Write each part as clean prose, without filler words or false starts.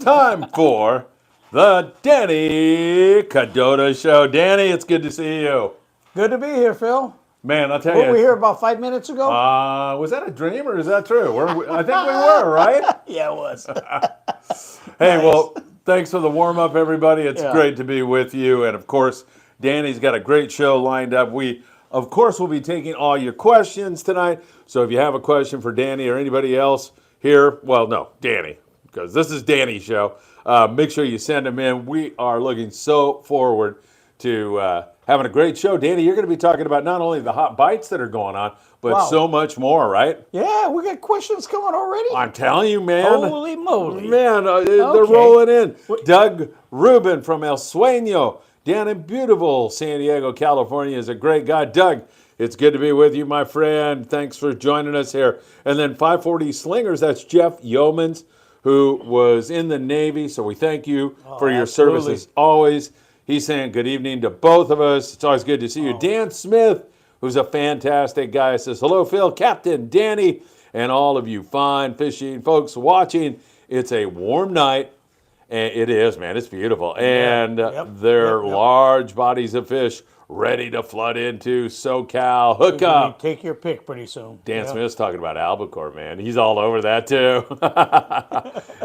Time for the Danny Kadota Show. Danny, it's good to see you. Good to be here, Phil. Man, I'll tell Were we you. here about 5 minutes ago? Was that a dream or is that true? I think we were, right? Yeah, it was. Hey, Nice. well, thanks for the warm up, everybody. It's Yeah. great to be with you. And of course, Danny's got a great show lined up. We, of course, will be taking all your questions tonight. So if you have a question for Danny or anybody else here, well, no, Danny, because this is Danny's show. Make sure you send them in. We are looking so forward to having a great show. Danny, you're going to be talking about not only the hot bites that are going on, but Wow. so much more, right? Yeah, we got questions coming already. I'm telling you, man. Holy moly. Man, they're Okay. rolling in. Doug Rubin from El Sueño down in beautiful San Diego, California is a great guy. Doug, it's good to be with you, my friend. Thanks for joining us here. And then 540 Slingers, that's Jeff Yeomans, who was in the Navy. So we thank you for your absolutely. services always. He's saying good evening to both of us. It's always good to see you. Dan Smith, who's a fantastic guy, says, hello, Phil, Captain Danny, and all of you fine fishing folks watching. It's a warm night. And it is, man. It's beautiful. And there are large bodies of fish ready to flood into SoCal. Hook up. Take your pick pretty soon. Dan Smith's talking about albacore, man. He's all over that, too.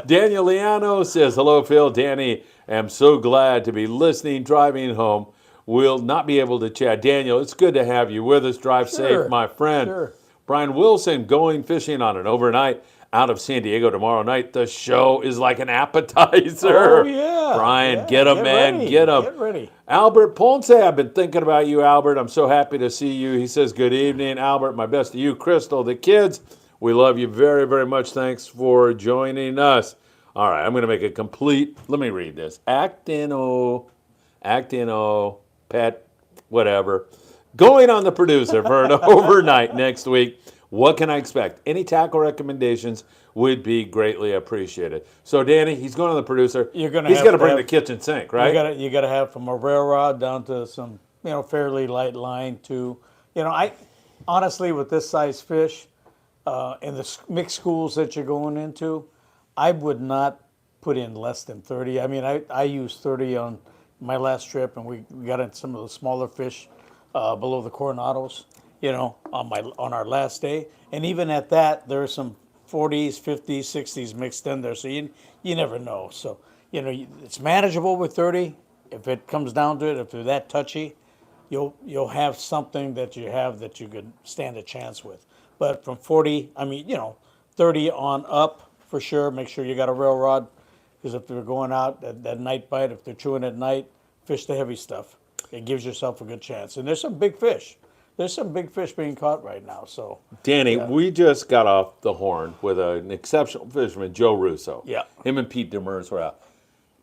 Daniel Liano says, hello, Phil. Danny, I'm so glad to be listening, driving home. We'll not be able to chat. Daniel, it's good to have you with us. Drive safe, my friend. Sure. Brian Wilson, going fishing on an overnight out of San Diego tomorrow night. The show is like an appetizer. Oh, yeah. Brian, Yeah, get him, man. ready. Get him. Get ready. Albert Ponce, I've been thinking about you, Albert. I'm so happy to see you. He says, good evening, Albert. My best to you, Crystal, the kids. We love you very, very much. Thanks for joining us. All right, I'm going to make a complete, let me read this. Actino, pet, whatever. Going on the producer for an overnight next week. What can I expect? Any tackle recommendations would be greatly appreciated. So, Danny, he's going on the producer. He's got to bring the kitchen sink, right? You got to have from a rail rod down to some, fairly light line to, I honestly with this size fish, in the mixed schools that you're going into, I would not put in less than 30. I mean, I used 30 on my last trip, and we got in some of the smaller fish below the Coronados. On our last day. And even at that, there are some 40s, 50s, 60s mixed in there. So you never know. So, it's manageable with 30. If it comes down to it, if they're that touchy, you'll have something that you could stand a chance with. But from 40, 30 on up for sure. Make sure you got a rail rod. Because if they're going out that night bite, if they're chewing at night, fish the heavy stuff. It gives yourself a good chance. And there's some big fish. There's some big fish being caught right now. So, Danny, we just got off the horn with an exceptional fisherman, Joe Russo. Yeah. Him and Pete Demers were out.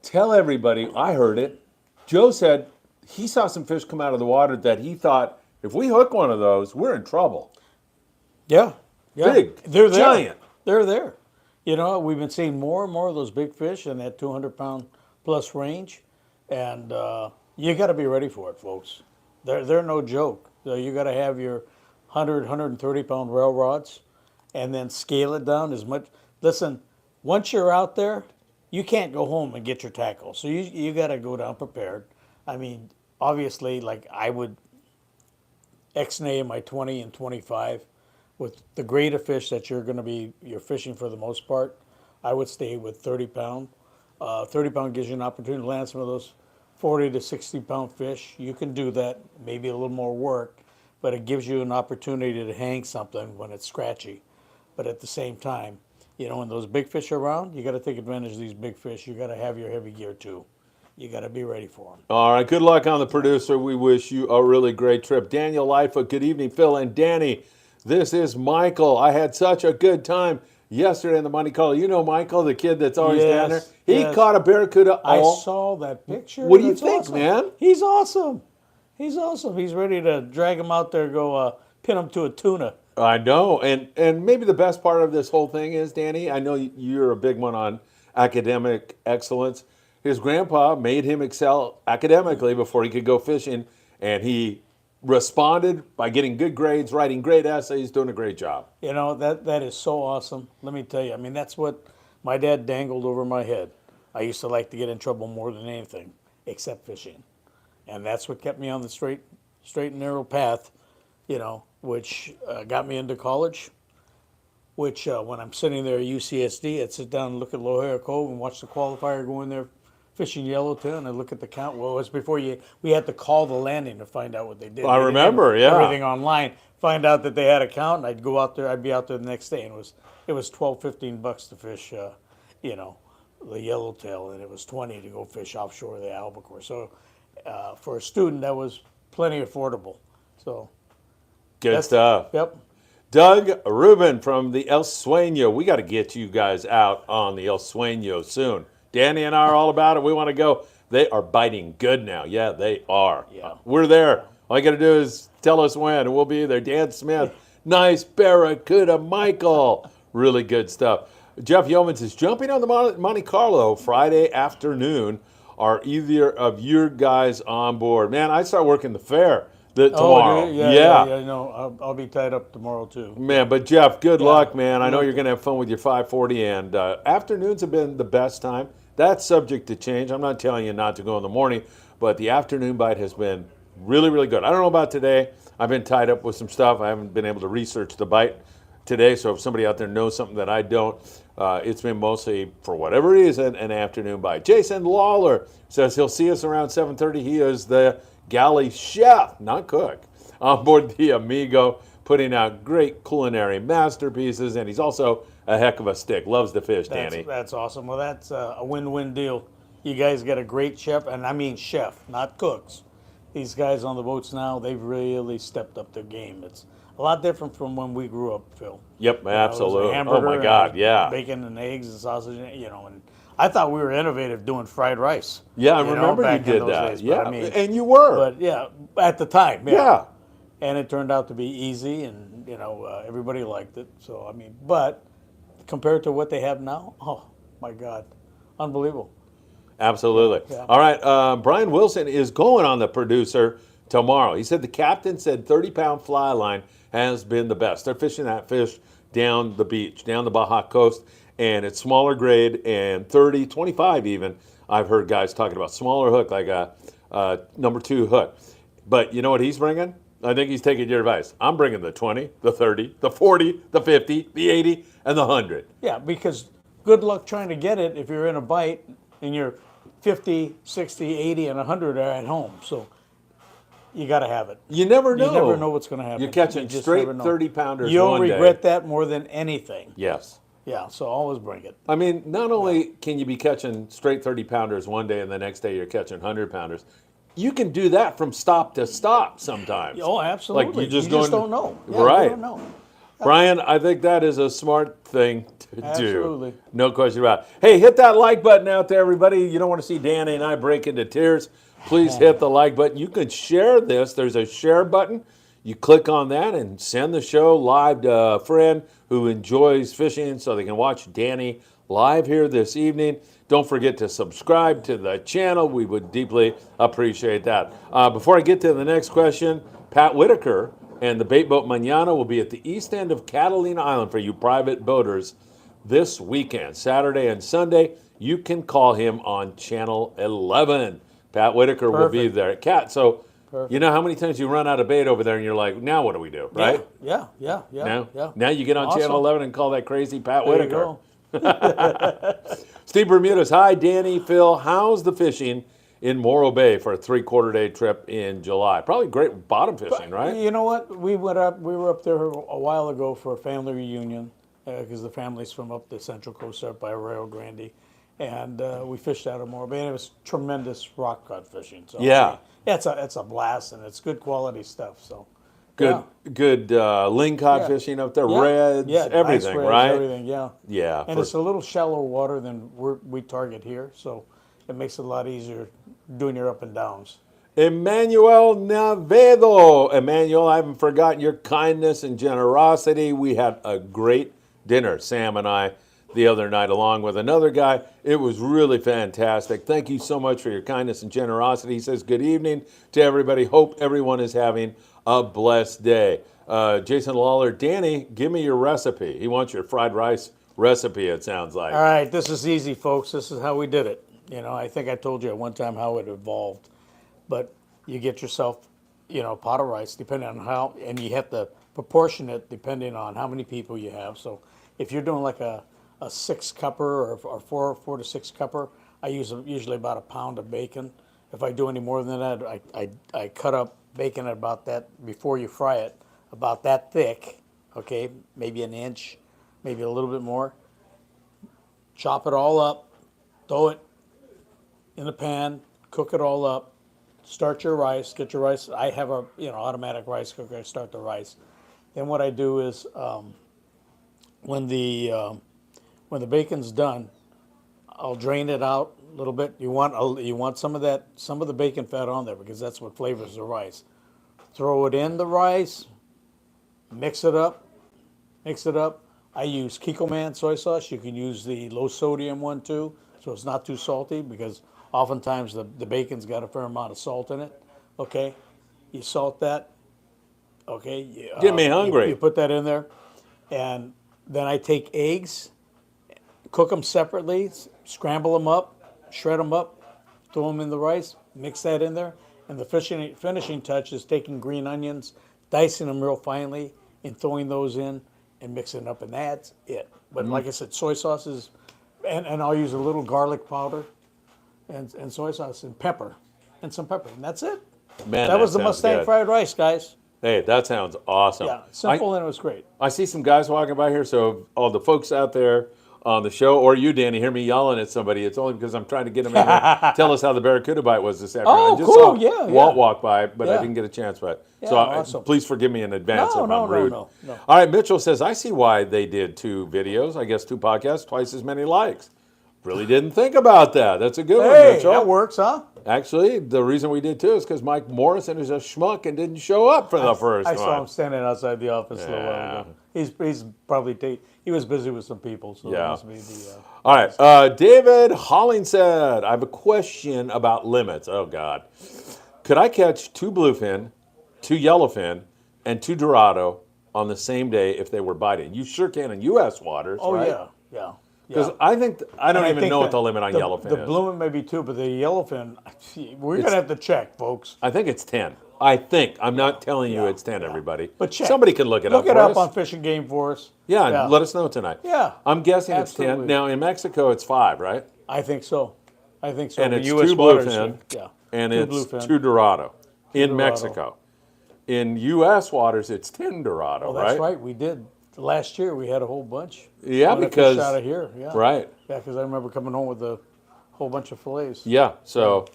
Tell everybody, I heard it. Joe said he saw some fish come out of the water that he thought, if we hook one of those, we're in trouble. Yeah. Big. They're there. Giant. They're there. We've been seeing more and more of those big fish in that 200-pound plus range. And you got to be ready for it, folks. They're no joke. So you got to have your 100, 130-pound rail rods and then scale it down as much. Listen, once you're out there, you can't go home and get your tackle. So you got to go down prepared. I mean, obviously, like I would X-nay my 20 and 25 with the grade of fish that you're fishing for the most part. I would stay with 30-pound. 30-pound gives you an opportunity to land some of those 40 to 60-pound fish. You can do that, maybe a little more work, but it gives you an opportunity to hang something when it's scratchy. But at the same time, when those big fish are around, you got to take advantage of these big fish. You got to have your heavy gear too. You got to be ready for them. All right, good luck on the producer. We wish you a really great trip. Daniel Lightfoot, good evening, Phil and Danny. This is Michael. I had such a good time yesterday in the Monte Carlo. You know Michael, the kid that's always down there? He caught a Barracuda. I saw that picture. What do you That's think, awesome. man? He's awesome. He's awesome. He's ready to drag him out there, go pin him to a tuna. I know. And maybe the best part of this whole thing is, Danny, I know you're a big one on academic excellence. His grandpa made him excel academically before he could go fishing, and he responded by getting good grades, writing great essays, doing a great job. That is so awesome. Let me tell you. I mean, that's what my dad dangled over my head. I used to like to get in trouble more than anything, except fishing. And that's what kept me on the straight and narrow path, which got me into college. Which when I'm sitting there at UCSD, I'd sit down and look at Lawler Cove and watch the qualifier go in there fishing yellowtail, and I look at the count. Well, it was before we had to call the landing to find out what they did. I They didn't remember, have yeah. everything online. Find out that they had a count, and I'd go out there. I'd be out there the next day, and it was $12-15 to fish, the yellowtail, and it was 20 to go fish offshore the albacore. So for a student, that was plenty affordable. So Good stuff. Yep. Doug Rubin from the El Sueño. We got to get you guys out on the El Sueño soon. Danny and I are all about it. We want to go. They are biting good now. Yeah, they are. Yeah. We're there. All you got to do is tell us when, and we'll be there. Dan Smith, nice Barracuda, Michael. Really good stuff. Jeff Yeomans is jumping on the Monte Carlo Friday afternoon. Are either of your guys on board? Man, I start working the fair tomorrow. Oh, yeah. No, I'll be tied up tomorrow too. Man, but Jeff, good luck, man. I know you're going to have fun with your 540, and afternoons have been the best time. That's subject to change. I'm not telling you not to go in the morning, but the afternoon bite has been really, really good. I don't know about today. I've been tied up with some stuff. I haven't been able to research the bite today, so if somebody out there knows something that I don't, it's been mostly, for whatever reason, an afternoon bite. Jason Lawler says he'll see us around 7:30. He is the Galley chef, not cook, on board the Amigo, putting out great culinary masterpieces, and he's also a heck of a stick. Loves to fish, Danny. That's awesome. Well, that's a win-win deal. You guys got a great chef, and I mean chef, not cooks. These guys on the boats now, they've really stepped up their game. It's a lot different from when we grew up, Phil. Yep, It was a absolutely. Oh, hamburger my God, and yeah. bacon and eggs and sausage, and I thought we were innovative doing fried rice. Yeah, I remember you back in did those that. days, Yeah, I mean, and you were. But yeah, at the time, Yeah. And it turned out to be easy, and everybody liked it. So I mean, but compared to what they have now, oh my God, unbelievable. Absolutely. Yeah. All right, Brian Wilson is going on the producer tomorrow. He said the captain said 30-pound fly line has been the best. They're fishing that fish down the beach, down the Baja coast, and it's smaller grade, and 30, 25 even. I've heard guys talking about smaller hook, like a number 2 hook. But you know what he's bringing? I think he's taking your advice. I'm bringing the 20, the 30, the 40, the 50, the 80, and the 100. Yeah, because good luck trying to get it if you're in a bite and you're 50, 60, 80, and 100 are at home. So you got to have it. You never know. You never know what's going to happen. You're catching You just straight never know. 30-pounders You'll one day. regret that more than anything. Yes. Yeah, so always bring it. I mean, not only can you be catching straight 30-pounders one day and the next day you're catching 100-pounders, you can do that from stop to stop sometimes. Oh, absolutely. Like you just don't know. Yeah, right. You don't know. Brian, I think that is a smart thing to do. Absolutely. No question about it. Hey, hit that like button out there, everybody. You don't want to see Danny and I break into tears. Please hit the like button. You can share this. There's a share button. You click on that and send the show live to a friend who enjoys fishing so they can watch Danny live here this evening. Don't forget to subscribe to the channel. We would deeply appreciate that. Before I get to the next question, Pat Whitaker and the Bait Boat Mañana will be at the east end of Catalina Island for you private boaters this weekend, Saturday and Sunday. You can call him on Channel 11. Pat Whitaker will be there. Cat, so you know how many times you run out of bait over there and you're like, now what do we do, right? Yeah. Now you get on Awesome. Channel 11 and call that crazy Pat There you Whitaker. go. Steve Bermudez, hi, Danny, Phil. How's the fishing in Morro Bay for a 3/4 day trip in July? Probably great bottom fishing, right? You know what? We were up there a while ago for a family reunion because the family's from up the Central Coast, up by Arroyo Grande, and we fished out of Morro Bay. And it was tremendous rock cod fishing. So Yeah. it's a blast, and it's good quality stuff. So Good, good lingcod Yeah. fishing up there, yeah. reds, Yeah, everything, nice reds, right? Everything, yeah. Yeah. And it's a little shallower water than we target here, so it makes it a lot easier doing your up and downs. Emmanuel Navedo. Emmanuel, I haven't forgotten your kindness and generosity. We had a great dinner, Sam and I, the other night, along with another guy. It was really fantastic. Thank you so much for your kindness and generosity. He says, good evening to everybody. Hope everyone is having a blessed day. Jason Lawler, Danny, give me your recipe. He wants your fried rice recipe, it sounds like. All right, this is easy, folks. This is how we did it. I think I told you at one time how it evolved. But you get yourself, a pot of rice, depending on how, and you have to proportion it depending on how many people you have. So if you're doing like a 6-cupper or 4 to 6 cupper, I use usually about a pound of bacon. If I do any more than that, I cut up bacon at about that, before you fry it, about that thick, okay, maybe an inch, maybe a little bit more. Chop it all up, throw it in the pan, cook it all up, start your rice, get your rice. I have a automatic rice cooker. I start the rice. Then what I do is when the bacon's done, I'll drain it out a little bit. You want some of the bacon fat on there because that's what flavors the rice. Throw it in the rice, mix it up. I use Kikkoman soy sauce. You can use the low sodium one too, so it's not too salty because oftentimes the bacon's got a fair amount of salt in it. Okay, you salt that. Okay, Get me hungry. You put that in there, and then I take eggs, cook them separately, scramble them up, shred them up, throw them in the rice, mix that in there, and the finishing touch is taking green onions, dicing them real finely, and throwing those in and mixing it up, and that's it. But like I said, soy sauce is, and I'll use a little garlic powder and soy sauce and pepper, and some pepper, and that's it. Man, that was the sounds Mustang good. fried rice, guys. Hey, that sounds awesome. Yeah, simple and it was great. I see some guys walking by here, so all the folks out there on the show, or you, Danny, hear me yelling at somebody, it's only because I'm trying to get them in here. Tell us how the Barracuda bite was this afternoon. Oh, I just cool, saw yeah, Walt yeah. walk by, but I Yeah. didn't get a chance. But Yeah, so awesome. Please forgive me in advance if I'm rude. No. All right, Mitchell says, I see why they did 2 videos, I guess 2 podcasts, twice as many likes. Really didn't think about that. That's a good one, Hey, Mitchell. that works, huh? Actually, the reason we did 2 is because Mike Morrison is a schmuck and didn't show up for the first I time. saw him standing outside the office a little while ago. He's probably he was busy with some people, so Yeah. that must be the. All right. David Holling said, I have a question about limits. Oh, God. Could I catch 2 bluefin, 2 yellowfin, and 2 dorado on the same day if they were biting? You sure can in U.S. waters, Oh right? yeah. Because I think, I don't And even know what that the limit on yellowfin The is. blue may be 2, but the yellowfin, we're going to have to check, folks. I think it's 10. I think. I'm not telling you it's 10, everybody. But check. Somebody can look it up Look it for up us. on Fish and Game for us. Yeah, let us know tonight. Yeah, I'm guessing it's 10. absolutely. Now, in Mexico, it's 5, right? I think so. And The it's US 2 waters, bluefin. yeah. And 2 it's bluefin. 2 dorado in Dorado. Mexico. In U.S. waters, it's 10 dorado, Oh, that's right. We did. Last year, we had a whole bunch. Yeah, When I because fished out of here. Yeah. right, Yeah, because I remember coming home with a whole bunch of fillets. yeah. So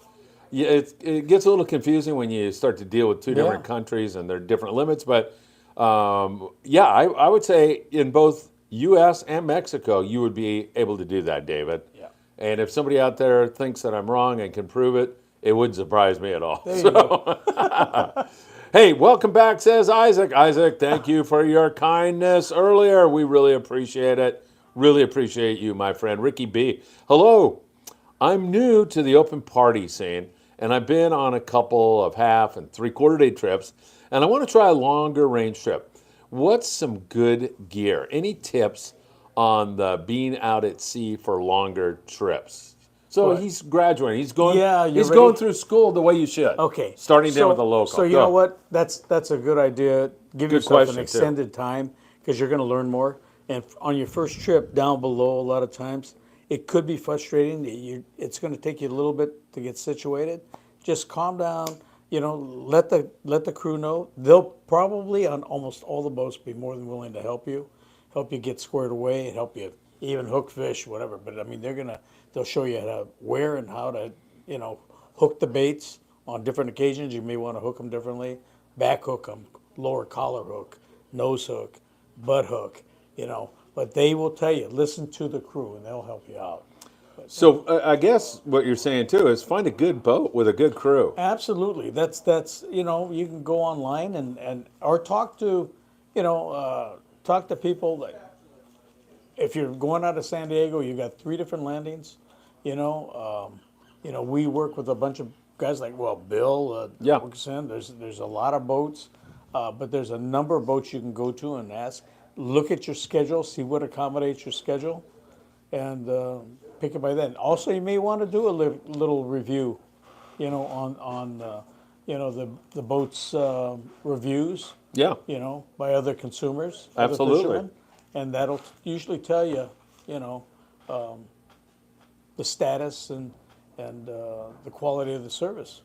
yeah, it gets a little confusing when you start to deal with 2 different Yeah. countries and their different limits. But yeah, I would say in both U.S. and Mexico, you would be able to do that, David. Yeah. And if somebody out there thinks that I'm wrong and can prove it, it wouldn't surprise me at all. There you go. Hey, welcome back, says Isaac. Isaac, thank you for your kindness earlier. We really appreciate it. Really appreciate you, my friend. Ricky B. Hello. I'm new to the open party scene, and I've been on a couple of half and 3/4 day trips, and I want to try a longer range trip. What's some good gear? Any tips on the being out at sea for longer trips? So What? he's graduating. He's going. Yeah, you're he's going ready? through school the way you should. Okay. Starting down with a local. So you Go. know what? That's a good idea. Give Good yourself question, an too. extended time because you're going to learn more. And on your first trip down below, a lot of times it could be frustrating. It's going to take you a little bit to get situated. Just calm down. Let the crew know. They'll probably on almost all the boats be more than willing to help you get squared away, and help you even hook fish, whatever. But I mean, they'll show you where and how to hook the baits on different occasions. You may want to hook them differently. Back hook them, lower collar hook, nose hook, butt hook. But they will tell you. Listen to the crew, and they'll help you out. So I guess what you're saying too is find a good boat with a good crew. Absolutely. That's you can go online or talk to people that if you're going out of San Diego, you got 3 different landings. We work with a bunch of guys like Bill. Wilkerson. There's a lot of boats, but there's a number of boats you can go to and ask. look at your schedule, see what accommodates your schedule, and pick it by then. Also, you may want to do a little review, on the boat's reviews, Yeah. by other consumers, Absolutely. other fishermen, and that'll usually tell you, the status and the quality of the service.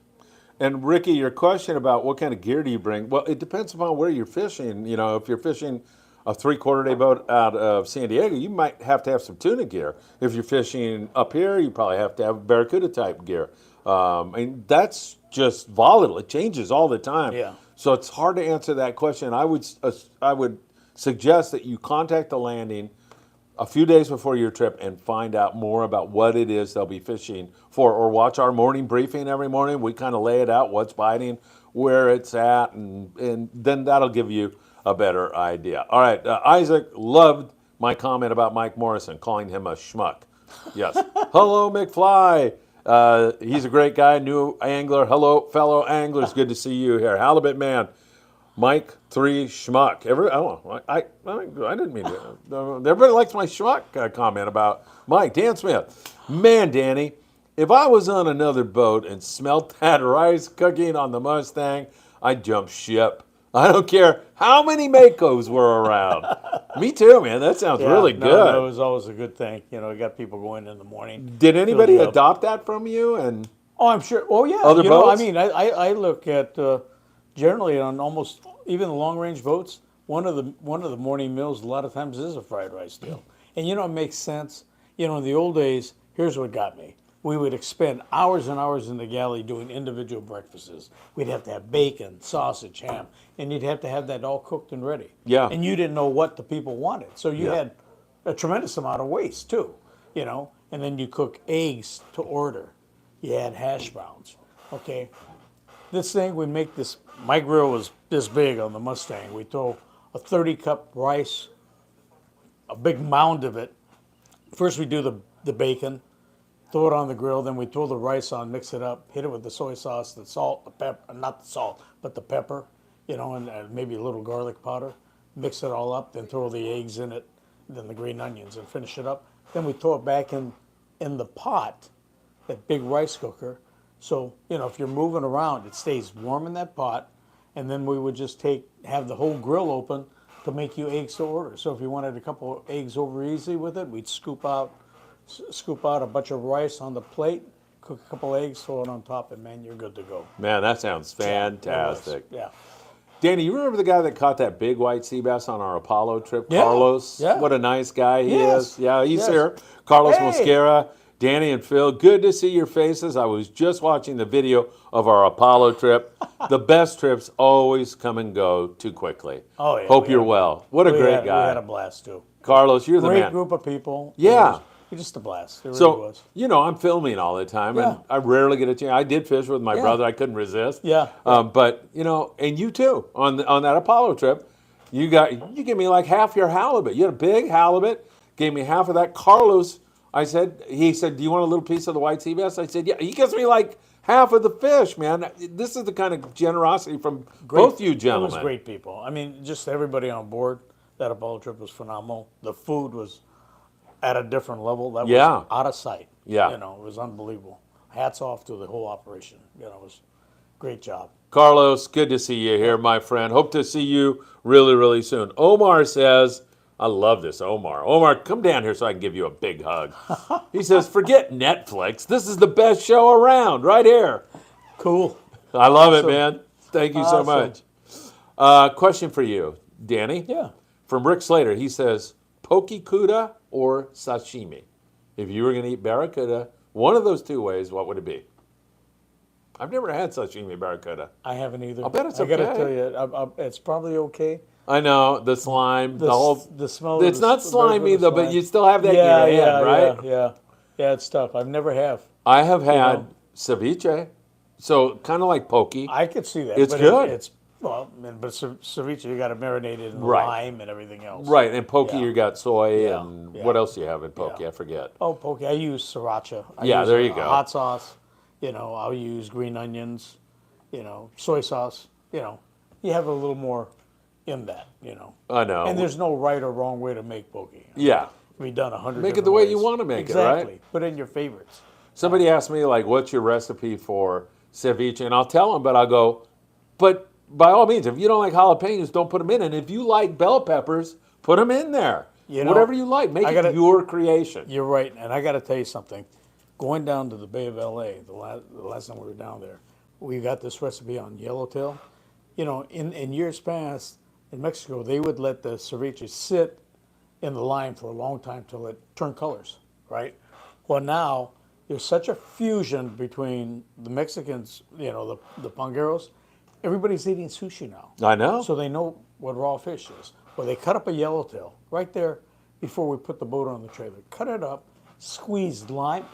And Ricky, your question about what kind of gear do you bring? Well, it depends upon where you're fishing. If you're fishing a 3/4 day boat out of San Diego, you might have to have some tuna gear. If you're fishing up here, you probably have to have Barracuda type gear. And that's just volatile; it changes all the time. Yeah. So it's hard to answer that question. I would suggest that you contact the landing a few days before your trip and find out more about what it is they'll be fishing for, or watch our morning briefing every morning. We kind of lay it out, what's biting, where it's at, and then that'll give you a better idea. All right, Isaac loved my comment about Mike Morrison, calling him a schmuck. Yes. Hello, McFly. He's a great guy, new angler. Hello, fellow anglers. Good to see you here. Halibut man. Mike 3 schmuck. I didn't mean to. Everybody likes my schmuck comment about Mike. Dan Smith. Man, Danny, if I was on another boat and smelt that rice cooking on the Mustang, I'd jump ship. I don't care how many Makos were around. Me too, man. That sounds really good. No, it was always a good thing. You got people going in the morning. Did anybody Filled it up. adopt that from you? And Oh, I'm sure. Oh, yeah. Other boats? I look at generally on almost even the long range boats. One of the morning meals a lot of times is a fried rice deal, and it makes sense. In the old days, here's what got me. We would expend hours and hours in the galley doing individual breakfasts. We'd have to have bacon, sausage, ham, and you'd have to have that all cooked and ready. Yeah. And you didn't know what the people wanted, so you Yeah. had a tremendous amount of waste too. And then you cook eggs to order. You had hash browns. Okay. This thing, we make this, my grill was this big on the Mustang. We throw a 30-cup rice, a big mound of it. First we do the bacon, throw it on the grill, then we throw the rice on, mix it up, hit it with the soy sauce, the salt, the pepper, not the salt, but the pepper, and maybe a little garlic powder. Mix it all up, then throw the eggs in it, then the green onions, and finish it up. Then we throw it back in the pot, that big rice cooker. So, if you're moving around, it stays warm in that pot, and then we would just have the whole grill open to make you eggs to order. So if you wanted a couple of eggs over easy with it, we'd scoop out a bunch of rice on the plate, cook a couple eggs, throw it on top, and man, you're good to go. man, that sounds fantastic. Yeah. Danny, you remember the guy that caught that big white sea bass on our Apollo trip? Yeah, Carlos? yeah. What a nice guy he Yes, is. Yeah, he's yes. here. Carlos Hey. Mosquera, Danny and Phil, good to see your faces. I was just watching the video of our Apollo trip. The best trips always come and go too quickly. Oh, yeah, Hope we you're had- well. What a great We guy. had a blast too. Carlos, you're the Great man. group of people. Yeah. It was just a blast. It really So, was. I'm filming all the time, and Yeah. I rarely get a chance. I did fish with my Yeah. brother. I couldn't resist. Yeah. But, and you too, on that Apollo trip, you gave me like half your halibut. You had a big halibut, gave me half of that. Carlos, he said, do you want a little piece of the white sea bass? I said, yeah. He gives me like half of the fish, man. This is the kind of generosity from both you gentlemen. It was great people. I mean, just everybody on board. That Apollo trip was phenomenal. The food was at a different level. That Yeah. was out of sight. Yeah. It was unbelievable. Hats off to the whole operation. It was a great job. Carlos, good to see you here, my friend. Hope to see you really, really soon. Omar says, I love this, Omar. Omar, come down here so I can give you a big hug. He says, forget Netflix. This is the best show around, right here. Cool. I love it, Awesome. man. Thank you so Awesome. much. Question for you, Danny. Yeah. From Rick Slater, he says, Barracuda or sashimi? If you were going to eat Barracuda, one of those two ways, what would it be? I've never had sashimi Barracuda. I haven't either. I'll bet it's I got to okay. tell you, it's probably okay. I know, the slime, the whole... The smell. It's of not the slimy, though, but slime. you still have that Yeah, in your head, right? Yeah, it's tough. I've never have. I have had know. ceviche, so kind of like poke. I could see that. It's but good. But ceviche, you got to marinate it in Right. lime and everything else. Right, and poke, Yeah. you got soy, Yeah, and yeah. what else do you have in poke? Yeah. I forget. Oh, poke. I use sriracha. Yeah, use there you a go. Hot sauce. I'll use green onions. Soy sauce. You have a little more, in that, you know. I know. And there's no right or wrong way to make poke. Yeah. We've done 100 Make it different the way ways. you want to make it, Exactly. right? Put in your favorites. Somebody asked me, like, what's your recipe for ceviche? And I'll tell them, but I'll go, but by all means, if you don't like jalapenos, don't put them in. And if you like bell peppers, put them in there. You know, whatever you like. Make it your creation. You're right. And I got to tell you something. Going down to the Bay of L.A., the last time we were down there, we got this recipe on yellowtail. You know, in years past, in Mexico, they would let the ceviche sit in the lime for a long time till it turned colors, right? Well, now there's such a fusion between the Mexicans, you know, the pangueros. Everybody's eating sushi now. I know. So they know what raw fish is. Well, they cut up a yellowtail right there before we put the boat on the trailer. Cut it up, squeezed lime.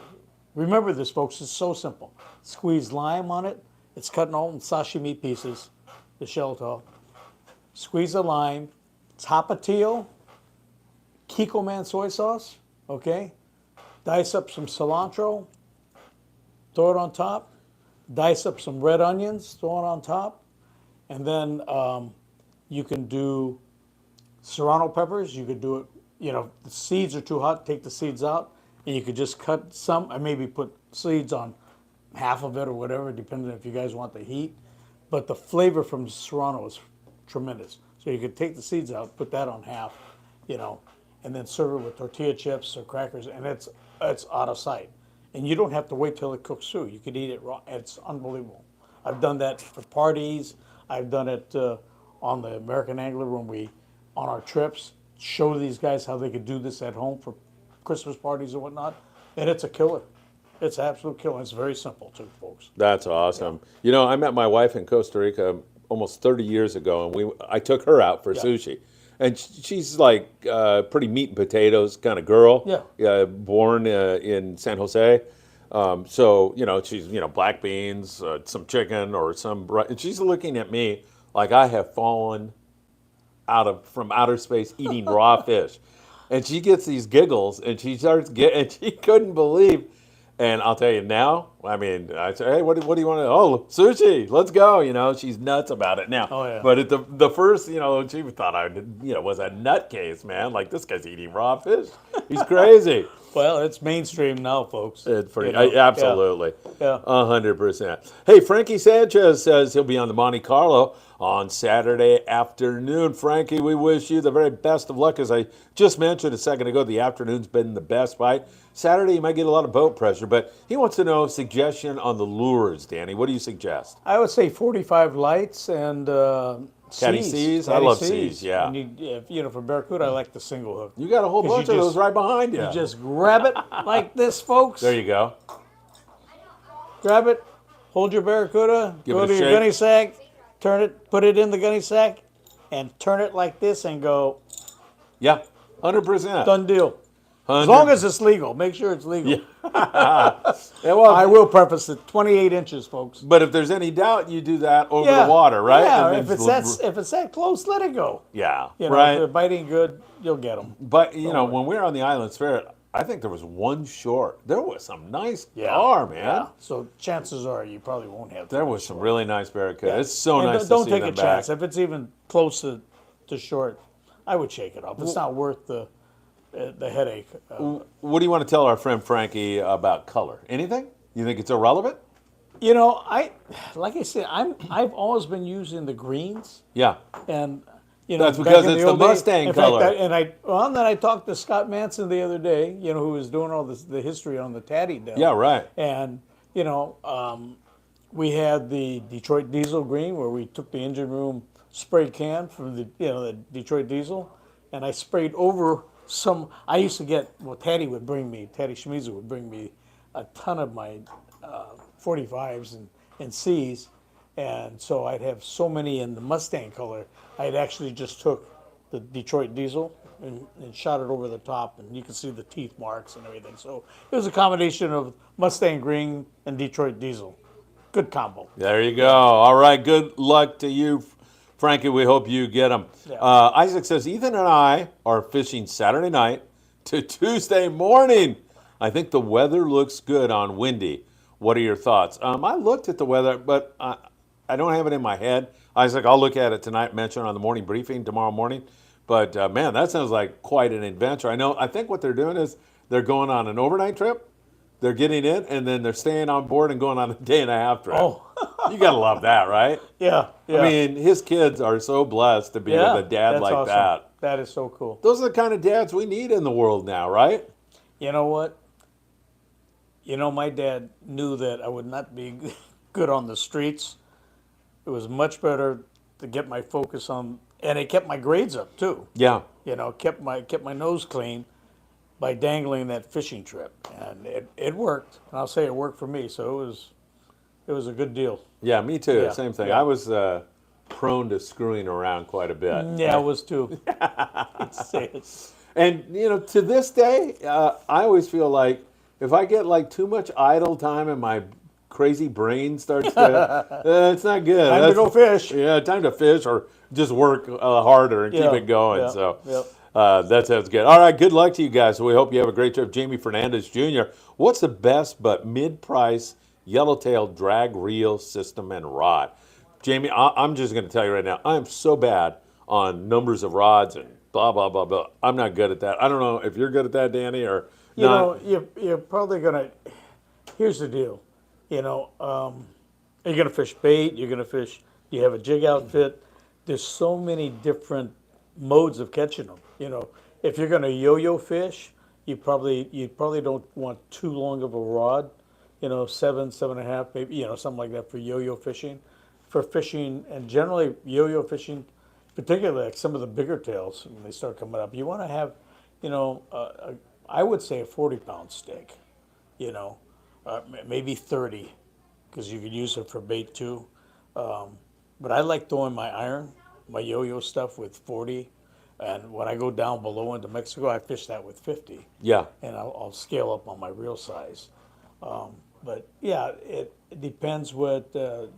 Remember this, folks, it's so simple. Squeeze lime on it. It's cut in all in sashimi pieces, the shelltail. Squeeze the lime, tapatio, Kikkoman soy sauce, okay? Dice up some cilantro, throw it on top. Dice up some red onions, throw it on top. And then you can do serrano peppers. You could do it, you know, if the seeds are too hot, take the seeds out. And you could just cut some, and maybe put seeds on half of it or whatever, depending if you guys want the heat. But the flavor from serrano is tremendous. So you could take the seeds out, put that on half, you know, and then serve it with tortilla chips or crackers, and it's out of sight. And you don't have to wait till it cooks through. You could eat it raw. It's unbelievable. I've done that for parties. I've done it on the American Angler when we, on our trips, show these guys how they could do this at home for Christmas parties and whatnot. And it's a killer. It's an absolute killer. It's very simple too, folks. That's awesome. Yeah. You know, I met my wife in Costa Rica almost 30 years ago, and I took her out for sushi. And she's like pretty meat and potatoes kind of girl. Yeah. Born in San Jose. So, you know, she's, you know, black beans, some chicken or and she's looking at me like I have fallen from outer space eating raw fish. And she gets these giggles and she and she couldn't believe. And I'll tell you now, I mean, I say, hey, what do you want to, oh, sushi, let's go. You know, she's nuts about it now. Oh, yeah. But at the first, you know, she thought I, you know, was a nutcase, man. Like, this guy's eating raw fish. He's crazy. Well, it's mainstream now, folks. It's pretty, you know? absolutely. Yeah. 100%. Hey, Frankie Sanchez says he'll be on the Monte Carlo on Saturday afternoon. Frankie, we wish you the very best of luck. As I just mentioned a second ago, the afternoon's been the best fight. Saturday, you might get a lot of boat pressure, but he wants to know suggestion on the lures, Danny. What do you suggest? I would say 45 lights and Caddy C's? I love C's, yeah. And you know, for Barracuda, I like the single hook. You got a whole bunch of those right behind you. You just grab it like this, folks. There you go. Grab it, hold your Barracuda, go to your gunny sack, turn it, put it in the gunny sack, and turn it like this and go. Yeah, 100%. Done deal. As long as it's legal. Make sure it's legal. Yeah. Yeah, well, I will preface it. 28 inches, folks. But if there's any doubt, you do that over the water, right? Yeah, if it's that close, let it go. Yeah, you know, right. If they're biting good, you'll get them. But, you know, when we were on the Islands Fair, I think there was one short. There was some nice gar, man. Yeah. So chances are you probably won't have. There was some really nice Barracuda. Yeah. It's so and nice to see Don't them take a back. chance. If it's even close to short, I would shake it off. It's not worth the headache. What do you want to tell our friend Frankie about color? Anything? You think it's irrelevant? You know, like I said, I've always been using the greens. Yeah. And you know, that's because it's the Mustang color. Then I talked to Scott Manson the other day. You know, who was doing all the history on the Tatty deal. Yeah, right. And you know, we had the Detroit Diesel green where we took the engine room spray can from the Detroit Diesel, and I sprayed over some. I used to get Taddy Shimizu would bring me a ton of my 45s and C's, and so I'd have so many in the Mustang color. I'd actually just took the Detroit Diesel and shot it over the top, and you can see the teeth marks and everything. So it was a combination of Mustang green and Detroit Diesel. Good combo. There you go. All right, good luck to you, Frankie. We hope you get them. Yeah. Isaac says, Ethan and I are fishing Saturday night to Tuesday morning. I think the weather looks good on windy. What are your thoughts? I looked at the weather, but I don't have it in my head. Isaac, I'll look at it tonight, mention on the morning briefing tomorrow morning. But man, that sounds like quite an adventure. I think what they're doing is they're going on an overnight trip. They're getting in, and then they're staying on board and going on a day and a half trip. Oh, You gotta love that, right? yeah, yeah. I mean, his kids are so blessed to be yeah, with a dad that's like awesome. that. That is so cool. Those are the kind of dads we need in the world now, right? You know what? My dad knew that I would not be good on the streets. It was much better to get my focus on, and it kept my grades up too. Yeah. Kept my nose clean by dangling that fishing trip, and it worked. And I'll say it worked for me. So it was a good deal. Yeah, me too. Yeah, Same thing. yeah. I was prone to screwing around quite a bit. Yeah, I was too. Say it. And to this day, I always feel like if I get like too much idle time and my crazy brain starts to, it's not good. Time to go fish. Yeah, time to fish or just work harder and keep Yeah, it going. yeah, So yep. that sounds good. All right, good luck to you guys. So we hope you have a great trip. Jamie Fernandez Jr., what's the best but mid-price yellowtail drag reel system and rod? Jamie, I'm just going to tell you right now, I'm so bad on numbers of rods and blah, blah, blah, blah. I'm not good at that. I don't know if you're good at that, Danny, or not. You're probably gonna. Here's the deal, you're gonna fish bait. You're gonna fish. You have a jig outfit. There's so many different modes of catching them. If you're gonna yo-yo fish, you probably don't want too long of a rod. 7.5, maybe something like that for yo-yo fishing. For fishing, and generally yo-yo fishing, particularly like some of the bigger tails when they start coming up, you want to have, I would say a 40-pound stick, maybe 30, because you could use it for bait too. But I like throwing my yo-yo stuff with 40, and when I go down below into Mexico, I fish that with 50, Yeah. and I'll scale up on my reel size. But yeah, it depends what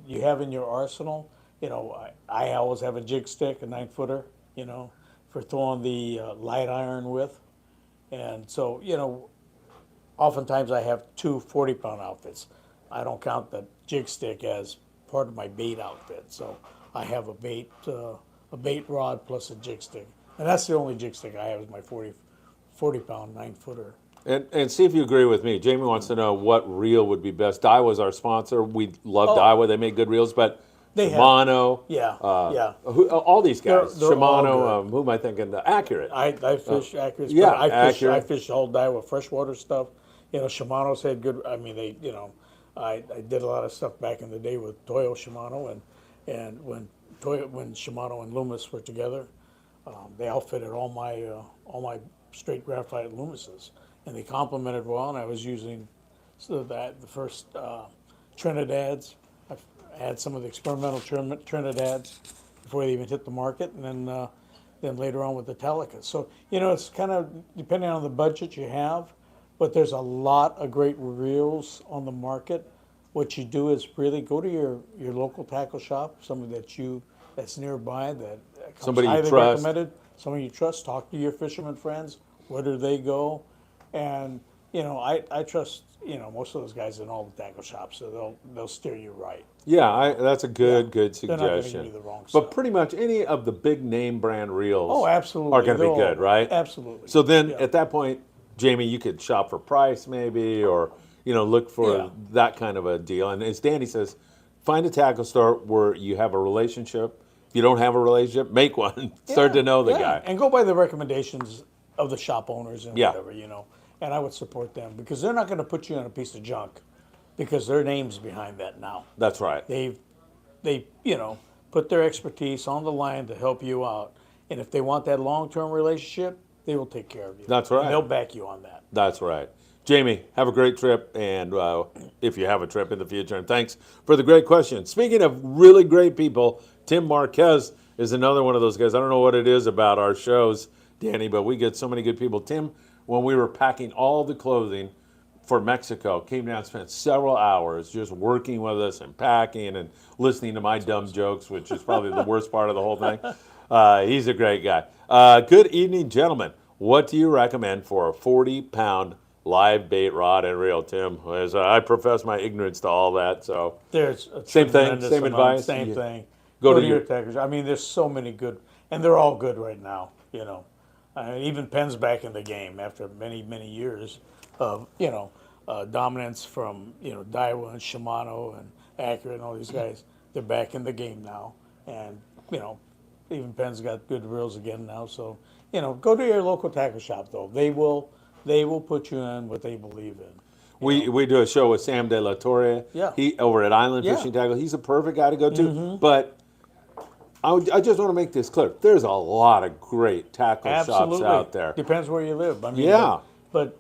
you have in your arsenal. I always have a jig stick, a 9-footer, for throwing the light iron with. And so, oftentimes I have two 40-pound outfits. I don't count the jig stick as part of my bait outfit. So I have a bait rod plus a jig stick. And that's the only jig stick I have is my 40-pound 9-footer. And see if you agree with me. Jamie wants to know what reel would be best. Daiwa's our sponsor. We love Daiwa. They make good reels, but Shimano. Yeah. All these guys. They're all Shimano, who am I thinking? Accurate. I fish Accurate. Yeah, I Accurate. fish all Daiwa freshwater stuff. Shimano's had good. I mean, I did a lot of stuff back in the day with Toyo Shimano, and when Shimano and Loomis were together, they outfitted all my straight graphite Loomises, and they complemented well. And I was using the first Trinidads. I had some of the experimental Trinidads before they even hit the market, and then later on with the Telecas. So it's kind of depending on the budget you have, but there's a lot of great reels on the market. What you do is really go to your local tackle shop, somebody that's nearby that comes Somebody you highly trust. recommended. Somebody you trust. Talk to your fisherman friends. Where do they go? And I trust most of those guys in all the tackle shops, so they'll steer you right. Yeah, that's a good They're not going to suggestion. give you the wrong But stuff. pretty much any of the big name brand reels Oh, absolutely. are going to They're be good, all- right? Absolutely. So then Yeah. at that point, Jamie, you could shop for price maybe, or look for Yeah. that kind of a deal. And as Danny says, find a tackle store where you have a relationship. If you don't have a relationship, make one. Start to know the guy. And go by the recommendations of the shop owners and Yeah. whatever, And I would support them because they're not going to put you on a piece of junk because their name's behind that now. That's right. They put their expertise on the line to help you out. And if they want that long-term relationship, they will take care of you. That's right. And they'll back you on that. That's right. Jamie, have a great trip, and if you have a trip in the future, and thanks for the great question. Speaking of really great people, Tim Marquez is another one of those guys. I don't know what it is about our shows, Danny, but we get so many good people. Tim, when we were packing all the clothing for Mexico, came down and spent several hours just working with us and packing and listening to my dumb jokes, which is probably the worst part of the whole thing. He's a great guy. Good evening, gentlemen. What do you recommend for a 40-pound live bait rod and reel, Tim? As I profess my ignorance to all that, so There's a Same thing, tremendous same amount, advice? Same Yeah. thing. Go to your your tackle shop. I mean, there's so many good, and they're all good right now. Even Penn's back in the game after many, many years of dominance from Daiwa and Shimano and Acura and all these guys. They're back in the game now, and even Penn's got good reels again now. So go to your local tackle shop though. They will put you in what they believe in. We do a show with Sam De La Torre. Yeah. He over at Island Yeah. Fishing Tackle. He's a perfect guy to go to. But I just want to make this clear. There's a lot of great tackle shops out there. Depends where you live. I mean, Yeah. But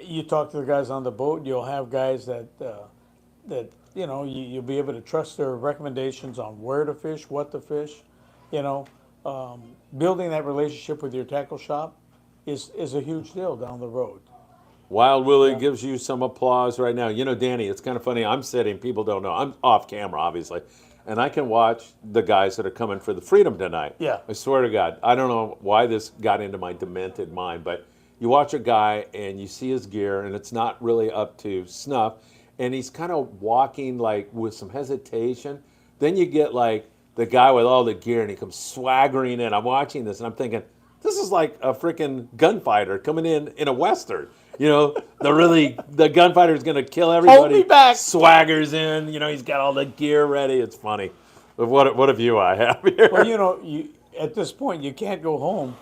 you talk to the guys on the boat. You'll have guys that you'll be able to trust their recommendations on where to fish, what to fish. Building that relationship with your tackle shop is a huge deal down the road. Wild Willie gives you some applause right now. Danny, it's kind of funny. I'm sitting, people don't know. I'm off camera, obviously. And I can watch the guys that are coming for the Freedom tonight. Yeah. I swear to God. I don't know why this got into my demented mind, but you watch a guy and you see his gear and it's not really up to snuff. And he's kind of walking like with some hesitation. Then you get like the guy with all the gear and he comes swaggering in. I'm watching this and I'm thinking, this is like a freaking gunfighter coming in a Western. The gunfighter's going to kill everybody. Hold me back. Swaggers in. He's got all the gear ready. It's funny. But what a view I have here. Well, you at this point you can't go home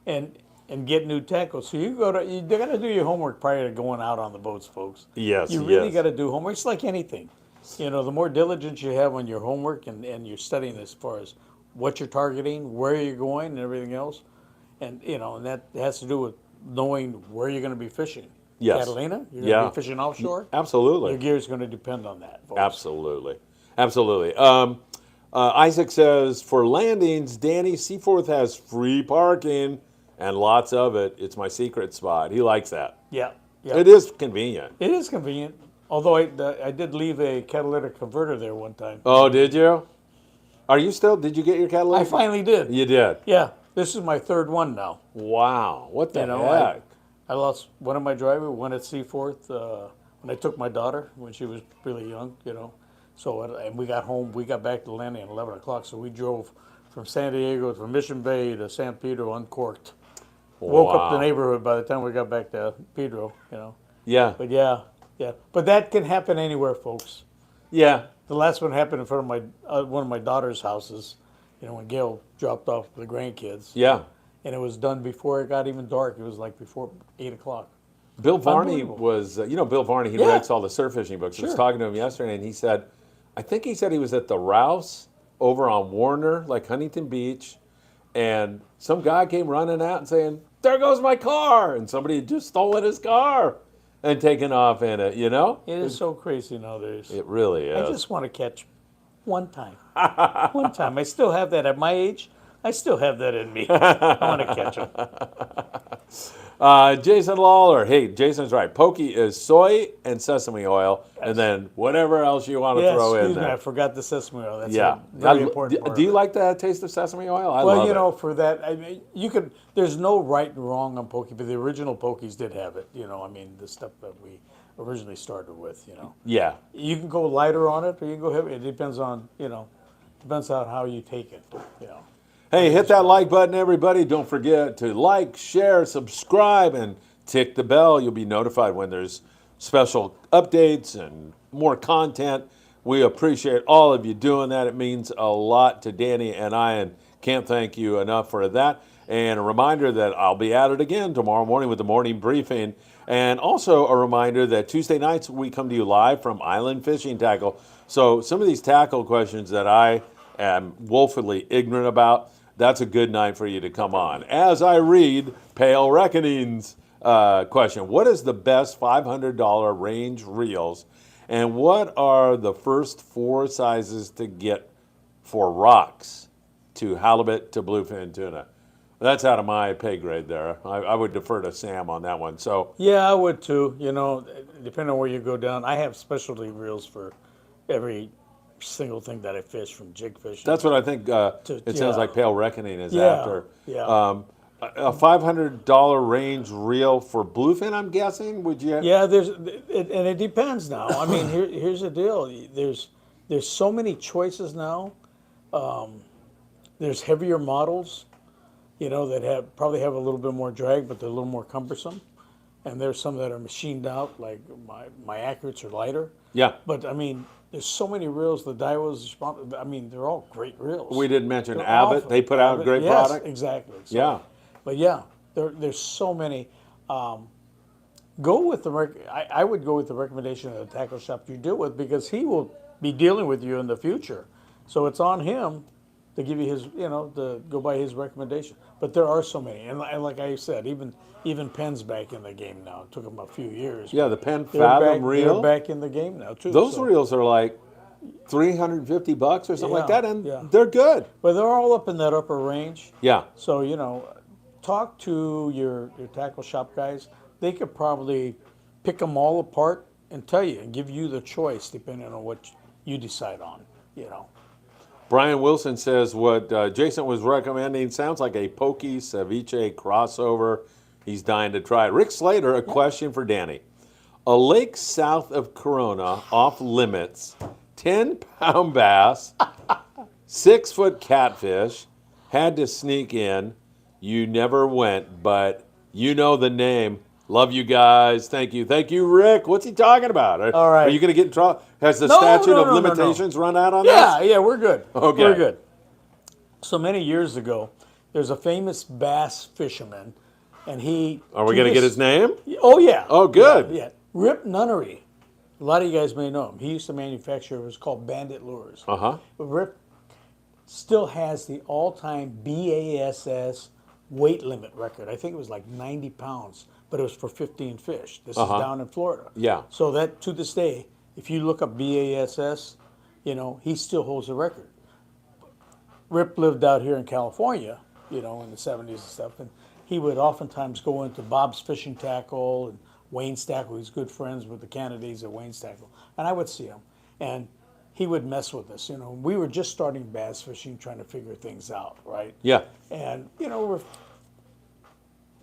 and get new tackles. So you got to do your homework prior to going out on the boats, folks. Yes, You really yes. got to do homework. It's like anything. The more diligence you have on your homework and you're studying as far as what you're targeting, where you're going, and everything else, and that has to do with knowing where you're going to be fishing. Yes. Catalina, you're going to be fishing offshore. Absolutely. Your gear is going to depend on that, folks. Absolutely. Isaac says, for landings, Danny, Seaforth has free parking and lots of it. It's my secret spot. He likes that. Yeah. It is convenient. It is convenient. Although I did leave a catalytic converter there one time. Oh, did you? Did you get your catalytic? I finally did. You did? Yeah. This is my third one now. Wow. What the I heck? lost one of my drivers, one at Seaforth, when I took my daughter when she was really young, So, and we got home, we got back to the landing at 11 o'clock, so we drove from San Diego, from Mission Bay to San Pedro uncorked. Woke up the neighborhood by the time we got back to Pedro, Yeah. But yeah. But that can happen anywhere, folks. Yeah. The last one happened in front of my one of my daughter's houses, when Gail dropped off the grandkids. Yeah. And it was done before it got even dark. It was like before 8 o'clock. Bill Varney Unbelievable. was, Bill Varney, he Yeah. writes all the surf fishing books. I was talking to him yesterday, and he said he was at the Rouse over on Warner, like Huntington Beach, and some guy came running out and saying, there goes my car, and somebody had just stolen his car and taken off in it, It is so crazy nowadays. It really is. I just want to catch one time. One time. I still have that at my age. I still have that in me. I want to catch them. Jason Lawler. Hey, Jason's right. Pokey is soy and sesame oil, and then whatever else you want to throw in Excuse me, there. I forgot the sesame oil. That's Yeah. a very important part. Do you like the taste of sesame oil? I Well, love it. for that, I mean, there's no right and wrong on pokey, but the original pokies did have it. The stuff that we originally started with. Yeah. You can go lighter on it, or you can go heavy. It depends on how you take it. Hey, hit that like button, everybody. Don't forget to like, share, subscribe, and tick the bell. You'll be notified when there's special updates and more content. We appreciate all of you doing that. It means a lot to Danny and I, and can't thank you enough for that. And a reminder that I'll be at it again tomorrow morning with the morning briefing. And also a reminder that Tuesday nights we come to you live from Island Fishing Tackle. So some of these tackle questions that I am woefully ignorant about, that's a good night for you to come on. As I read Pale Reckoning's question, what is the best $500 range reels, and what are the first 4 sizes to get for rocks, to halibut to bluefin tuna? That's out of my pay grade there. I would defer to Sam on that one. So Yeah, I would too. Depending on where you go down, I have specialty reels for every single thing that I fish, from jig fishing. that's what I think it sounds like Pale Reckoning is after. Yeah. A $500 range reel for bluefin, I'm guessing? Would you? Yeah, and it depends now. I mean, here's the deal. There's so many choices now There's heavier models, that probably have a little bit more drag, but they're a little more cumbersome. And there's some that are machined out, like my accurates are lighter. Yeah. But I mean, there's so many reels. The Daiwas, I mean, they're all great reels. We didn't mention They're Abbott. awful. They put out great yes, product. exactly. So, Yeah. But yeah, there's so many. Go with I would go with the recommendation of the tackle shop you deal with, because he will be dealing with you in the future. So it's on him to give you his, to go by his recommendation. But there are so many, and like I said, even Penn's back in the game now. It took him a few years. Yeah, the Penn They're Fathom back, reel. They're back in the game now too. Those so. reels are like $350 or something like Yeah, that, and yeah. they're good. But they're all up in that upper range. Yeah. So, talk to your tackle shop guys. They could probably pick them all apart and tell you and give you the choice depending on what you decide on. Brian Wilson says what Jason was recommending sounds like a pokey ceviche crossover. He's dying to try it. Rick Slater, a question for Danny. A lake south of Corona, off limits, 10-pound bass, 6-foot catfish, had to sneak in. You never went, but you know the name. Love you guys. Thank you. Thank you, Rick. What's he talking about? All right. Are you going to get in trouble? Has the No, statute no, of no, no, no. limitations run out on Yeah, this? yeah, we're good. Okay. We're good. So many years ago, there's a famous bass fisherman, and he... Are we going to get his name? Oh, yeah. Oh, good. Yeah. Rip Nunnery. A lot of you guys may know him. He used to manufacture, it was called Bandit Lures. Uh-huh. But Rip still has the all-time BASS weight limit record. I think it was like 90 pounds, but it was for 15 fish. This is down in Florida. Yeah. So that, to this day, if you look up BASS, he still holds the record. Rip lived out here in California, in the 70s and stuff, and he would oftentimes go into Bob's Fishing Tackle and Wayne's Tackle. He's good friends with the Kennedys at Wayne's Tackle. And I would see him, and he would mess with us. We were just starting bass fishing, trying to figure things out, right? Yeah. And,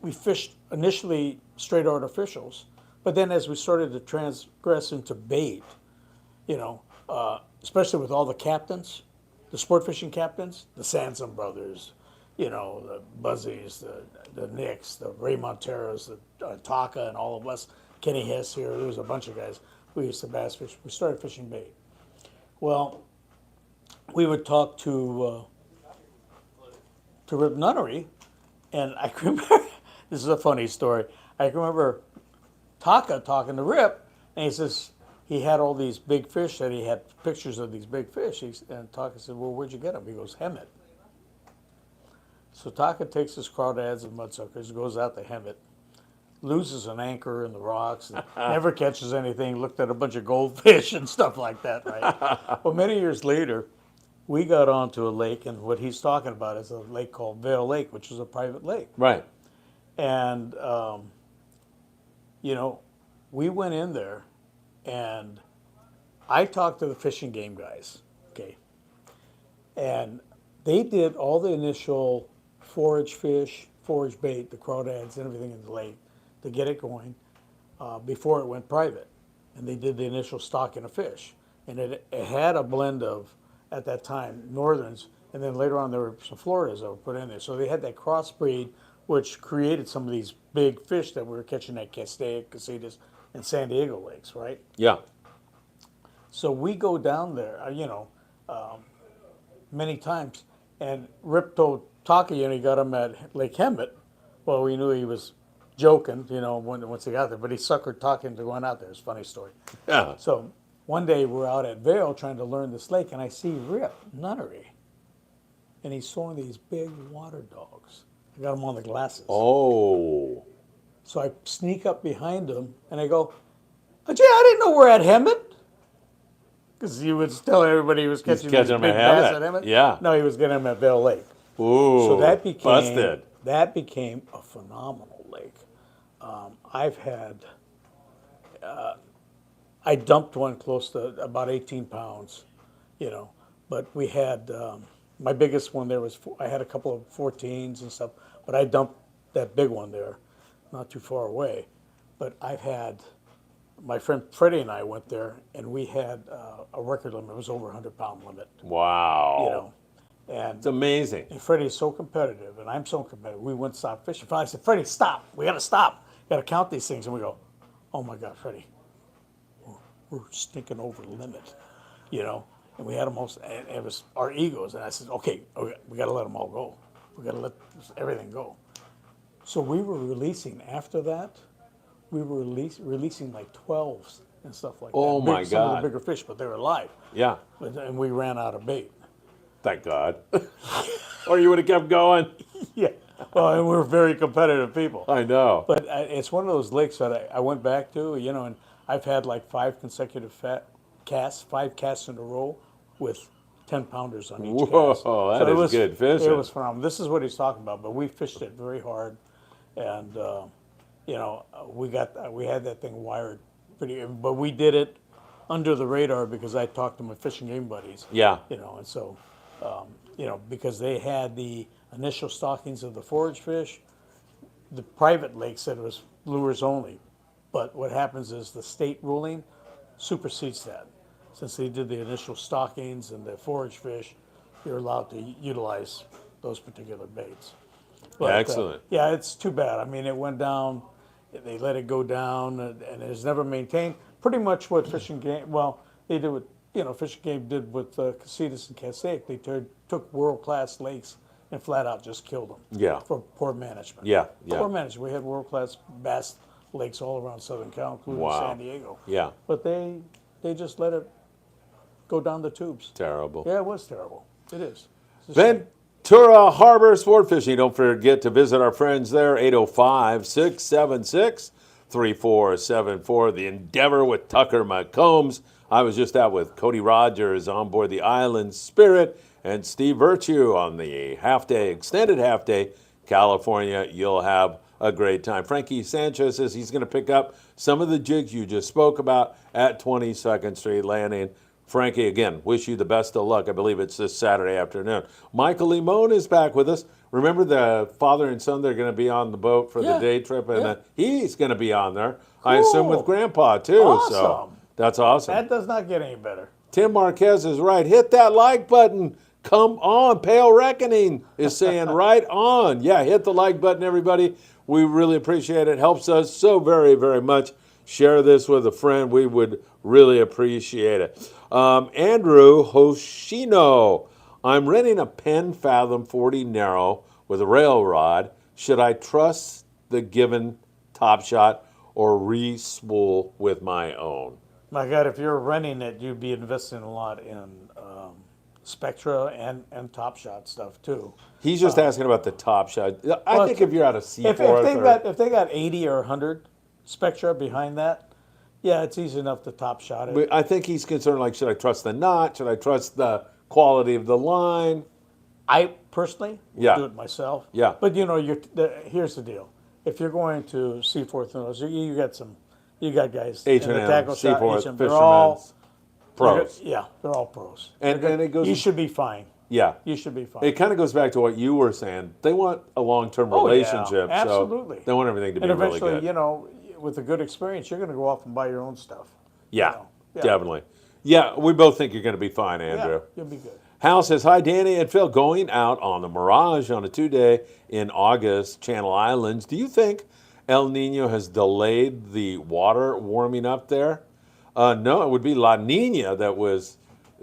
we fished initially straight artificials, but then as we started to transgress into bait, especially with all the captains, the sport fishing captains, the Sansom brothers, the Buzzies, the Nicks, the Ray Monteros, the Taka, and all of us, Kenny Hess here, there was a bunch of guys. We used to bass fish. We started fishing bait. Well, we would talk to Rip Nunnery, and I can remember, this is a funny story, I can remember Taka talking to Rip, and he says, he had all these big fish that he had pictures of these big fish. And Taka said, well, where'd you get them? He goes, Hemet. So Taka takes his crawdads and mudsuckers, goes out to Hemet, loses an anchor in the rocks, and never catches anything, looked at a bunch of goldfish and stuff like that, right? Well, many years later, we got onto a lake, and what he's talking about is a lake called Vail Lake, which is a private lake. Right. And, we went in there, and I talked to the fishing game guys, okay? And they did all the initial forage fish, forage bait, the crawdads, and everything in the lake to get it going before it went private. And they did the initial stocking of fish. And it had a blend of, at that time, Northerns, and then later on there were some Floridas that were put in there. So they had that crossbreed, which created some of these big fish that we were catching at Castaic, Casitas, and San Diego lakes, right? Yeah. So we go down there, many times, and Rip told Taka, he got him at Lake Hemet. Well, we knew he was joking, once he got there, but he suckered Taka into going out there. It's a funny story. Yeah. So one day we're out at Vail trying to learn this lake, and I see Rip Nunnery, and he's throwing these big water dogs. I got him on the glasses. Oh. So I sneak up behind him, and I go, Jay, I didn't know we're at Hemet. Because he was telling everybody he was catching these them big at bass Hemet. at Hemet. Yeah. No, he was getting them at Vail Lake. Ooh. So that became busted. That became a phenomenal lake. I've had, I dumped one close to about 18 pounds, but we had, my biggest one there was, I had a couple of 14s and stuff, but I dumped that big one there, not too far away. But I've had, my friend Freddie and I went there, and we had a record limit. It was over 100-pound limit. Wow. And It's amazing. Freddie's so competitive, and I'm so competitive. We wouldn't stop fishing. Finally, I said, Freddie, stop. We got to stop. Got to count these things. And we go, oh my God, Freddie, we're stinking over the limit, And we had almost, and it was our egos. And I said, okay, we got to let them all go. We got to let everything go. So we were releasing, after that, we were releasing like 12s and stuff like Oh, that. my Some of God. the bigger fish, but they were alive. Yeah. And we ran out of bait. Thank God. Or you would have kept going. Yeah. Well, and we're very competitive people. I know. But it's one of those lakes that I went back to, and I've had like 5 consecutive casts, 5 casts in a row with 10-pounders on each cast. Whoa, that is good fishing. It was phenomenal. This is what he's talking about, but we fished it very hard. And, we had that thing wired pretty, but we did it under the radar because I talked to my fishing game buddies. Yeah. And so, because they had the initial stockings of the forage fish, the private lake said it was lures only. But what happens is the state ruling supersedes that. Since they did the initial stockings and the forage fish, you're allowed to utilize those particular baits. But, Excellent. Yeah, it's too bad. I mean, it went down, they let it go down, and it's never maintained. Pretty much what Fishing Game, they did what, Fishing Game did with Casitas and Castaic. They took world-class lakes and flat out just killed them. Yeah. For poor management. Yeah. Poor management. We had world-class bass lakes all around Southern Cal, including Wow. San Diego. Yeah. But they just let it go down the tubes. Terrible. Yeah, it was terrible. It is. It's a shame. Ventura Harbor Sport Fishing. Don't forget to visit our friends there, 805-676-3474. The Endeavor with Tucker McCombs. I was just out with Cody Rogers on board the Island Spirit and Steve Virtue on the extended half day, California. You'll have a great time. Frankie Sanchez says he's going to pick up some of the jigs you just spoke about at 22nd Street Landing. Frankie, again, wish you the best of luck. I believe it's this Saturday afternoon. Michael Limon is back with us. Remember the father and son, they're going to be on the boat for the day trip, and he's going to be on there. I assume with Grandpa, too. Awesome. So that's awesome. That does not get any better. Tim Marquez is right. Hit that like button. Come on. Pale Reckoning is saying right on. Yeah, hit the like button, everybody. We really appreciate it. Helps us so very, very much. Share this with a friend. We would really appreciate it. Andrew Hoshino. I'm renting a Penn Fathom 40 narrow with a rail rod. Should I trust the given Top Shot or re-spool with my own? My God, if you're renting it, you'd be investing a lot in Spectra and Top Shot stuff too. He's just asking about the Top Shot. I think if you're out of Seaforth, if they got 80 or 100 Spectra behind that, yeah, it's easy enough to Top Shot it. I think he's concerned, like, should I trust the knot? Should I trust the quality of the line? I personally would do it myself. Yeah. But here's the deal: if you're going to Seaforth, you got guys in the H&M, tackle shop. Seaforth, H&M, Fisherman's, pros. Yeah, they're all pros. And it goes. You should be fine. Yeah. You should be fine. It kind of goes back to what you were saying. They want a long-term relationship. Absolutely. So they want everything to be and really eventually, good. with a good experience, you're going to go off and buy your own stuff. Yeah, definitely. Yeah, we both think you're going to be fine, Andrew. Yeah, you'll be good. Hal says, hi, Danny and Phil. Going out on the Mirage on a 2-day in August, Channel Islands. Do you think El Nino has delayed the water warming up there? No, it would be La Nina that was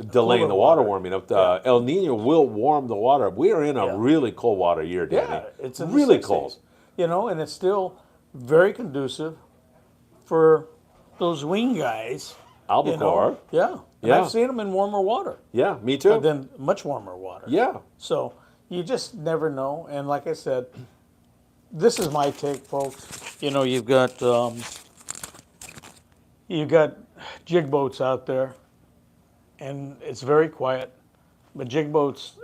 delaying the water warming up. El Nino will warm the water up. We are in a really cold water year, Danny. Yeah, it's in really the 60s. cold. And it's still very conducive for those wing guys. Albacore. Yeah. And I've seen them in warmer water. Yeah, me too. But then much warmer water. Yeah. So you just never know. And like I said, this is my take, folks. You've got jig boats out there, and it's very quiet. But jig boats,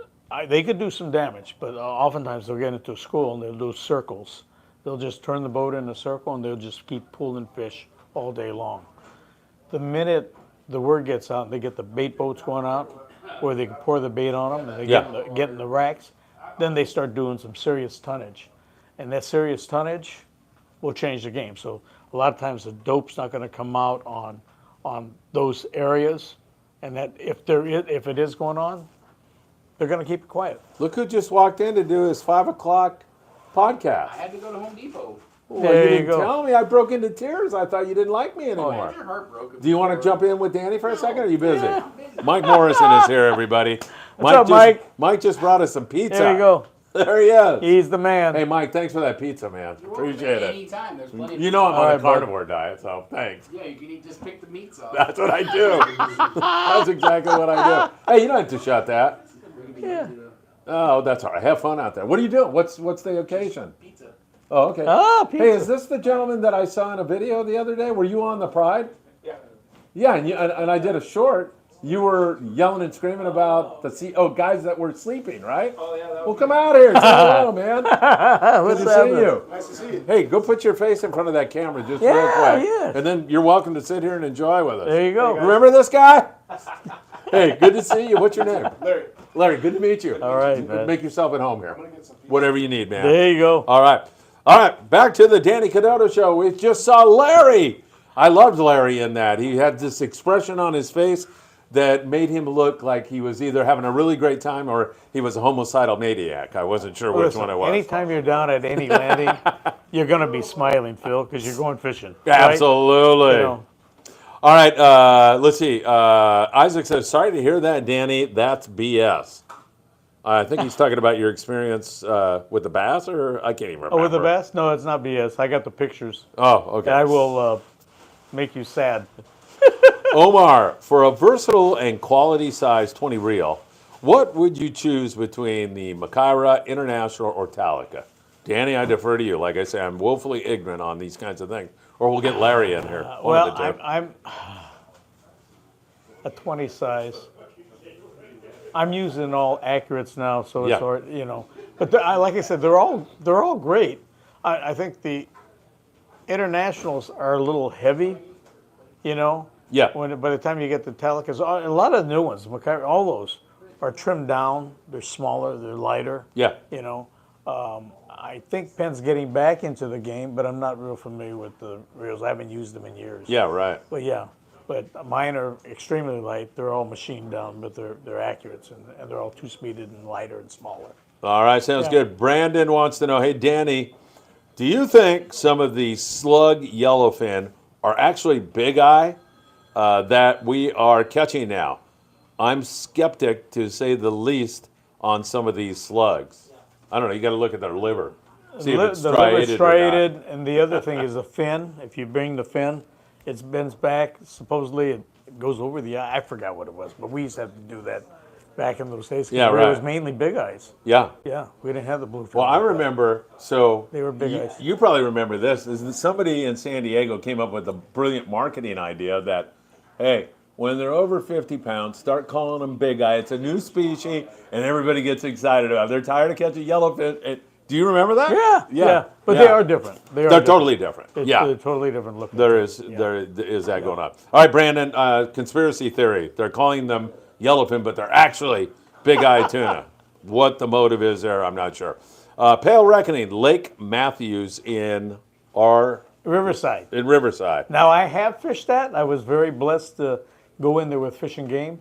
they could do some damage, but oftentimes they'll get into a school and they'll do circles. They'll just turn the boat in a circle and they'll just keep pulling fish all day long. The minute the word gets out and they get the bait boats going out, where they can pour the bait on them and they get in the racks, then they start doing some serious tonnage. And that serious tonnage will change the game. So a lot of times the dope's not going to come out on those areas, and that if it is going on, they're going to keep it quiet. Look who just walked in to do his 5 o'clock podcast. I had to go to Home Depot. Well, There you you didn't go. tell me. I broke into tears. I thought you didn't like me anymore. Your heart broke. Do you want to jump in with Danny for a second? Or are you busy? Mike Morrison is here, everybody. What's up, Mike? Mike just brought us some pizza. There you go. There he is. He's the man. Hey, Mike, thanks for that pizza, man. Appreciate it. Anytime. There's plenty of You know I'm All on a right, bud. carnivore diet, so thanks. Yeah, you can eat, just pick the meats off. That's what I do. That's exactly what I do. Hey, you don't have to shut that. Yeah. Oh, that's all right. Have fun out there. What are you doing? What's the occasion? Pizza. Oh, okay. Ah, pizza. Hey, is this the gentleman that I saw in a video the other day? Were you on the Pride? Yeah. Yeah, and I did a short. You were yelling and screaming about the guys that were sleeping, right? Oh, yeah. That Well, come out here. Say hello, man. What's Good to see happening? you. Nice to see you. Hey, go put your face in front of that camera just real Yeah, quick. yeah. And then you're welcome to sit here and enjoy with us. There you go. Remember this guy? Hey, good to see you. What's your name? Larry. Larry, good to meet you. All right, man. Make yourself at home here. I'm going to get some pizza. Whatever you need, man. There you go. All right. All right, back to the Danny Kadota Show. We just saw Larry. I loved Larry in that. He had this expression on his face that made him look like he was either having a really great time or he was a homicidal maniac. I wasn't sure which Listen, one it was. anytime you're down at any landing, you're going to be smiling, Phil, because you're going fishing. right? Absolutely. You know, All right, let's see. Isaac says, sorry to hear that, Danny. That's BS. I think he's talking about your experience with the bass, or I can't even remember. oh, with the bass? No, it's not BS. I got the pictures. Oh, okay. I will make you sad. Omar, for a versatile and quality size 20 reel, what would you choose between the Macaira, International, or Talica? Danny, I defer to you. Like I say, I'm woefully ignorant on these kinds of things. Or we'll get Larry in here. One Well, of the two. I'm a 20 size. I'm using all accurates now, so it's Yeah. hard, you know. But like I said, they're all great. I think the internationals are a little heavy, you know. Yeah. By the time you get the Talicas, a lot of the new ones, all those are trimmed down. They're smaller. They're lighter. Yeah. You know. I think Penn's getting back into the game, but I'm not real familiar with the reels. I haven't used them in years. Yeah, right. But yeah, mine are extremely light. They're all machined down, but they're accurates, and they're all two-speeded and lighter and smaller. All right, sounds Yeah. good. Brandon wants to know, hey, Danny, do you think some of the slug yellowfin are actually big eye that we are catching now? I'm skeptic, to say the least, on some of these slugs. I don't know. You got to look at their liver, see if it's The liver's striated or not. striated, and the other thing is the fin. If you bring the fin, it bends back. Supposedly, it goes over the eye. I forgot what it was, but we used to have to do that back in those days. 'Cause Yeah, It right. was mainly big eyes. Yeah. Yeah, we didn't have the blue fin. Well, I like that. remember. So They were big eyes. You probably remember this. Is that somebody in San Diego came up with a brilliant marketing idea that, hey, when they're over 50 pounds, start calling them big eye. It's a new species, and everybody gets excited about it. They're tired of catching yellowfin. Do you remember that? Yeah. But they are different. They're totally different. It's Yeah. a totally different look. There is that going on. All right, Brandon. Conspiracy theory. They're calling them yellowfin, but they're actually big-eyed tuna. What the motive is there, I'm not sure. Pale Reckoning, Lake Matthews in Riverside. Riverside. Now, I have fished that. I was very blessed to go in there with Fish and Game,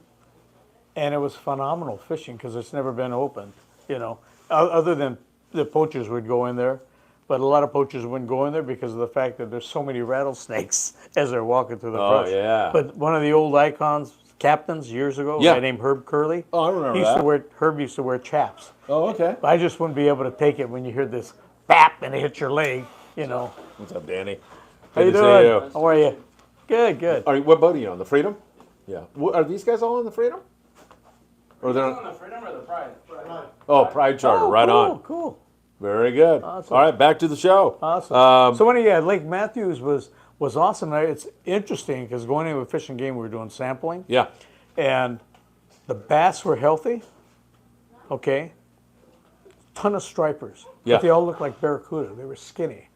and it was phenomenal fishing because it's never been open, you know, other than the poachers would go in there. But a lot of poachers wouldn't go in there because of the fact that there's so many rattlesnakes as they're walking through the brush. Yeah. But one of the old icons, captains years ago, a guy named Herb Curley. Oh, I remember Herb used to wear chaps. Oh, okay. But I just wouldn't be able to take it when you hear this bap and it hits your leg, you know. What's up, Danny? How you Good to doing? see you. How are you? Good, good. What boat are you on? The Freedom? Yeah. Are these guys all on the Freedom? Or they're On the Freedom or the Pride? Pride Charter, Oh, right cool, on. Cool. Very good. Awesome. All right, back to the show. Awesome. So Lake Matthews was awesome. It's interesting because going in with Fish and Game, we were doing sampling, Yeah. and the bass were healthy. Okay. Ton of stripers. Yeah. But they all looked like barracuda. They were skinny.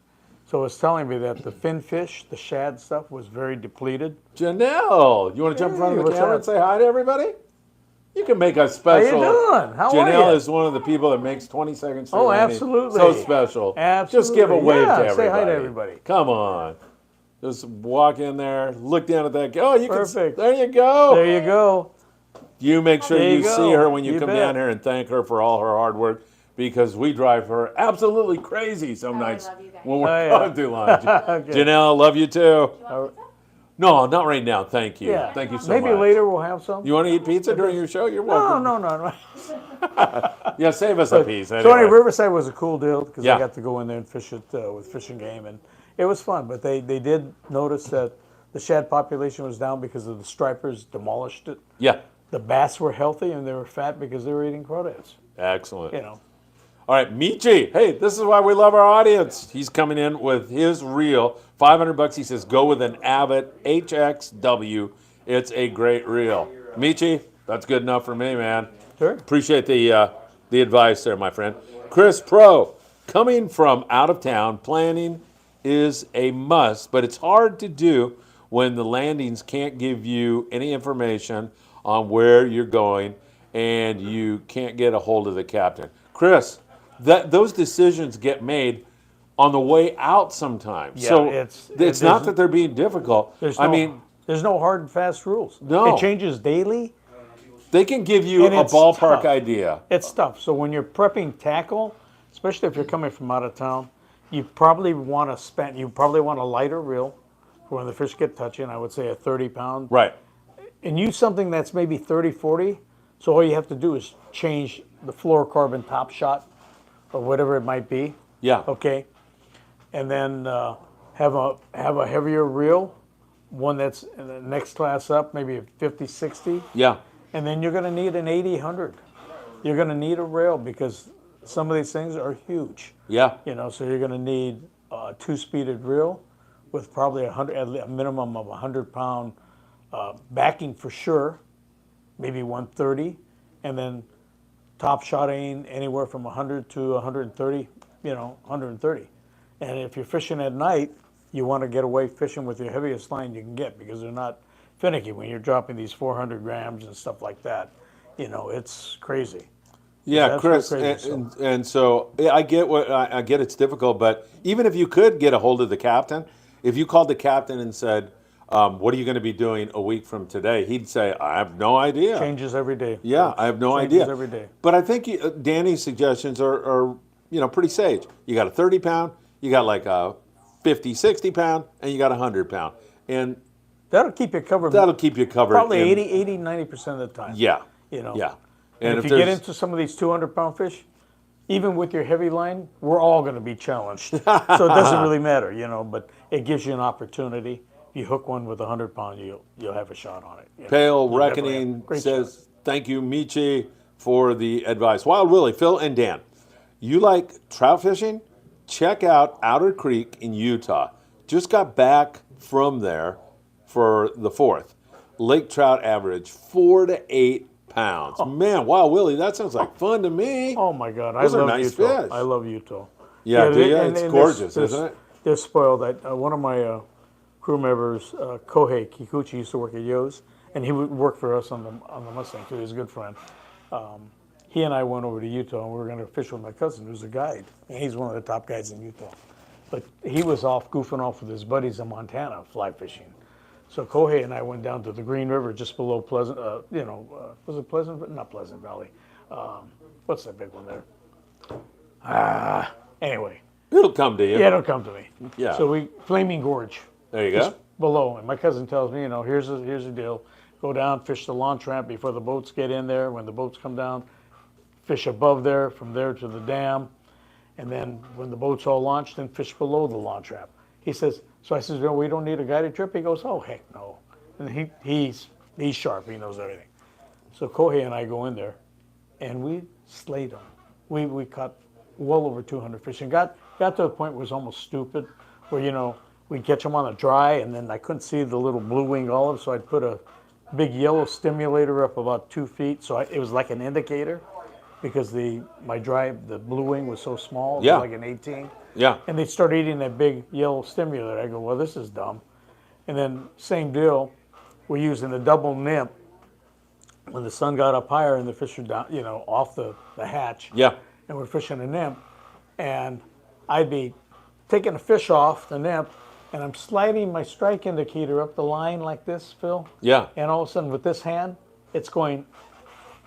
So it's telling me that the fin fish, the shad stuff, was very depleted. Janelle, you want to jump in front of the what's camera up? and say hi to everybody? You can make a How special. you doing? How are Janelle you? is one of the people that makes 20 seconds. Oh, for Danny absolutely. So special. Absolutely. Just give a wave Yeah, to everybody. say hi to everybody. Come on. Just walk in there, look down at that. Oh, you Perfect. can. There you go. There you go. You make sure There you you see go. her when you You come bet. down here and thank her for all her hard work because we drive her absolutely crazy some nights love you guys. when we're Oh, yeah. going through lunch. Okay. Janelle, love you too. You want pizza? No, not right now. Thank you. Yeah. Thank you so Maybe much. later we'll have some. You want to eat pizza during your show? You're welcome. No. Yeah, save us a piece. So anyway, Anyway. Riverside was a cool deal because Yeah. I got to go in there and fish it with Fish and Game, and it was fun. But they did notice that the shad population was down because of the stripers demolished it. Yeah, The bass were healthy and they were fat because they were eating crawdads. excellent. You know. All right, Michi. Hey, this is why we love our audience. He's coming in with his reel, $500. He says, go with an Abbott HXW. It's a great reel. Michi, that's good enough for me, man. Sure. Appreciate the advice there, my friend. Chris Pro, coming from out of town, planning is a must, but it's hard to do when the landings can't give you any information on where you're going and you can't get a hold of the captain. Chris, those decisions get made on the way out sometimes. Yeah, so it's not that they're being difficult. There's There's no hard and fast rules. No. It changes daily. they can give you And a it's ballpark tough. idea. It's tough. So when you're prepping tackle, especially if you're coming from out of town, you probably want a lighter reel for when the fish get touching. I would say a 30-pound. Right. And use something that's maybe 30, 40. So all you have to do is change the fluorocarbon top shot or whatever it might be. Yeah. Okay. And then have a heavier reel, one that's in the next class up, maybe a 50, 60. Yeah. And then you're going to need an 80, 100. You're going to need a rail because some of these things are huge. Yeah. You know, so you're going to need a two-speeded reel with probably a minimum of 100-pound backing for sure, maybe 130, and then top shotting anywhere from 100 to 130, 130. And if you're fishing at night, you want to get away fishing with your heaviest line you can get because they're not finicky when you're dropping these 400 grams and stuff like that. It's crazy. Yeah, That's Chris, crazy, and so yeah, I get it's difficult, but even if you could get a hold of the captain, if you called the captain and said, "What are you going to be doing a week from today?" He'd say, "I have no idea." Changes every day. Yeah, I have no Changes idea. every day. But I think Danny's suggestions are pretty sage. You got a 30-pound, you got like a 50, 60-pound, and you got a 100-pound, and That'll keep you covered. that'll keep you covered. Probably in- 80, 90% of the time. Yeah. Yeah. And if you get into some of these 200-pound fish, even with your heavy line, we're all going to be challenged. So it doesn't really matter, but it gives you an opportunity. If you hook one with a 100-pound, you'll have a shot on it. Pale You definitely have Reckoning a great says, shot. thank you, Michi, for the advice. Wild Willie, Phil, and Dan, you like trout fishing? Check out Outer Creek in Utah. Just got back from there for the 4th. Lake trout average 4 to 8 pounds. Man, Wild Willie, that sounds like fun to me. Oh, my God. Those I are love nice Utah. fish. I love Utah. Yeah, do you? and It's they're- gorgeous, they're- isn't it? They're spoiled. One of my crew members, Kohei Kikuchi, used to work at Yo's, and he would work for us on the Mustang, too. He's a good friend. He and I went over to Utah, and we were going to fish with my cousin, who's a guide. And he's one of the top guides in Utah. But he was off goofing off with his buddies in Montana fly fishing. So Kohei and I went down to the Green River just below Pleasant, was it Pleasant? Not Pleasant Valley. What's that big one there? Anyway. It'll come to you. Yeah, it'll come to me. Yeah. So Flaming Gorge. There you go. Just below. And my cousin tells me, here's the deal. Go down, fish the launch ramp before the boats get in there. When the boats come down, fish above there, from there to the dam. And then when the boat's all launched, then fish below the launch ramp. He says, so I says, no, we don't need a guided trip? He goes, oh, heck no. And he's sharp. He knows everything. So Kohei and I go in there, and we slayed them. We caught well over 200 fish and got to a point where it was almost stupid, where, we'd catch them on the dry, and then I couldn't see the little blue-winged olive, so I'd put a big yellow stimulator up about 2 feet, so it was like an indicator, because the blue wing was so small, it Yeah. was like an 18. Yeah. And they'd start eating that big yellow stimulator. I go, well, this is dumb. And then same deal, we're using the double nymph. When the sun got up higher and the fish were down, off the hatch. Yeah. And we're fishing a nymph, and I'd be taking a fish off the nymph, and I'm sliding my strike indicator up the line like this, Phil. Yeah. And all of a sudden, with this hand, it's going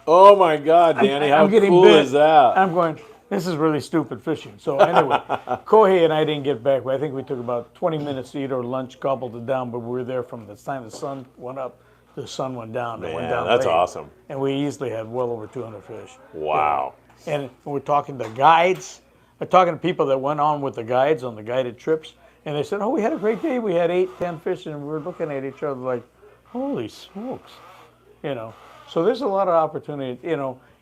Oh my God, Danny, how I'm getting cool bit. is that? I'm going, this is really stupid fishing. So anyway, Kohei and I didn't get back. I think we took about 20 minutes to eat our lunch, gobbled it down, but we were there from the time the sun went up, the sun went down. It went Man, down that's late. awesome. And we easily had well over 200 fish. Wow. And we're talking to guides. We're talking to people that went on with the guides on the guided trips. And they said, oh, we had a great day. We had 8, 10 fish. And we were looking at each other like, holy smokes. So there's a lot of opportunity,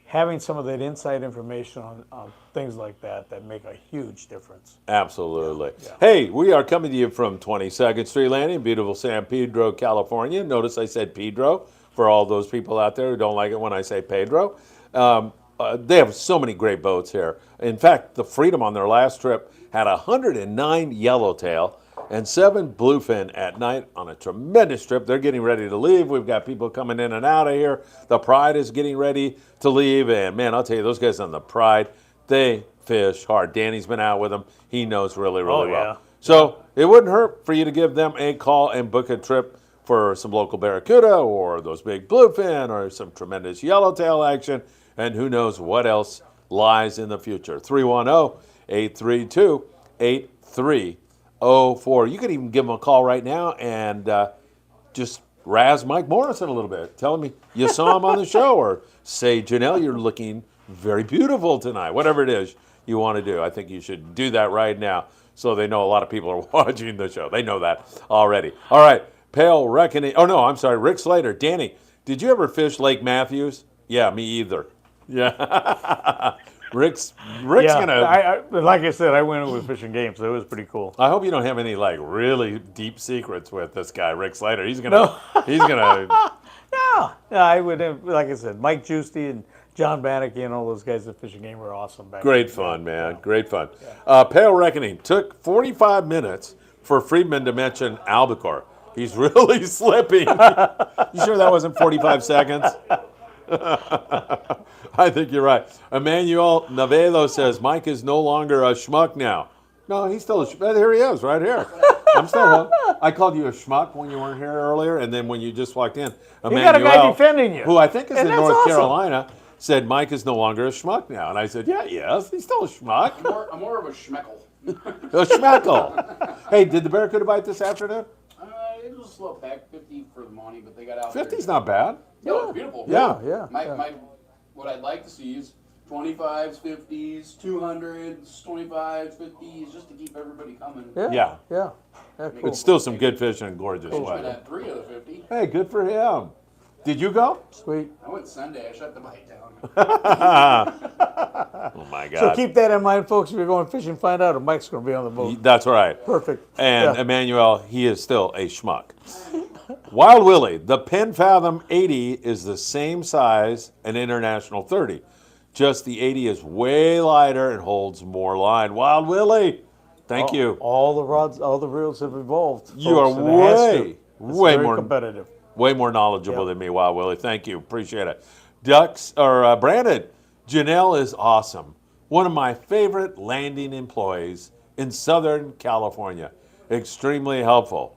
having some of that inside information on things like that make a huge difference. Absolutely. Hey, we are coming to you from 22nd Street Landing, beautiful San Pedro, California. Notice I said Pedro for all those people out there who don't like it when I say Pedro. They have so many great boats here. In fact, the Freedom on their last trip had 109 yellowtail and 7 bluefin at night on a tremendous trip. They're getting ready to leave. We've got people coming in and out of here. The Pride is getting ready to leave. And, man, I'll tell you, those guys on the Pride, they fish hard. Danny's been out with them. He knows really, really well. Yeah. So it wouldn't hurt for you to give them a call and book a trip for some local Barracuda or those big bluefin or some tremendous yellowtail action. And who knows what else lies in the future. 310-832-8304. You could even give them a call right now and just razz Mike Morrison a little bit. Tell him you saw him on the show, or say, Janelle, you're looking very beautiful tonight. Whatever it is you want to do. I think you should do that right now so they know a lot of people are watching the show. They know that already. All right, Pale Reckoning. Oh, no, I'm sorry, Rick Slater. Danny, did you ever fish Lake Matthews? Yeah, me either. Yeah. Rick's gonna. Like I said, I went with Fishing Game, so it was pretty cool. I hope you don't have any like really deep secrets with this guy, Rick Slater. He's gonna. He's gonna. No, I would have, like I said, Mike Giusti and John Bannock and all those guys at Fishing Game were awesome back Great then. fun, man. Great fun. Pale Reckoning took 45 minutes for Friedman to mention albacore. He's really slipping. You sure that wasn't 45 seconds? I think you're right. Emmanuel Navelo says Mike is no longer a schmuck now. No, he's still a schmuck. Here he is, right here. I'm still. I called you a schmuck when you weren't here earlier, and then when you just walked in, You got a guy defending you. who I think is in that's North awesome. Carolina, said Mike is no longer a schmuck now. And I said, yeah, yes, he's still a schmuck. I'm more of a schmeckle. A schmeckle. Hey, did the Barracuda bite this afternoon? It was a slow pack, 50 for the money, but they got out 50's there. not bad. No, it's beautiful. Yeah. What I'd like to see is 25s, 50s, 200s, 25s, 50s, just to keep everybody coming. Yeah. Cool. It's still some good fish and gorgeous Coach weather. had 3 of the 50. Hey, good for him. Did you go? Sweet. I went Sunday. I shut the bite down. Oh my So God. keep that in mind, folks. If you're going fishing, find out if Mike's going to be on the boat. That's right. Perfect. And Yeah. Emmanuel, he is still a schmuck. Wild Willie, the Penn Fathom 80 is the same size an International 30. Just the 80 is way lighter and holds more line. Wild Willie, thank you. All the rods, all the reels have evolved. You are folks, and it has to. way, It's way very more competitive. Way more knowledgeable Yep. than me, Wild Willie. Thank you. Appreciate it. Brandon, Janelle is awesome. One of my favorite landing employees in Southern California. Extremely helpful.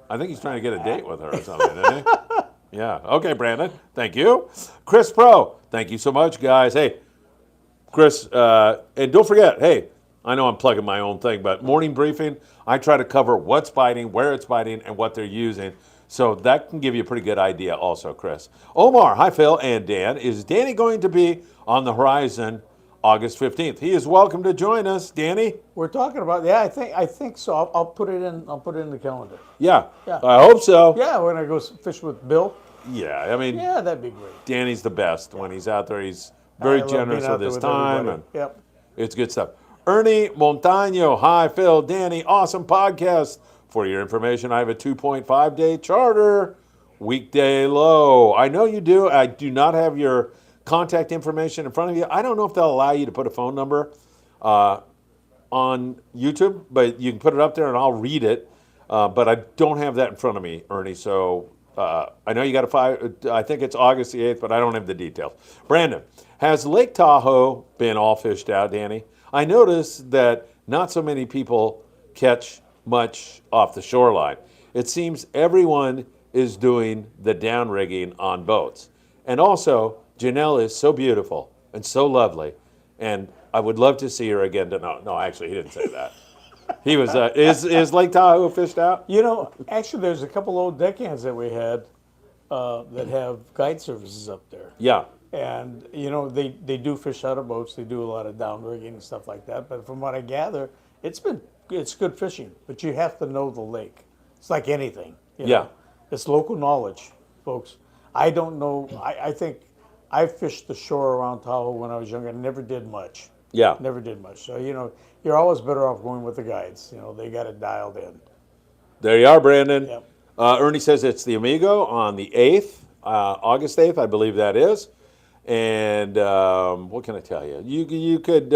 I think he's trying to get a date with her or something, isn't he? Yeah. Okay, Brandon. Thank you. Chris Pro. Thank you so much, guys. Hey, Chris, and don't forget, hey, I know I'm plugging my own thing, but morning briefing, I try to cover what's biting, where it's biting, and what they're using. So that can give you a pretty good idea also, Chris. Omar, hi, Phil and Dan. Is Danny going to be on the horizon August 15th? He is welcome to join us. Danny? We're talking about I think so. I'll put it in the calendar. Yeah. Yeah. I hope so. Yeah, we're gonna go fish with Bill. Yeah, I mean, Yeah, that'd be great. Danny's the best. When he's out there, he's very I love generous being out with there his time. everybody. And Yep. it's good stuff. Ernie Montano, hi, Phil, Danny, awesome podcast. For your information, I have a 2.5-day charter, weekday low. I know you do. I do not have your contact information in front of you. I don't know if they'll allow you to put a phone number on YouTube, but you can put it up there and I'll read it. But I don't have that in front of me, Ernie. So I know you got I think it's August the 8th, but I don't have the details. Brandon, has Lake Tahoe been all fished out, Danny? I noticed that not so many people catch much off the shoreline. It seems everyone is doing the down rigging on boats. And also, Janelle is so beautiful and so lovely, and I would love to see her again. No, actually, he didn't say that. He was, is Lake Tahoe fished out? You know, actually, there's a couple old deckhands that we had that have guide services up there. Yeah. And, you know, they do fish out of boats. They do a lot of down rigging and stuff like that. But from what I gather, it's good fishing. But you have to know the lake. It's like anything. You Yeah. know? It's local knowledge, folks. I don't know. I think I fished the shore around Tahoe when I was younger. Never did much. Yeah. Never did much. So, you know, you're always better off going with the guides. You know, they got it dialed in. There you are, Brandon. Yep. Ernie says it's the Amigo on the 8th, August 8th, I believe that is. And what can I tell you? You could,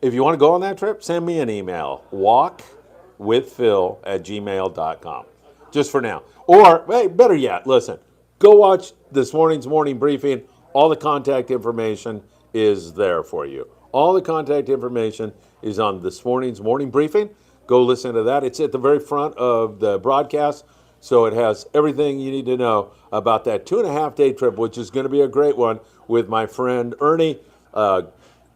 if you want to go on that trip, send me an email, walkwithphil@gmail.com, just for now. Or, hey, better yet, listen, go watch this morning's morning briefing. All the contact information is there for you. All the contact information is on this morning's morning briefing. Go listen to that. It's at the very front of the broadcast, so it has everything you need to know about that 2.5-day trip, which is going to be a great one with my friend Ernie.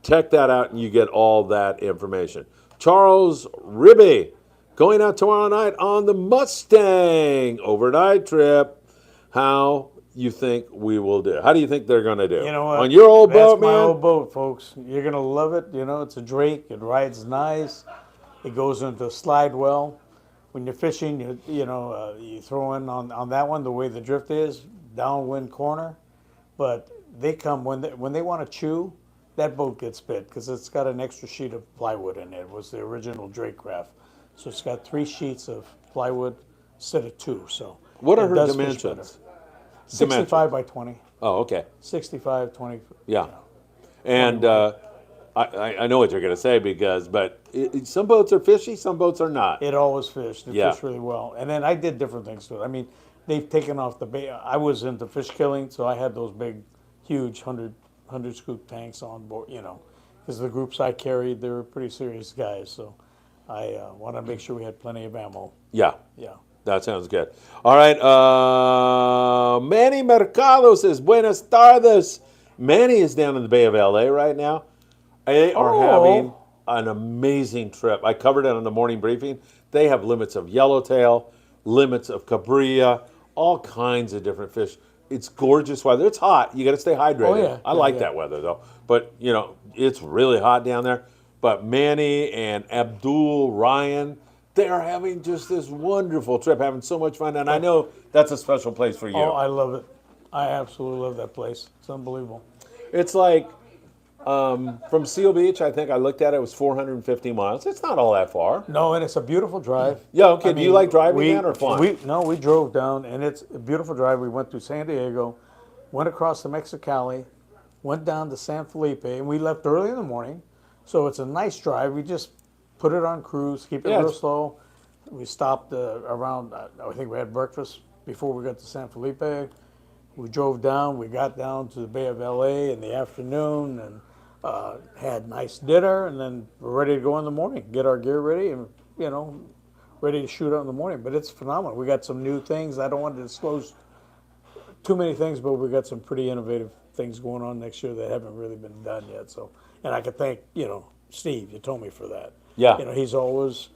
Check that out, and you get all that information. Charles Ribby, going out tomorrow night on the Mustang overnight trip. How you think we will do? How do you think they're going to do? You know what? On your old boat, That's my man? old boat, folks. You're going to love it. You know, it's a Drake. It rides nice. It goes into a slide well. When you're fishing, you throw in on that one the way the drift is, downwind corner. But they come, when they want to chew, that boat gets bit because it's got an extra sheet of plywood in it. It was the original Drake craft. So it's got 3 sheets of plywood instead of 2. So What are it her does fish dimensions? better. 65 by 20. Oh, okay. 65, 20. Yeah. And I know what you're going to say but some boats are fishy, some boats are not. It always fished. It Yeah. fished really well. And then I did different things to it. I mean, they've taken off the bait. I was into fish killing, so I had those big, huge 100 scoop tanks on board, you know, because the groups I carried, they were pretty serious guys. So I wanted to make sure we had plenty of ammo. Yeah. Yeah. That sounds good. All right. Manny Mercado says, Buenas tardes. Manny is down in the Bay of LA right now. They are having an amazing trip. I covered it on the morning briefing. They have limits of yellowtail, limits of cabrilla, all kinds of different fish. It's gorgeous weather. It's hot. You got to stay hydrated. Oh, yeah. I like that weather, though. But, you know, it's really hot down there. But Manny and Abdul Ryan, they are having just this wonderful trip, having so much fun. And I know that's a special place for you. Oh, I love it. I absolutely love that place. It's unbelievable. It's like from Seal Beach, I think I looked at it, it was 450 miles. It's not all that far. No, and it's a beautiful drive. Yeah, okay. Do you like driving then or flying? We drove down, and it's a beautiful drive. We went through San Diego, went across to Mexicali, went down to San Felipe, and we left early in the morning. So it's a nice drive. We just put it on cruise, keep it real slow. We stopped around, I think we had breakfast before we got to San Felipe. We drove down. We got down to the Bay of LA in the afternoon and had nice dinner, and then we're ready to go in the morning, get our gear ready, and, you know, ready to shoot out in the morning. But it's phenomenal. We got some new things. I don't want to disclose too many things, but we got some pretty innovative things going on next year that haven't really been done yet. So, and I could thank, you know, Steve. You told me for that. Yeah. You know, he's always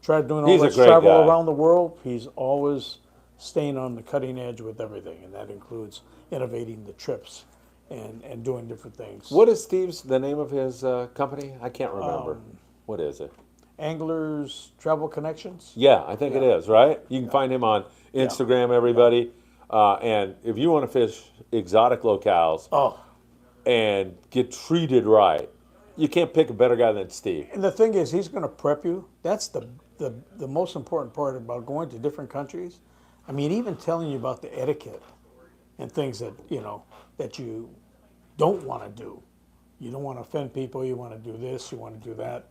tried doing all He's a this great travel guy. around the world. He's always staying on the cutting edge with everything, and that includes innovating the trips and doing different things. What is the name of his company? I can't remember. What is it? Anglers Travel Connections? Yeah, I think it is, right? You can find him on Instagram, everybody. And if you want to fish exotic locales and get treated right, you can't pick a better guy than Steve. And the thing is, he's going to prep you. That's the most important part about going to different countries. I mean, even telling you about the etiquette and things that, you know, that you don't want to do. You don't want to offend people. You want to do this. You want to do that.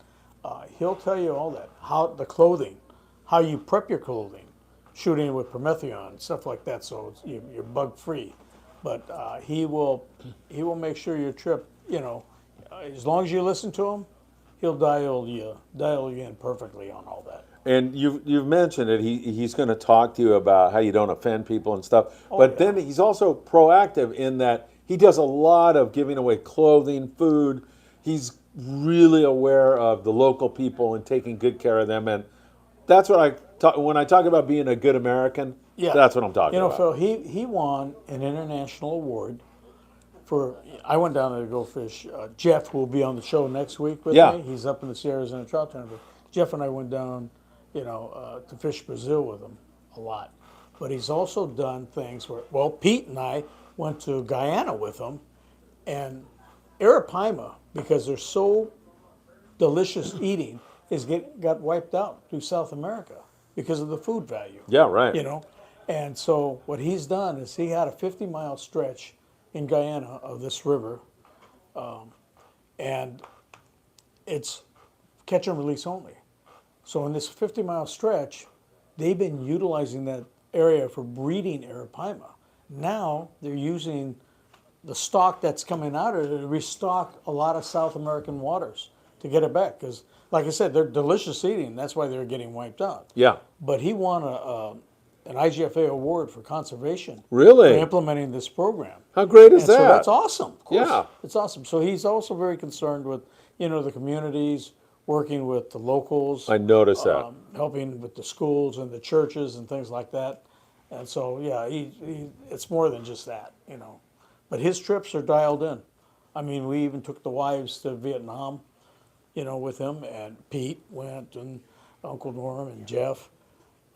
He'll tell you all that. How the clothing, how you prep your clothing, shooting with Prometheon, stuff like that. So you're bug free. But he will make sure your trip, you know, as long as you listen to him, he'll dial you in perfectly on all that. And you've mentioned it. He's going to talk to you about how you don't offend people and stuff. But then he's also proactive in that he does a lot of giving away clothing, food. He's really aware of the local people and taking good care of them. And that's what when I talk about being a good American, that's what I'm talking about. Phil, he won an international award for. I went down there to go fish. Jeff, who will be on the show next week with me, he's up in the Sierras in a trout tournament. Jeff and I went down, to fish Brazil with him a lot. But he's also done things where, well, Pete and I went to Guyana with him, and Arapaima, because they're so delicious eating, got wiped out through South America because of the food value. Yeah, right. And so what he's done is he had a 50-mile stretch in Guyana of this river, and it's catch and release only. So in this 50-mile stretch, they've been utilizing that area for breeding Arapaima. Now they're using the stock that's coming out of it to restock a lot of South American waters to get it back. Because, like I said, they're delicious eating. That's why they're getting wiped out. Yeah. But he won an IGFA award for conservation. Really? For implementing this program. How great is And that? So that's awesome. Of course. Yeah. It's awesome. So he's also very concerned with, the communities, working with the locals. I noticed that. Helping with the schools and the churches and things like that. And so, yeah, it's more than just that, But his trips are dialed in. I mean, we even took the wives to Vietnam, with him. And Pete went, and Uncle Norm and Jeff,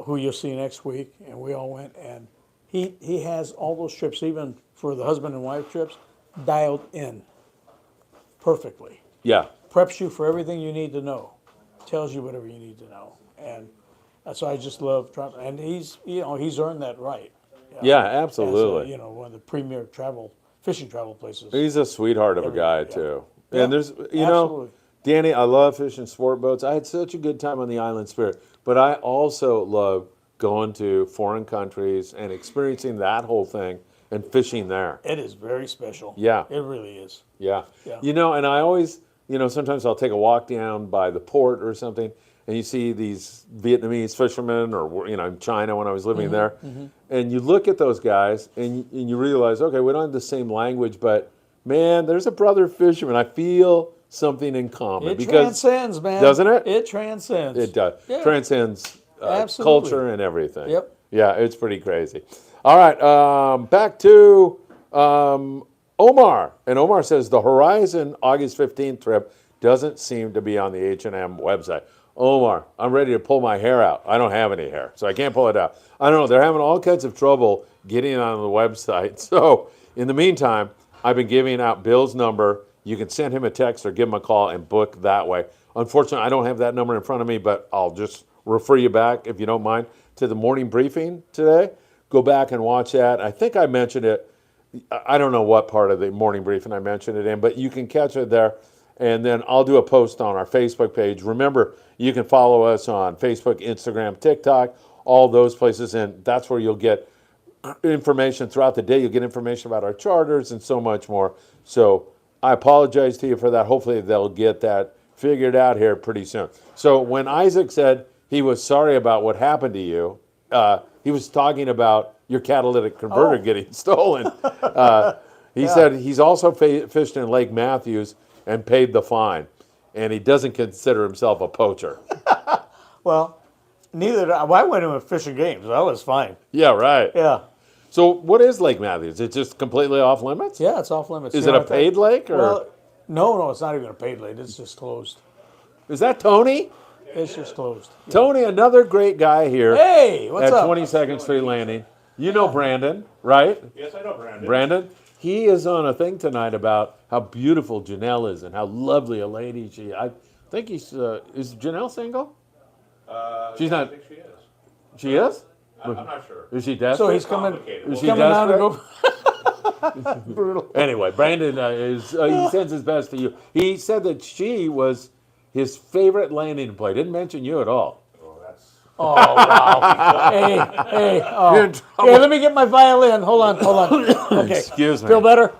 who you'll see next week. And we all went. And he has all those trips, even for the husband and wife trips, dialed in perfectly. Yeah. Preps you for everything you need to know. Tells you whatever you need to know. And that's why I just love Trout. And he's earned that right. Yeah, absolutely. As one of the premier fishing travel places. He's a sweetheart of a guy, too. And there's, absolutely. Danny, I love fishing sport boats. I had such a good time on the Island Spirit. But I also love going to foreign countries and experiencing that whole thing and fishing there. It is very special. Yeah. It really is. Yeah. Yeah. And I always, sometimes I'll take a walk down by the port or something, and you see these Vietnamese fishermen, or in China when I was living there, and you look at those guys and you realize, okay, we don't have the same language, but man, there's a brother fisherman. I feel something in common. It transcends, man. Doesn't it? It transcends. It does. Yeah. Transcends Absolutely. culture and everything. Yep. Yeah, it's pretty crazy. All right, back to Omar. And Omar says the Horizon August 15th trip doesn't seem to be on the H&M website. Omar, I'm ready to pull my hair out. I don't have any hair, so I can't pull it out. I don't know. They're having all kinds of trouble getting on the website. So in the meantime, I've been giving out Bill's number. You can send him a text or give him a call and book that way. Unfortunately, I don't have that number in front of me, but I'll just refer you back, if you don't mind, to the morning briefing today. Go back and watch that. I think I mentioned it. I don't know what part of the morning briefing I mentioned it in, but you can catch it there. And then I'll do a post on our Facebook page. Remember, you can follow us on Facebook, Instagram, TikTok, all those places. And that's where you'll get information throughout the day. You'll get information about our charters and so much more. So I apologize to you for that. Hopefully they'll get that figured out here pretty soon. So when Isaac said he was sorry about what happened to you, he was talking about your catalytic converter getting stolen. He said he's also fished in Lake Matthews and paid the fine, and he doesn't consider himself a poacher. Well, neither did I. Well, I went in with fishing games. I was fine. Yeah, right. Yeah. So what is Lake Matthews? It's just completely off limits? Yeah, it's off limits. Is it a paid lake? Or? Well, no, it's not even a paid lake. It's just closed. Is that Tony? It's just closed. Yeah. Tony, another great guy here. Hey, what's up? At 22nd Street Landing. You know Brandon, right? Yes, I know Brandon. Brandon? He is on a thing tonight about how beautiful Janelle is and how lovely a lady she is. I think is Janelle single? She's not. I think she is. She is? I'm not sure. Is she desperate? So he's coming. Complicated. Is Well, she Coming down to desperate? go. Brutal. Anyway, Brandon he sends his best to you. He said that she was his favorite landing play. Didn't mention you at all. Oh, that's. Oh wow! Hey! Oh. You're in trouble. Hey, let me get my violin. Hold on. Okay. Excuse me. Feel better?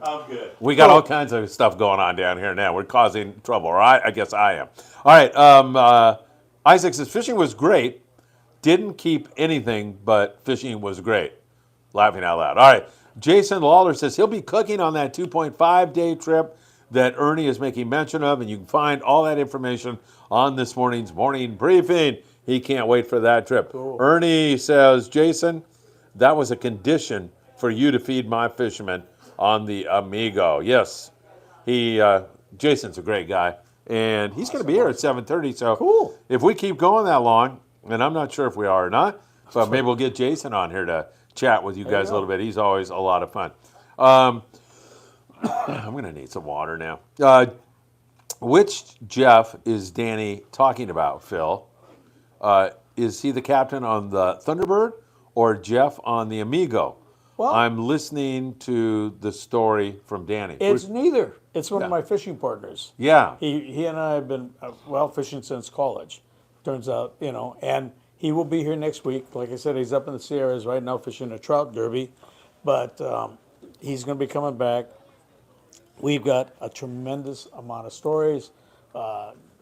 I'm good. We got all kinds of stuff going on down here now. We're causing trouble, all right? I guess I am. All right. Isaac says fishing was great. Didn't keep anything, but fishing was great. Laughing out loud. All right. Jason Lawler says he'll be cooking on that 2.5-day trip that Ernie is making mention of, and you can find all that information on this morning's morning briefing. He can't wait for that trip. Cool. Ernie says, Jason, that was a condition for you to feed my fishermen on the Amigo. Yes, Jason's a great guy, and he's going to be here at 7:30. So Cool. if we keep going that long, and I'm not sure if we are or not, but maybe we'll get Jason on here to chat with you There you guys a go. little bit. He's always a lot of fun. I'm going to need some water now. Which Jeff is Danny talking about, Phil? Is he the captain on the Thunderbird or Jeff on the Amigo? Well- I'm listening to the story from Danny. It's neither. It's one Yeah. of my fishing partners. Yeah. He and I have been fishing since college. Turns out, and he will be here next week. Like I said, he's up in the Sierras right now fishing a trout derby, but he's going to be coming back. We've got a tremendous amount of stories.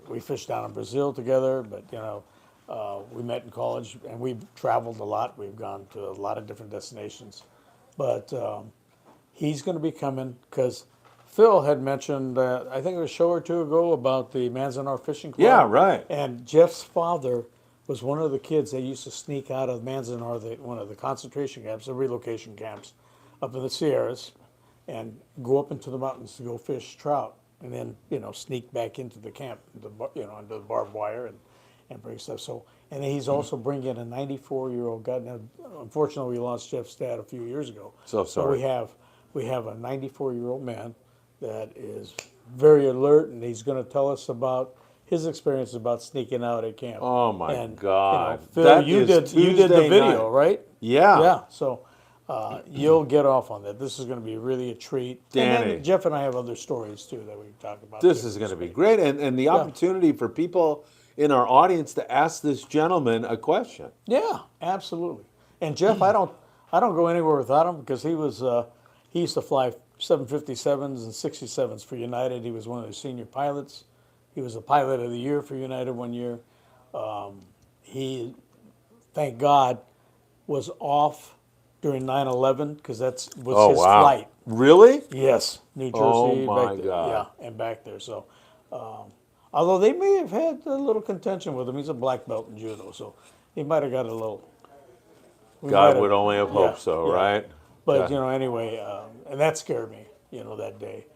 We fished down in Brazil together, but we met in college and we've traveled a lot. We've gone to a lot of different destinations, but he's going to be coming because Phil had mentioned, I think it was a show or two ago, about the Manzanar Fishing Club. Yeah, right. And Jeff's father was one of the kids that used to sneak out of Manzanar, one of the concentration camps, the relocation camps, up in the Sierras, and go up into the mountains to go fish trout, and then sneak back into the camp, into the barbed wire, and bring stuff. So, and he's also bringing a 94-year-old guy. Now, unfortunately, we lost Jeff's dad a few years ago. So sorry. So we have a 94-year-old man that is very alert, and he's going to tell us about his experience about sneaking out at camp. Oh my And, God! Phil, That you is did the Tuesday video, night. right? Yeah. Yeah. So you'll get off on that. This is going to be really a treat. And Danny. then Jeff and I have other stories too that we can talk about. This too. is going to be great, and the opportunity for people in our audience to ask this gentleman a question. Yeah, absolutely. And Jeff, I don't go anywhere without him because he used to fly 757s and 67s for United. He was one of the senior pilots. He was a pilot of the year for United one year. He, thank God, was off during 9/11 because was his flight. Really? Yes, New Jersey. Oh, my back there. God. Yeah, and back there. So, although they may have had a little contention with him, he's a black belt in judo, so he might have got a little. God would only have hoped so, right? But Yeah. anyway, and that scared me, that day.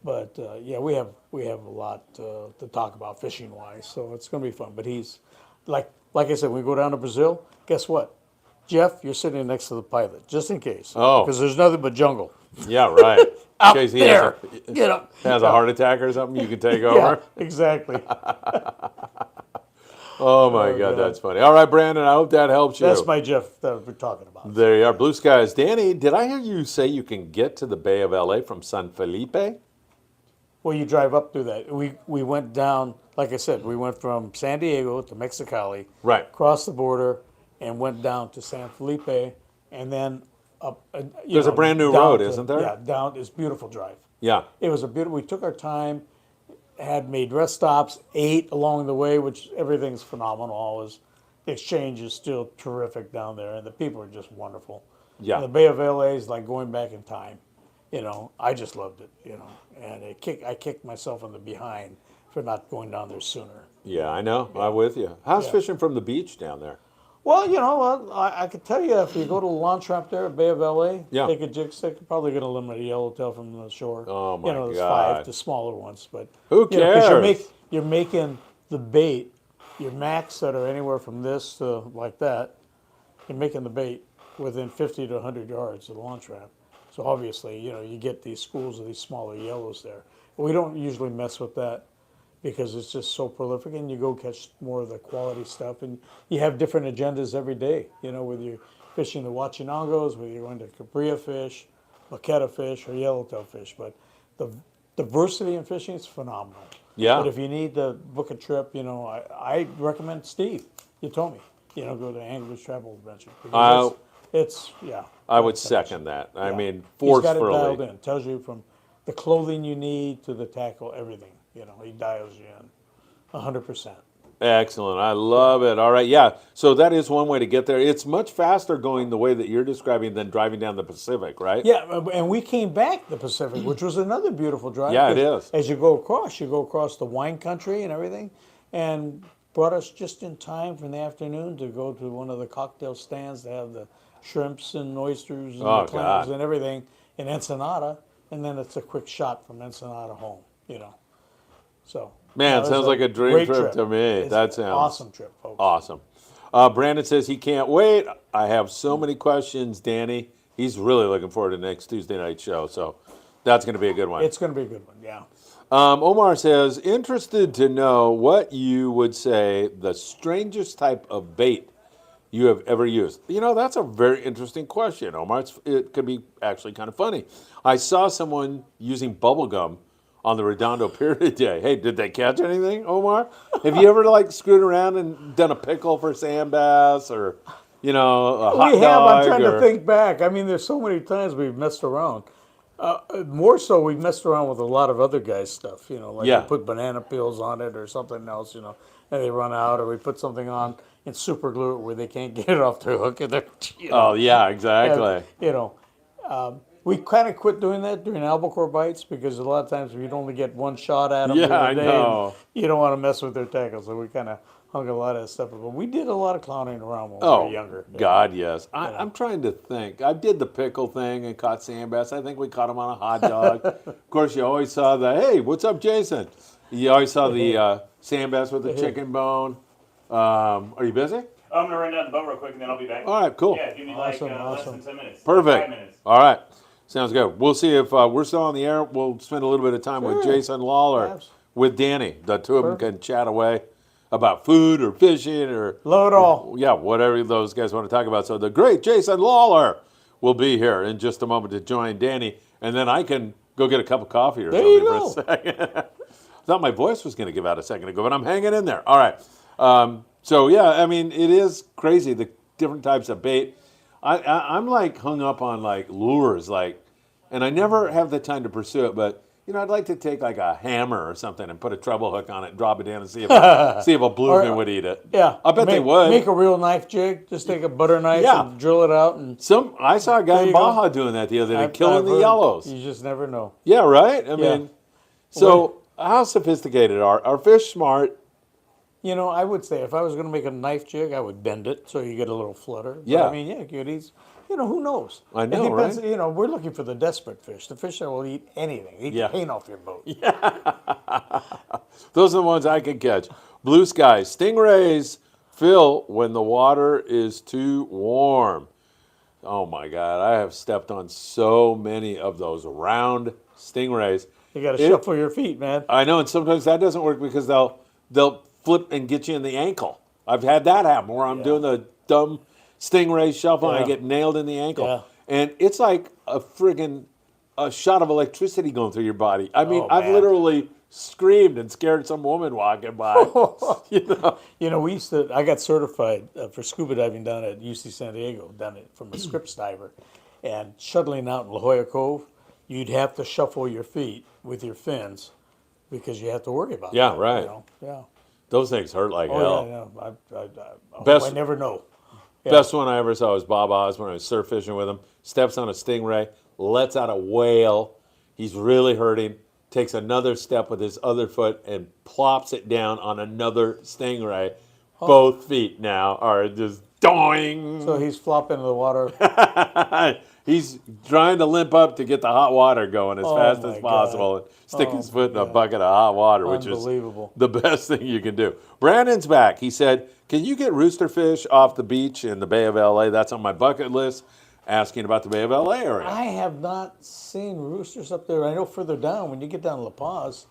But we have a lot to talk about fishing wise, so it's going to be fun. But he's like I said, when we go down to Brazil, guess what? Jeff, you're sitting next to the pilot, just in case. Oh. Because there's nothing but jungle. Yeah, right. In Out case he there. has a heart attack or something, you can take Yeah, over. exactly. Oh my God, that's funny. All right, Brandon, I hope that helps you. That's my Jeff that we're talking about. There you are, blue skies. Danny, did I hear you say you can get to the Bay of LA from San Felipe? Well, you drive up through that. We went down, like I said, we went from San Diego to Mexicali, Right. crossed the border, and went down to San Felipe, and then up. There's a brand new down road, to- isn't there? Yeah, down. It's a beautiful drive. Yeah. It was a beautiful. We took our time, had made rest stops, ate along the way, which everything's phenomenal. Always, the exchange is still terrific down there, and the people are just wonderful. Yeah. And the Bay of LA is like going back in time. I just loved it. And I kicked myself in the behind for not going down there sooner. Yeah, I know. I'm with you. How's Yeah. fishing from the beach down there? Well, I could tell you if you go to the launch ramp there at Bay of LA, Yeah. take a jig stick, you're probably going to eliminate a yellowtail from the shore. Oh, my there's God. 5, the smaller ones, but Who 'cause cares? you're making the bait, your max that are anywhere from this to like that. You're making the bait within 50 to 100 yards of the launch ramp. So obviously, you get these schools of these smaller yellows there. But we don't usually mess with that because it's just so prolific, and you go catch more of the quality stuff, and you have different agendas every day. Whether you're fishing the Huachinangos, whether you're going to Cabria fish, Maqueta fish, or yellowtail fish. But the diversity in fishing is phenomenal. Yeah. But if you need to book a trip, I recommend Steve. You told me, go to Angler's Travel Adventure. Because it's I would second that. I yeah. mean, He's got it forcefully. dialed in. Tells you from the clothing you need to the tackle, everything. He dials you in 100%. Excellent. I love it. All right. Yeah. So that is one way to get there. It's much faster going the way that you're describing than driving down the Pacific, right? Yeah, and we came back the Pacific, which was another beautiful drive. Yeah, it 'cause is. As you go across the wine country and everything, and brought us just in time for the afternoon to go to one of the cocktail stands to have the shrimps and oysters and Oh, the clams God. and everything in Ensenada, and then it's a quick shot from Ensenada home, So, Man, yeah, it was sounds like a dream great trip to me. It's That sounds awesome trip, folks. awesome. Brandon says he can't wait. I have so many questions, Danny. He's really looking forward to next Tuesday night show. So that's going to be a good one. It's going to be a good one, yeah. Omar says, interested to know what you would say the strangest type of bait you have ever used. That's a very interesting question, Omar. It could be actually kind of funny. I saw someone using bubble gum on the Redondo Pier today. Hey, did they catch anything, Omar? Have you ever screwed around and done a pickle for sand bass or, a hot We have. I'm dog trying or- to think back. I mean, there's so many times we've messed around. More so, we've messed around with a lot of other guys' stuff. Like Yeah. we put banana peels on it or something else. And they run out, or we put something on and super glue it where they can't get it off their hook. And Oh, yeah, exactly. We kind of quit doing that during albacore bites because a lot of times you'd only get one shot at them Yeah, during I the day. know. And you don't want to mess with their tackle, so we kind of hung a lot of that stuff. But we did a lot of clowning around when we Oh, were younger. God, yes. I'm trying to think. I did the pickle thing and caught sand bass. I think we caught them on a hot dog. Of course, you always saw hey, what's up, Jason? You always saw the sand bass with the chicken bone. Are you busy? I'm gonna run down the boat real quick and then I'll be back. All right, cool. Yeah, give me Awesome, less awesome. than 10 minutes. Perfect. 5 minutes. All right. Sounds good. We'll see if we're still on the air. We'll spend a little bit of time with Sure. Jason Lawler, Abs- with Danny. The two of them Perfect. can chat away about food or fishing or Love it all. yeah, whatever those guys want to talk about. So the great Jason Lawler will be here in just a moment to join Danny, and then I can go get a cup of coffee or There something you for a second. I thought my voice was going to give out a second ago, but I'm hanging in there. All right. So yeah, I mean, it is crazy the different types of bait. I'm hung up on lures, and I never have the time to pursue it. But I'd like to take a hammer or something and put a treble hook on it, and drop it in, and see if a bluefin would eat it. Yeah. I bet they would. Make a real knife jig. Just take a butter knife Yeah. and drill it out. And I saw a guy There in you go. Baja doing that the other day, killing I've the heard. yellows. You just never know. Yeah, right. I Yeah. mean, so how sophisticated are fish? Smart. I would say if I was going to make a knife jig, I would bend it so you get a little flutter. But, Yeah. I mean, yeah, cuties. Who knows? I It know, depends, right? We're looking for the desperate fish. The fish that will eat anything. Eat Yeah. the paint off your boat. Those are the ones I can catch. Blue skies, stingrays fill when the water is too warm. Oh my God, I have stepped on so many of those round stingrays. You got to It- shuffle your feet, man. I know, and sometimes that doesn't work because they'll flip and get you in the ankle. I've had that happen where I'm doing the dumb stingray shuffle and I Yeah. get nailed in the ankle. Yeah. And it's like a shot of electricity going through your body. I mean, Oh, I've man. literally screamed and scared some woman walking by. We used to. I got certified for scuba diving down at UC San Diego, done it from a Scripps diver, and shuttling out in La Jolla Cove, you'd have to shuffle your feet with your fins because you have to worry about Yeah, that. right. Yeah. Those things hurt like Oh hell. yeah. I Best- never know. Best one I ever saw was Bob Osborne. I was surf fishing with him. Steps on a stingray, lets out a whale. He's really hurting. Takes another step with his other foot and plops it down on another stingray. Both feet now are just doing. So he's flopping in the water. He's trying to limp up to get the hot water going as fast my as possible and stick Oh, his foot in a God. bucket of hot water, which is Unbelievable. the best thing you can do. Brandon's back. He said, "Can you get roosterfish off the beach in the Bay of LA? That's on my bucket list." Asking about the Bay of LA area. I have not seen roosters up there. I know further down, when you get down La Paz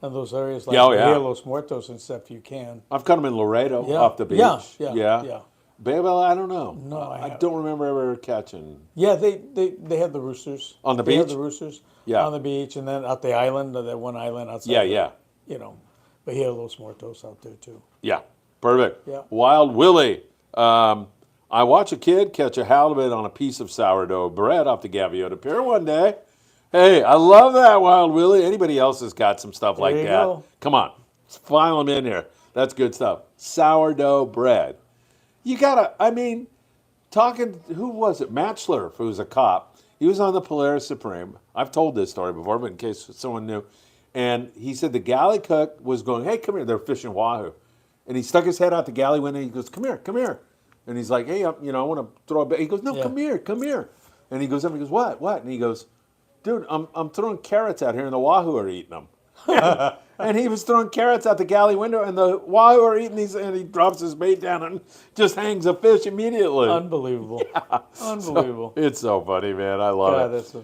and those areas like Yeah, oh, yeah. Rio Los Muertos and stuff, you can. I've caught them in Laredo Yeah. off the beach. Yeah. Bay of LA, I don't know. No, I don't remember ever catching. Yeah, they have the roosters. On the They have beach? the roosters Yeah. on the beach, and then out the island, that one island outside. Yeah, of, yeah. Bahia Los Muertos out there too. Yeah, perfect. Yeah. Wild Willie. I watch a kid catch a halibut on a piece of sourdough bread off the Gaviota Pier one day. Hey, I love that, Wild Willie. Anybody else has got some stuff like you that? go. Come on, file them in here. That's good stuff. Sourdough bread. You gotta, I mean, talking, who was it? Matt Schlurf, who was a cop. He was on the Polaris Supreme. I've told this story before, but in case someone knew. And he said the galley cook was going, hey, come here. They're fishing wahoo. And he stuck his head out the galley window. And he goes, come here, come here. And he's like, hey, I want to throw a bait. He goes, no, come here, come here. And he goes up and he goes, what? And he goes, dude, I'm throwing carrots out here and the wahoo are eating them. And he was throwing carrots out the galley window and the wahoo are eating these, and he drops his bait down and just hangs a fish immediately. Unbelievable. Unbelievable. It's so funny, man. I love Yeah, it. that's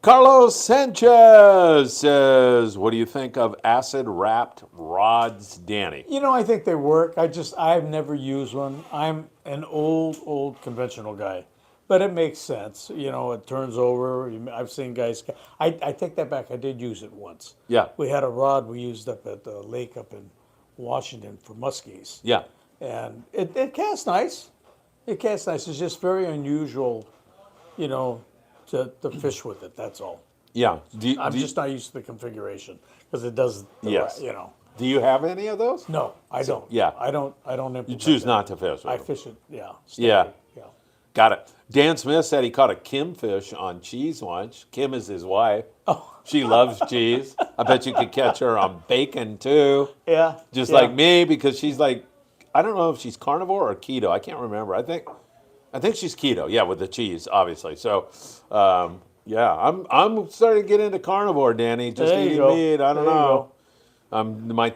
Carlos Sanchez says, what do you think of acid-wrapped rods, Danny? I think they work. I've never used one. I'm an old conventional guy. But it makes sense. It turns over. I've seen guys. I take that back. I did use it once. Yeah. We had a rod we used up at the lake up in Washington for muskies. Yeah. And it casts nice. It casts nice. It's just very unusual, to fish with it. That's all. Yeah. I'm just not used to the configuration because it does. Yes. Do you have any of those? No, I don't. Yeah. I don't implement You choose that. not to fish with I them. fish it. Yeah. Yeah. standard, Yeah. Got it. Dan Smith said he caught a Kim fish on cheese once. Kim is his wife. Oh. She loves cheese. I bet you could catch her on bacon too. Yeah. Just yeah. like me, because she's like, I don't know if she's carnivore or keto. I can't remember. I think she's keto. Yeah, with the cheese, obviously. So, yeah, I'm starting to get into carnivore, Danny. Just There you eating go. meat. I don't There you know. My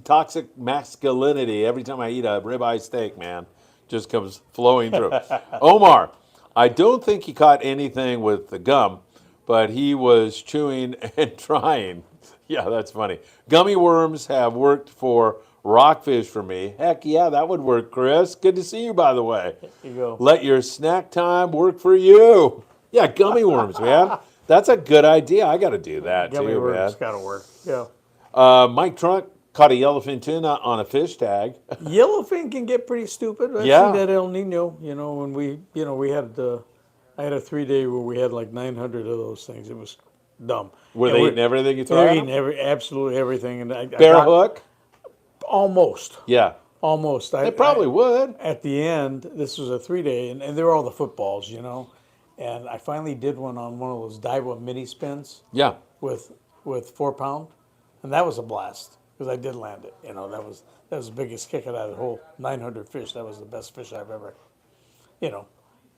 toxic masculinity. Every time I eat a ribeye steak, man, just comes flowing through. Omar, I don't think he caught anything with the gum, but he was chewing and trying. Yeah, that's funny. Gummy worms have worked for rockfish for me. Heck yeah, that would work, Chris. Good to see you, by the way. There you go. Let your snack time work for you. Yeah, gummy worms, man. That's a good idea. I got to do that Gummy too, worms man. got to work. Yeah. Mike Trunk caught a yellowfin tuna on a fish tag. Yellowfin can get pretty stupid. I've Yeah. seen that El Nino. When we had I had a 3-day where we had like 900 of those things. It was dumb. Were And they we're- eating everything you throw They're at eating them? absolutely everything. And I Bear got- hook? Almost. Yeah. Almost. They probably would. At the end, this was a 3-day, and they were all the footballs, And I finally did one on one of those Daiwa mini spins Yeah. with 4 pound, and that was a blast because I did land it. That was the biggest kick out of the whole 900 fish. That was the best fish I've ever,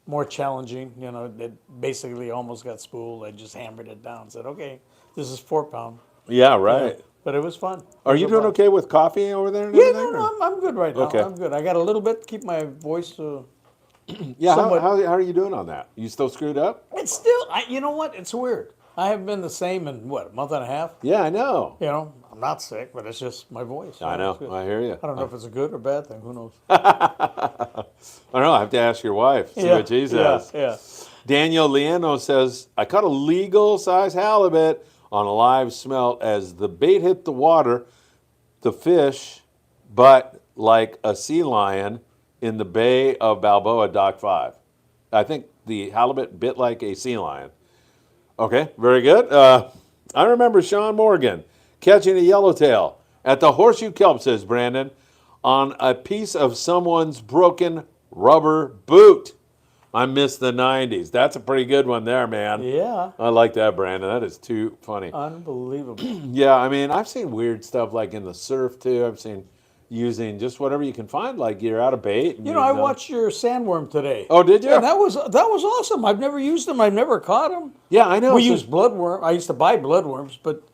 more challenging. It basically almost got spooled. I just hammered it down. Said, okay, this is 4 pound. Yeah, right. But it was fun. Are you doing okay with coffee over there? And Yeah, everything, no, or- I'm good right now. Okay. I'm good. I got a little bit to keep my voice. Yeah, how somewhat- are you doing on that? You still screwed up? It's still, you know what? It's weird. I haven't been the same in a month and a half. Yeah, I know. I'm not sick, but it's just my voice. I know. It's good. I hear you. I don't know if it's a good or bad thing. Who knows? I don't know. I have to ask your wife. See what she says. Yeah. Daniel Liano says, I caught a legal size halibut on a live smelt as the bait hit the water, the fish, but like a sea lion in the Bay of Balboa, Dock 5. I think the halibut bit like a sea lion. Okay, very good. I remember Sean Morgan catching a yellowtail at the Horseshoe Kelp, says Brandon, on a piece of someone's broken rubber boot. I miss the 90s. That's a pretty good one there, man. Yeah. I like that, Brandon. That is too funny. Unbelievable. Yeah, I mean, I've seen weird stuff like in the surf, too. I've seen using just whatever you can find, like you're out of bait. And I watched your sandworm today. Oh, did you? And that was awesome. I've never used them. I've never caught them. Yeah, I know. We So- used bloodworm. I used to buy bloodworms, but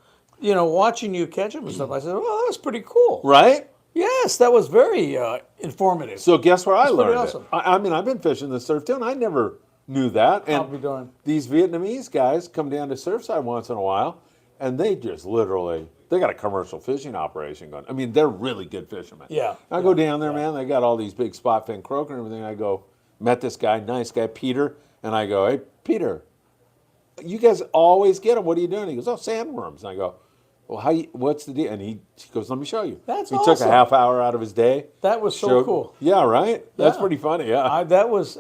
watching you catch them and stuff, I said, "Oh, that was pretty cool." Right? Yes, that was very informative. So guess where I That's pretty learned awesome. it? I mean, I've been fishing the surf too, and I never knew that. I'll And be darned. these Vietnamese guys come down to Surfside once in a while, and they just literally, they got a commercial fishing operation going. I mean, they're really good fishermen. Yeah, I go down there, man. They got all these big spot fin croaker and everything. I go, met this guy, nice guy, Peter, and I go, hey, Peter, you guys always get them. What are you doing? He goes, oh, sandworms. And I go, well, what's the deal? And he goes, let me show you. That's he took awesome. a half hour out of his day. That was so showed- cool. Yeah, right? That's Yeah. pretty funny, yeah. That was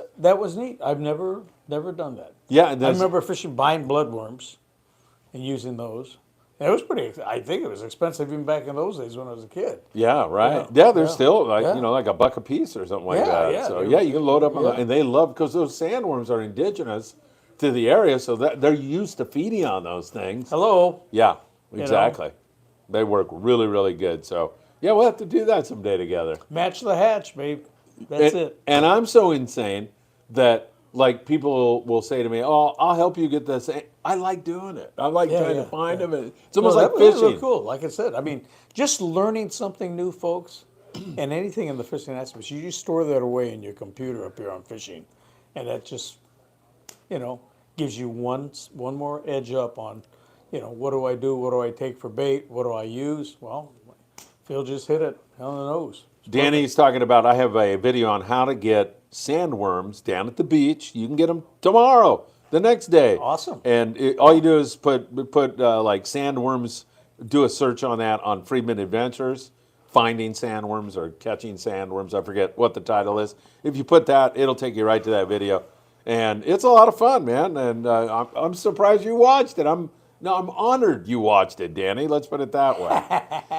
neat. I've never done that. Yeah, and I that's, remember buying bloodworms and using those, And it was pretty. I think it was expensive even back in those days when I was a kid. Yeah, right. Yeah, Yeah, they're yeah, still like yeah. like a buck a piece or something like Yeah, that. yeah, So they yeah, were- you can load up on yeah. and they love because those sandworms are indigenous to the area, so that they're used to feeding on those things. Hello. Yeah, know? exactly. They work really, really good. So yeah, we'll have to do that someday together. Match the hatch, babe. That's it. And I'm so insane that like people will say to me, "Oh, I'll help you get this." I like doing it. I like Yeah, trying yeah, to find yeah. them. It's almost No, like that fishing. was cool. Like I said, I mean, just learning something new, folks, and anything in the fishing aspect, you just store that away in your computer up here on fishing, and that just, gives you one more edge up on, what do I do? What do I take for bait? What do I use? Well, Phil just hit it on the nose. Danny's talking about. I have a video on how to get sandworms down at the beach. You can get them tomorrow, the next day. Awesome. And all you do is put like sandworms. Do a search on that on Freedman Adventures, finding sandworms or catching sandworms. I forget what the title is. If you put that, it'll take you right to that video, and it's a lot of fun, man. And I'm surprised you watched it. I'm honored you watched it, Danny. Let's put it that way.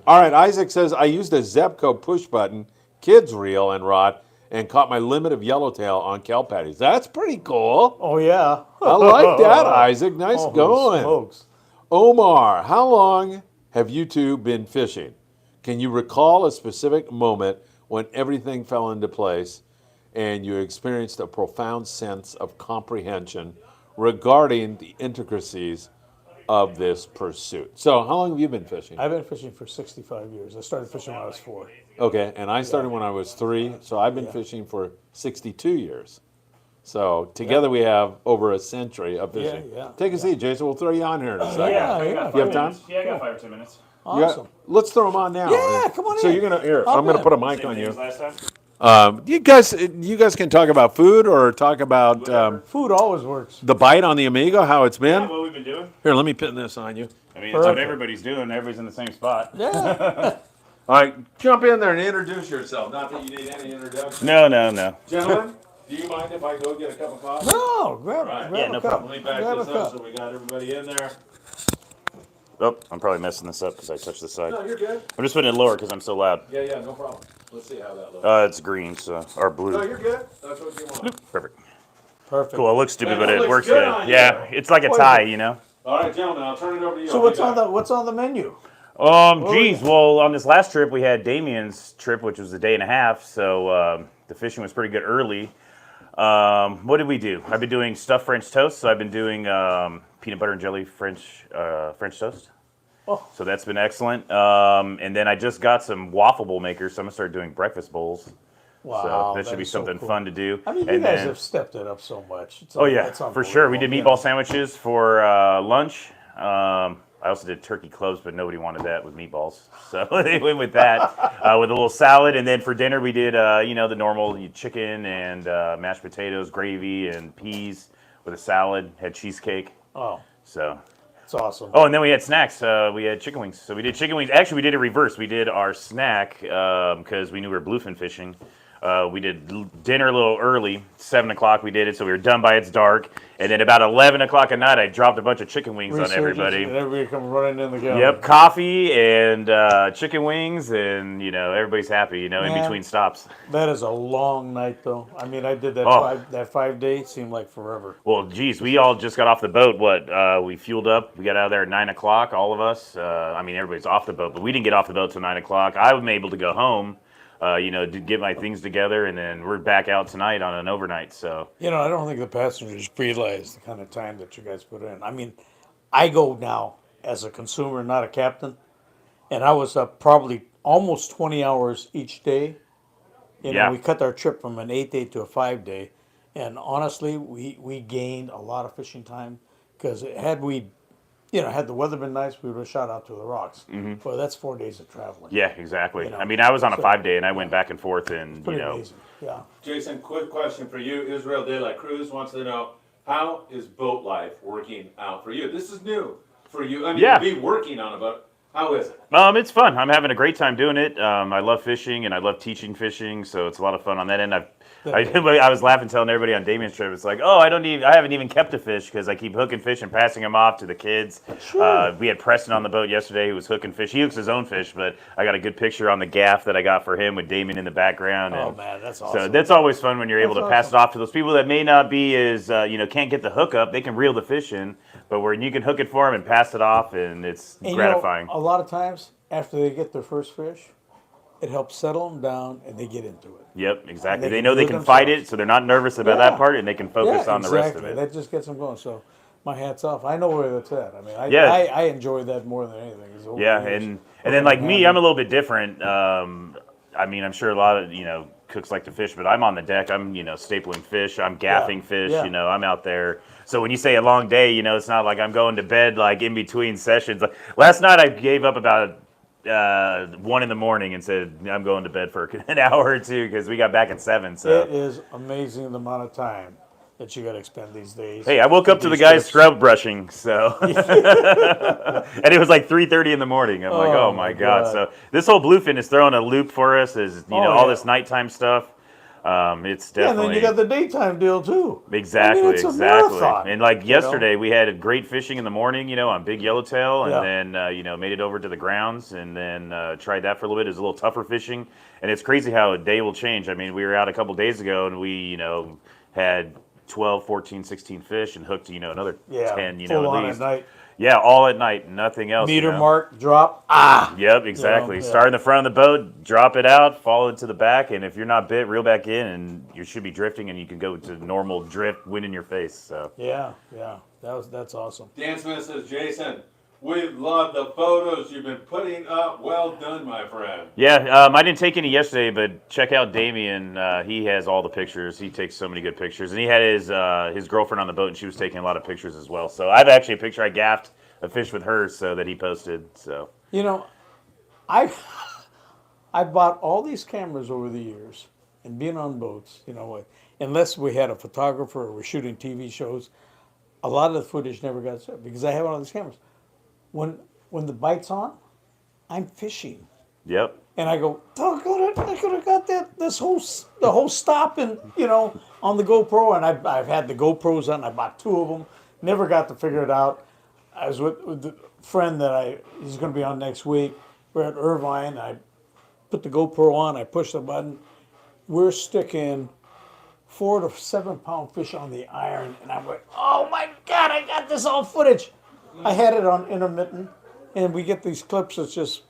All right, Isaac says, I used a Zebco push button kids reel and rod and caught my limit of yellowtail on kelp patties. That's pretty cool. Oh yeah. I like that, Isaac. Nice Holy going. smokes. Omar, how long have you two been fishing? Can you recall a specific moment when everything fell into place and you experienced a profound sense of comprehension regarding the intricacies of this pursuit? So, how long have you been fishing? I've been fishing for 65 years. I started fishing when I was 4. Okay, and I started when I was 3, so I've been fishing for 62 years. So, together we have over a century of fishing. yeah, Take a seat, Jason. We'll throw you on here in a second. Yeah, I yeah. got You have 5 time? minutes. Yeah, I got 5 or 10 minutes. Awesome. Let's throw them on now. Yeah, come on So in. you're gonna here. Hop I'm gonna in. put a mic Same on thing as you. last time. You guys can talk about food or talk about Food always works. the bite on the Amigo, how it's Yeah, been. what we've been doing. Here, let me pin this on you. I mean, it's what Perfect. everybody's doing. Everybody's in the same spot. Yeah. All right, jump in there and introduce yourself. Not that you need any introduction. No. Gentlemen, do you mind if I go get a cup of coffee? No, grab, Right. grab Yeah, no a cup. problem. Let me back Grab a this up cup. so we got everybody in there. Oh, I'm probably messing this up because I touched the side. No, you're good. I'm just putting it lower because I'm so loud. Yeah, no problem. Let's see how that looks. It's green, or blue. No, you're good. That's what you want. Perfect. Perfect. Cool. It looks stupid, Yeah, but it it looks works good good. on you. Yeah, it's like a What tie, is it? All right, gentlemen, I'll turn it over to you. So what's on the menu? Geez, well, on this last trip, we had Damien's trip, which was a day and a half, so the fishing was pretty good early. What did we do? I've been doing stuffed French toast, so I've been doing peanut butter and jelly French toast. Oh. So that's been excellent. And then I just got some waffle bowl makers, so I'm going to start doing breakfast bowls. Wow, So that should be is so something cool. fun to do. I mean, you And guid then- have stepped it up so much. It's Oh yeah, it's for sure. We did unbelievable, meatball sandwiches for lunch. I also did turkey cloves, but nobody wanted that with meatballs, so they went with that with a little salad. And then for dinner, we did the normal chicken and mashed potatoes, gravy, and peas with a salad. Had cheesecake. Oh, So it's awesome. and then we had snacks. We had chicken wings. So we did chicken wings. Actually, we did it reverse. We did our snack because we knew we were bluefin fishing. We did dinner a little early, 7 o'clock we did it, so we were done by it's dark. And then about 11 o'clock at night, I dropped a bunch of chicken wings on everybody. And everybody come running in the galley. Yep, coffee and chicken wings, and everybody's happy. In Man. between stops. That is a long night, though. I mean, I did that Oh. that 5 day seemed like forever. Well, geez, we all just got off the boat. We fueled up. We got out of there at 9 o'clock, all of us. Everybody's off the boat, but we didn't get off the boat till 9 o'clock. I was able to go home, to get my things together, and then we're back out tonight on an overnight. So I don't think the passengers realize the kind of time that you guys put in. I mean, I go now as a consumer, not a captain, and I was up probably almost 20 hours each day. Yeah. We cut our trip from an 8 day to a 5 day, and honestly, we gained a lot of fishing time because had the weather been nice, we would have shot out to the rocks. Well, that's 4 days of traveling. yeah, exactly. know, I was on a so- 5 day, and I went back and forth, and Pretty amazing. Yeah. Jason, quick question for you. Israel De La Cruz wants to know, how is boat life working out for you? This is new for you. I mean, Yeah. to be working on a boat, how is it? It's fun. I'm having a great time doing it. I love fishing and I love teaching fishing, so it's a lot of fun on that end. I've I was laughing, telling everybody on Damien's trip, it's like, oh, I haven't even kept a fish because I keep hooking fish and passing them off to the kids. Sure. We had Preston on the boat yesterday who was hooking fish. He hooks his own fish, but I got a good picture on the gaff that I got for him with Damien in the background. Oh and man, that's so awesome. that's always fun when you're able to That's pass awesome. it off to those people that may not be as, can't get the hookup. They can reel the fish in, but when you can hook it for them and pass it off, and it's And, gratifying. a lot of times after they get their first fish, it helps settle them down and they get into it. Yep, exactly. they They can know do they it can fight themselves. it, so they're not nervous about Yeah. that part, and they can focus on the rest of exactly. it. That just gets them going. So my hat's off. I know where that's at. I mean, Yeah. I enjoy that more than anything. is over Yeah, the years. and then like me, I'm a little bit different. I mean, I'm sure a lot of cooks like to fish, but I'm on the deck. I'm stapling fish. I'm gaffing fish. yeah. I'm out there. So when you say a long day, it's not like I'm going to bed like in between sessions. Like, last night I gave up about 1 a.m. and said I'm going to bed for an hour or two because we got back at 7. So It is amazing the amount of time that you got to expend these days. hey, I woke up to the these guys trips. scrub brushing, so and it was like 3:30 in the morning. I'm like, oh my god! So this whole bluefin is throwing a loop for us, as all yeah. this nighttime stuff. It's Yeah, and definitely then you got the daytime deal too. exactly, I mean, it's a exactly. marathon, And like you know? yesterday, we had great fishing in the morning, on big yellowtail, and Yeah. then made it over to the grounds, and then tried that for a little bit. It was a little tougher fishing, and it's crazy how a day will change. I mean, we were out a couple days ago, and we had 12, 14, 16 fish, and hooked another 10, full on at at least. night. Yeah, all at night, nothing else. Meter mark, drop. Ah, Yep, exactly. yeah. Start in the front of the boat, drop it out, follow it to the back, and if you're not bit, reel back in, and you should be drifting, and you can go to normal drift, wind in your face. So yeah. That's awesome. Dan Smith says, Jason, we love the photos you've been putting up. Well done, my friend. yeah, I didn't take any yesterday, but check out Damien. He has all the pictures. He takes so many good pictures, and he had his girlfriend on the boat, and she was taking a lot of pictures as well. So I have actually a picture I gaffed a fish with her, so that he posted. So I bought all these cameras over the years, and being on boats, unless we had a photographer or we're shooting TV shows, a lot of the footage never got set because I have all these cameras. When the bite's on, I'm fishing. yep. And I go, doggone it, I could have got the whole stop on the GoPro. And I've had the GoPros on. I bought 2 of them. Never got to figure it out. I was with the friend that he's going to be on next week. We're at Irvine. I put the GoPro on. I push the button. We're sticking 4 to 7 pound fish on the iron. And I'm like, oh my God, I got this all footage. I had it on intermittent. And we get these clips that's just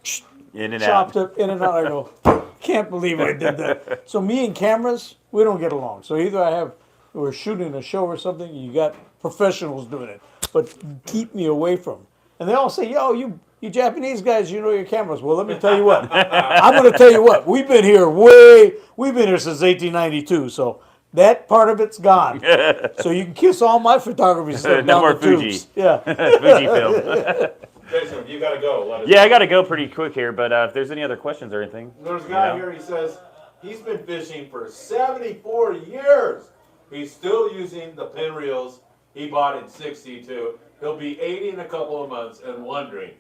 In and chopped out. up in and out. I go, can't believe I did that. So me and cameras, we don't get along. So either we're shooting a show or something, you got professionals doing it, but keep me away from them. And they all say, yo, you Japanese guys, you know your cameras. Well, let me tell you what. I'm going to tell you what. We've been here since 1892. So that part of it's gone. So you can kiss all my photography stuff No down more the Fuji. tubes. Yeah. Fujifilm. Jason, you got to go. Let us Yeah, I got to go pretty quick here, but if there's any other questions or anything. There's a guy here, he says he's been fishing for 74 years. He's still using the pin reels he bought in 62. He'll be 80 in a couple of months and wondering,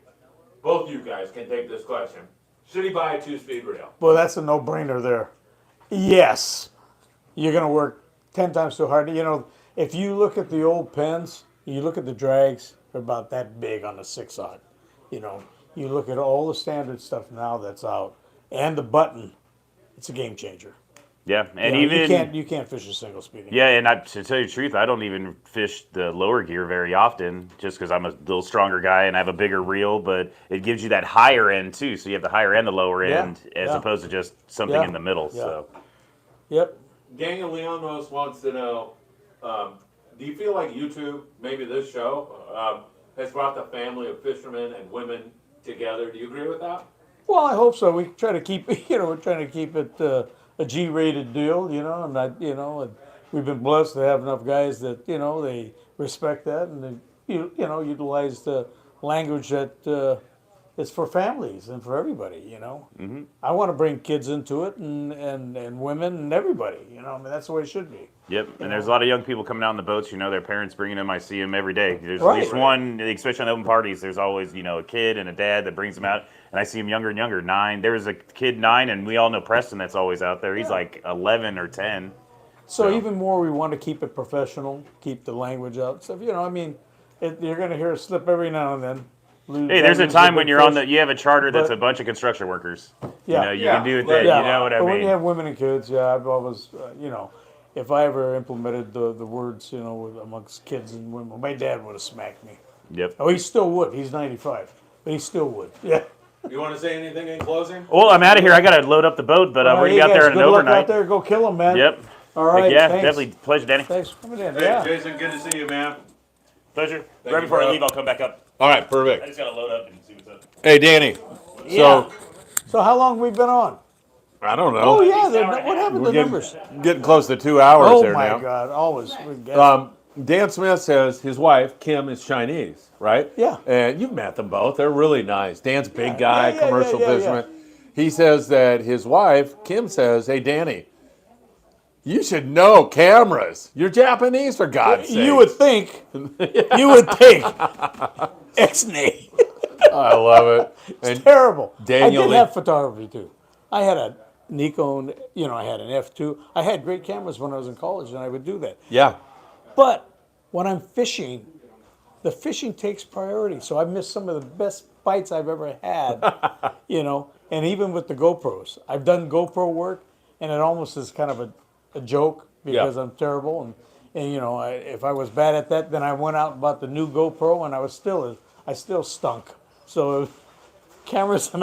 both you guys can take this question. Should he buy a 2-speed reel? Well, that's a no-brainer there. Yes. You're going to work 10 times too hard. If you look at the old pens, you look at the drags, they're about that big on the 6-aught. You look at all the standard stuff now that's out, and the button, it's a game changer. Yeah, and you can't fish a single speed. Yeah, and to tell you the truth, I don't even fish the lower gear very often, just because I'm a little stronger guy and I have a bigger reel. But it gives you that higher end too, so you have the higher and the lower end, as opposed to just something in the middle. Yeah. So, Yep. Daniel Leonos wants to know, do you feel like YouTube, maybe this show, has brought the family of fishermen and women together? Do you agree with that? Well, I hope so. We try to keep, we're trying to keep it a G-rated deal, and and we've been blessed to have enough guys that they respect that and they, utilize the language that is for families and for everybody. Mm-hmm. I want to bring kids into it and women and everybody. That's the way it should be. yep. And there's a lot of young people coming out on the boats. Their parents bringing them. I see them every day. There's Right. at least one, especially on open parties. There's always a kid and a dad that brings them out. And I see them younger and younger. 9. There was a kid 9, and we all know Preston that's always out there. He's like 11 or 10. So Yeah. even more, we want to keep it professional, keep the language out. So I mean, you're going to hear a slip every now and then. Hey, there's a time when you're on you have a charter that's But- a bunch of construction workers. Yeah. You Yeah. can do it Yeah. then. You know what I But mean? when you have women and kids, I've always, if I ever implemented the words, amongst kids and women, my dad would have smacked me. Yep. Oh, he still would. He's 95, but he still would. Yeah. You want to say anything in closing? Well, I'm out of here. I got to load up the boat, but we're going to be out there on an Good luck overnight. out there. Go kill him, man. Yep. All right. Yeah, thanks. definitely. Pleasure, Danny. Thanks for coming in. Hey, Yeah. Jason, good to see you, man. Pleasure. Thank Right you, before I bro. leave, I'll come back up. All right, I perfect. just got to load up and see what's up. Hey, Danny. Yeah. So, So how long we been on? I don't know. Oh yeah. hour and a What half. happened to We're the getting, numbers? getting close to 2 hours Oh there my now. God! Always. We guess. Dan Smith says his wife, Kim, is Chinese, right? Yeah. And you've met them both. They're really nice. Dan's a big guy, Yeah, commercial yeah. fisherman. He says that his wife, Kim, says, hey, Danny, you should know cameras. You're Japanese, for God's sake. You would think. You would think. Ex-nay. I love it. And Terrible. Daniel I did Lee- have photography too. I had a Nikon, I had an F2. I had great cameras when I was in college, and I would do that. yeah. But when I'm fishing, the fishing takes priority. So I missed some of the best bites I've ever had, and even with the GoPros. I've done GoPro work, and it almost is kind of a joke because I'm terrible. And if I was bad at that, then I went out and bought the new GoPro, and I still stunk. So cameras and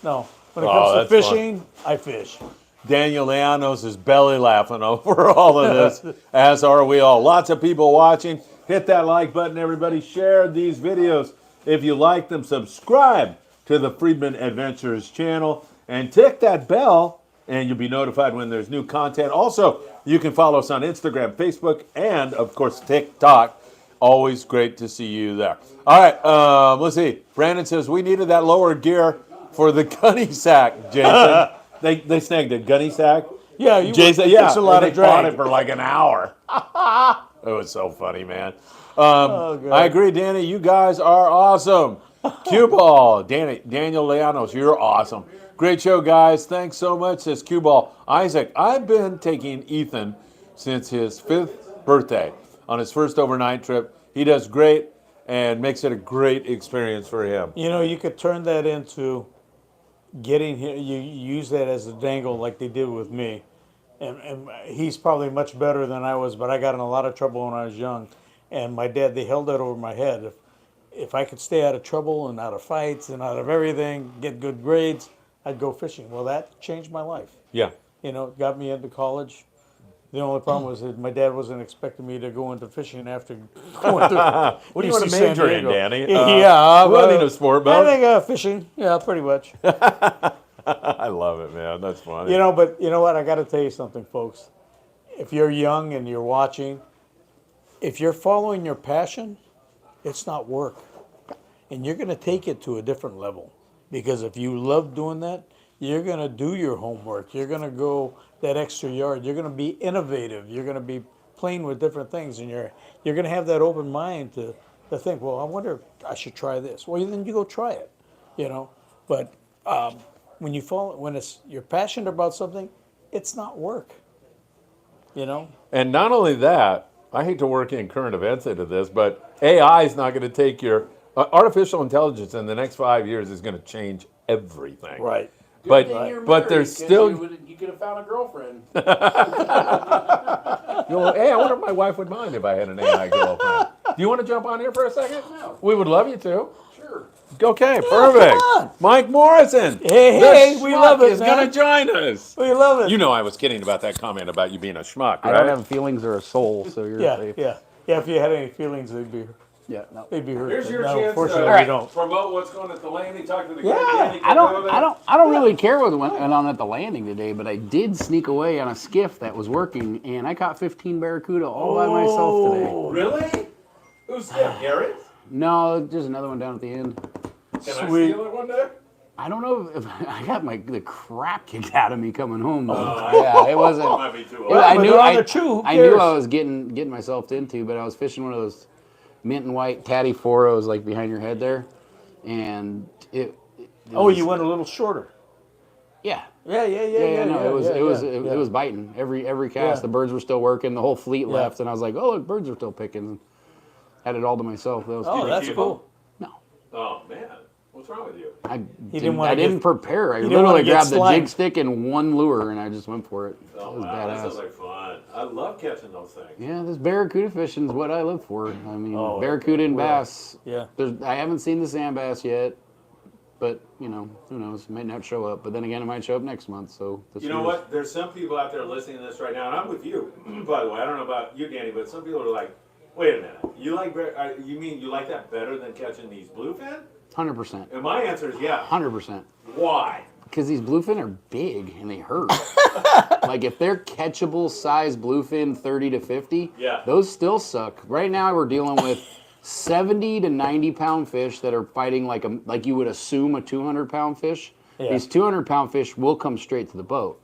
no. When it comes to that's fun. fishing, I fish. Daniel Llanos is belly laughing over all of this, as are we all. Lots of people watching. Hit that like button, everybody. Share these videos if you like them. Subscribe to the Friedman Adventures channel and tick that bell, and you'll be notified when there's new content. Also, you can follow us on Instagram, Facebook, and, of course, TikTok. Always great to see you there. All right, let's see. Brandon says, we needed that lower gear for the gunny sack, Jason. They snagged a gunny sack. Yeah, Jason, it's a lot and of they fought drag. it for like an hour. It was so funny, man. God. I agree, Danny. You guys are awesome. Cue ball, Daniel Llanos, you're awesome. Great show, guys. Thanks so much. Says Cue ball. Isaac, I've been taking Ethan since his 5th birthday on his first overnight trip. He does great and makes it a great experience for him. You could turn that into getting here. You use that as a dangle like they did with me. And he's probably much better than I was, but I got in a lot of trouble when I was young. And my dad, they held that over my head. If I could stay out of trouble and out of fights and out of everything, get good grades, I'd go fishing. Well, that changed my life. Yeah. It got me into college. The only problem was that my dad wasn't expecting me to go into fishing after going to What do you want to UC San major in, Diego. Danny? Running a sport I boat. think fishing. Yeah, pretty much. I love it, man. That's funny. But you know what? I got to tell you something, folks. If you're young and you're watching, if you're following your passion, it's not work. And you're going to take it to a different level. Because if you love doing that, you're going to do your homework. You're going to go that extra yard. You're going to be innovative. You're going to be playing with different things. And you're going to have that open mind to think, well, I wonder if I should try this. Well, then you go try it, But when you're passionate about something, it's not work, And not only that, I hate to work in current events into this, but AI is not going to take your artificial intelligence in the next 5 years is going to change everything. Right. Good thing you're But married, there's 'cause still. you could have found a girlfriend. Hey, I wonder if my wife would mind if I had an AI girlfriend. Do you want to jump on here for a second? No. We would love you to. Sure. Okay, perfect. on. Mike Morrison. Hey, the we schmuck love it, is man. going to join us. We love it. You know I was kidding about that comment about you being a schmuck, I right? don't have feelings or a soul, so you're safe. Yeah. If you had any feelings, they'd be No. hurt. Here's but your no, chance unfortunately, to we don't. promote what's going at the landing. Talk to the Yeah, guy, Danny Kadota. I don't really care what went on at the landing today, but I did sneak away on a skiff that was working, and I caught 15 Barracuda all by myself today. Really? Who's that, Garrett? No, just another one down at the end. Can I Sweet. steal it one day? I don't know if I got the crap kicked out of me coming home. Though. Yeah, it wasn't. Might be too old. I but knew they're on the chew, who I knew cares? I was getting myself into, but I was fishing one of those mint and white tatty 4-0s like behind your head there, and it Oh, was- you went a little shorter. Yeah. Yeah. It was biting every cast. Yeah. The birds were still working. The whole fleet Yeah. left, and I was like, "Oh, look, birds are still picking." Had it all to myself. That was Oh, cool. that's cool. No, Oh man, what's wrong with you? I wanna didn't get- prepare. I didn't literally wanna get grabbed the slimed. jig stick and one lure, and I just went for it. That Oh was wow, that badass. sounds like fun. I love catching those things. Yeah, this barracuda fishing is what I live for. I mean, Oh, barracuda and well, bass. yeah. I haven't seen the sand bass yet, but you know, who knows? It might not show up. But then again, it might show up next month. So this You know year's- what? There's some people out there listening to this right now, and I'm with you, by the way. I don't know about you, Danny, but some people are like, wait a minute. You like you mean you like that better than catching these bluefin? 100%. And my answer is yeah. 100%. Why? Because these bluefin are big and they hurt. Like if they're catchable size bluefin 30 to 50, Yeah. those still suck. Right now we're dealing with 70 to 90 pound fish that are fighting like you would assume a 200-pound fish. Yeah. These 200-pound fish will come straight to the boat.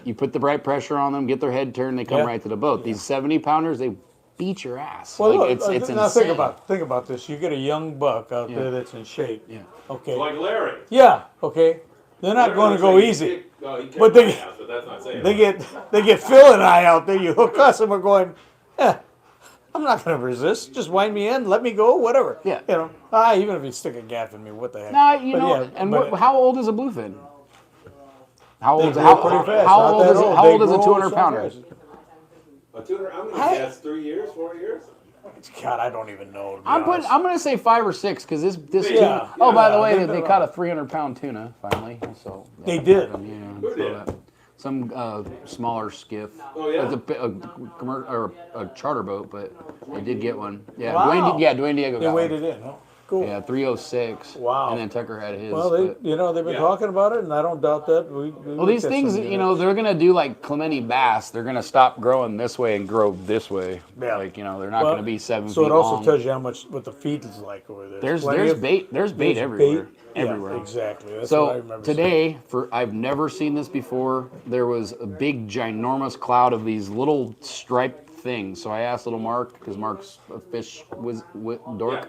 You put the right pressure on them, get their head turned, they come Yeah. right to the boat. These 70-pounders, they beat your ass. Well, like, look, it's now insane. think about this. You get a young buck out there that's in shape. Yeah. Okay. Like Larry. Yeah. Okay. They're not going to go easy. But they- but that's not saying They get Phil and I out there. You hook us, and we're going. I'm not going to resist. Just wind me in, let me go, whatever. Yeah. You know. Even if you stick a gaff in me, what the heck? Nah, you But know, yeah, and but- how old is a bluefin? How They old? grow How, pretty fast. how Not old that is old. how They old is a grow 200 so pounder? fast. A tutor, I'm going to guess 3 years, 4 years. God, I don't even know. To be I'm honest. gonna say 5 or 6 because this Yeah. tuna. Oh, by the Yeah, way, they've they been caught a 300-pound tuna finally. So They did. Yeah, Who so did? that- some smaller skiff. Oh, yeah? It's a charter boat, but they did get one. Yeah, Wow. Dwayne Diego They got waited one. in. Huh? Cool. Yeah, 306. Wow. And then Tucker had his. Well, but- they've been Yeah. talking about it, and I don't doubt that. Well, these things, you know, they're gonna do like Clemente bass. They're gonna stop growing this way and grow this way. Yeah. Like, you know, they're not gonna be 7 So feet it also long. tells you how much what the feed is like over there. There's Plenty of- bait. There's bait there's everywhere. Yeah, Everywhere. exactly. That's what I So remember. today, I've never seen this before. There was a big, ginormous cloud of these little striped things. So I asked little Mark, because Mark's a fish dork, Yeah.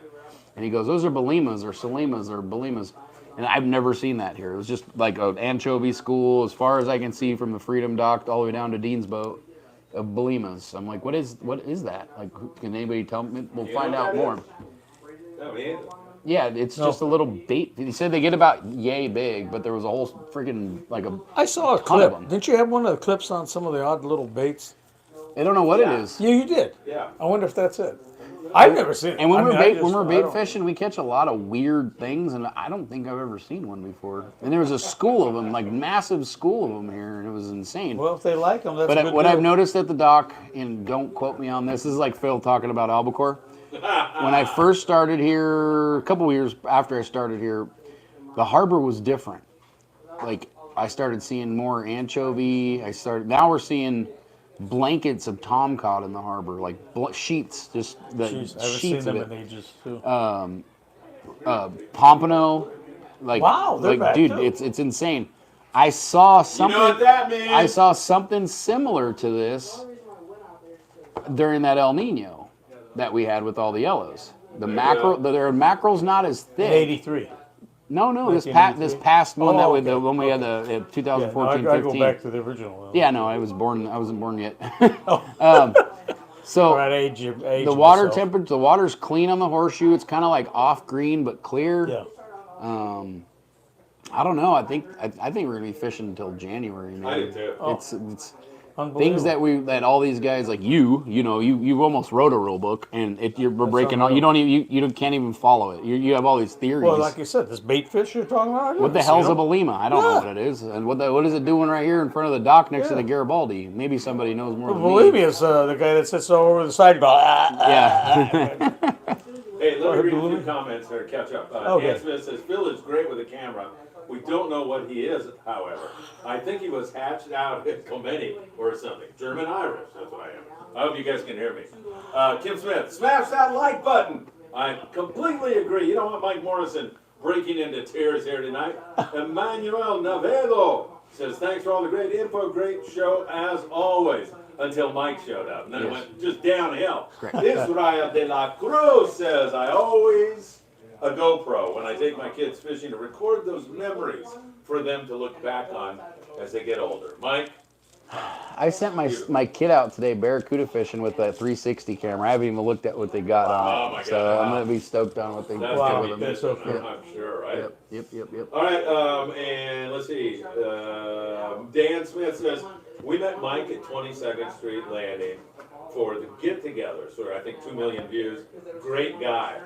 and he goes, "Those are balimas or salimas or balimas," and I've never seen that here. It was just like an anchovy school, as far as I can see from the Freedom Dock all the way down to Dean's Boat, of balimas. I'm like, what is that? Like, can anybody tell me? We'll You know find what out that more. is? No, he ain't. Yeah, it's just a little bait. He said they get about yay big, but there was a whole freaking like a. I saw a ton of clip. them. Didn't you have one of the clips on some of the odd little baits? I don't know what Yeah. it is. Yeah, you did. Yeah. I wonder if that's it. I've never seen it. And when I we're mean, I bait just- when we're I bait don't- fishing, we catch a lot of weird things, and I don't think I've ever seen one before. And there was a school of them, like massive school of them here, and it was insane. Well, if they like them, that's a But good what deal. I've noticed at the dock, and don't quote me on this is like Phil talking about albacore. When I first started here, a couple years after I started here, the harbor was different. Like I started seeing more anchovy. Now we're seeing blankets of tomcod in the harbor, like sheets, just the Jeez, I haven't seen sheets of them it. in ages. Too. Pompano, like Wow, they're like back, dude, too. it's insane. I saw You something. know what that means? I saw something similar to this during that El Nino that we had with all the yellows. The mackerel, their mackerel's not as in thick. '83. No, this 1983? past one Oh, the one we had the Yeah, 2014, no, I go 15. back to the original. Yeah, no, I wasn't born yet. Oh. So Right, age the water temperature, the water's clean on the horseshoe. It's kind of like off green but clear. Yeah. I don't know. I think we're gonna be fishing until January. Man. I do too. It's Unbelievable. things that all these guys like you've almost wrote a rule book and we're breaking all. You don't even you can't even follow it. You have all these theories. Well, like you said, this bait fish you're talking about. What the hell's a balima? I don't know what it is. And what is it doing right here in front of the dock next to the Garibaldi? Maybe somebody knows more than Believe me. me, it's the guy that sits over the side. Yeah. Hey, let me read a few comments there, catch up. Okay. Dan Smith says, Phil is great with a camera. We don't know what he is, however. I think he was hatched out at Clemente or something. German-Irish, that's what I am. I hope you guys can hear me. Kim Smith, smash that like button. I completely agree. You don't want Mike Morrison breaking into tears here tonight. Emmanuel Navedo says, thanks for all the great info, great show as always. Until Mike showed up. And then it went just downhill. Israel de la Cruz says, I always a GoPro when I take my kids fishing to record those memories for them to look back on as they get older. Mike? I sent my kid out today barracuda fishing with a 360 camera. I haven't even looked at what they got on it. Oh, my so God. I'm gonna be stoked on what they That's get going with to be them. missing, so I'm sure, right? Yep. All right, and let's see. Dan Smith says, we met Mike at 22nd Street Landing for the get-together. So I think 2 million views. Great guy.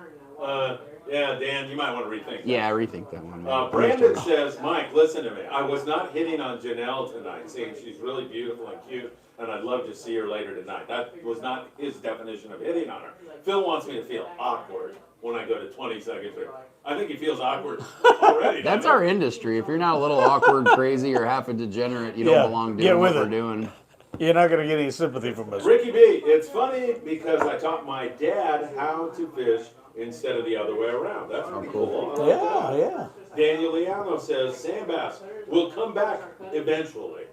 Yeah, Dan, you might want to rethink that. Yeah, I rethink that one. Man. Brandon says, Mike, listen to me. I was not hitting on Janelle tonight, saying she's really beautiful and cute, and I'd love to see her later tonight. That was not his definition of hitting on her. Phil wants me to feel awkward when I go to 22nd Street. I think he feels awkward already. That's our industry. If you're not a little awkward, crazy, or half a degenerate, you Yeah, don't belong get doing what with we're it. doing. You're not going to get any sympathy from us. Ricky B, it's funny because I taught my dad how to fish instead of the other way around. That's pretty cool. I like that. Yeah. Daniel Liano says, sand bass will come back eventually.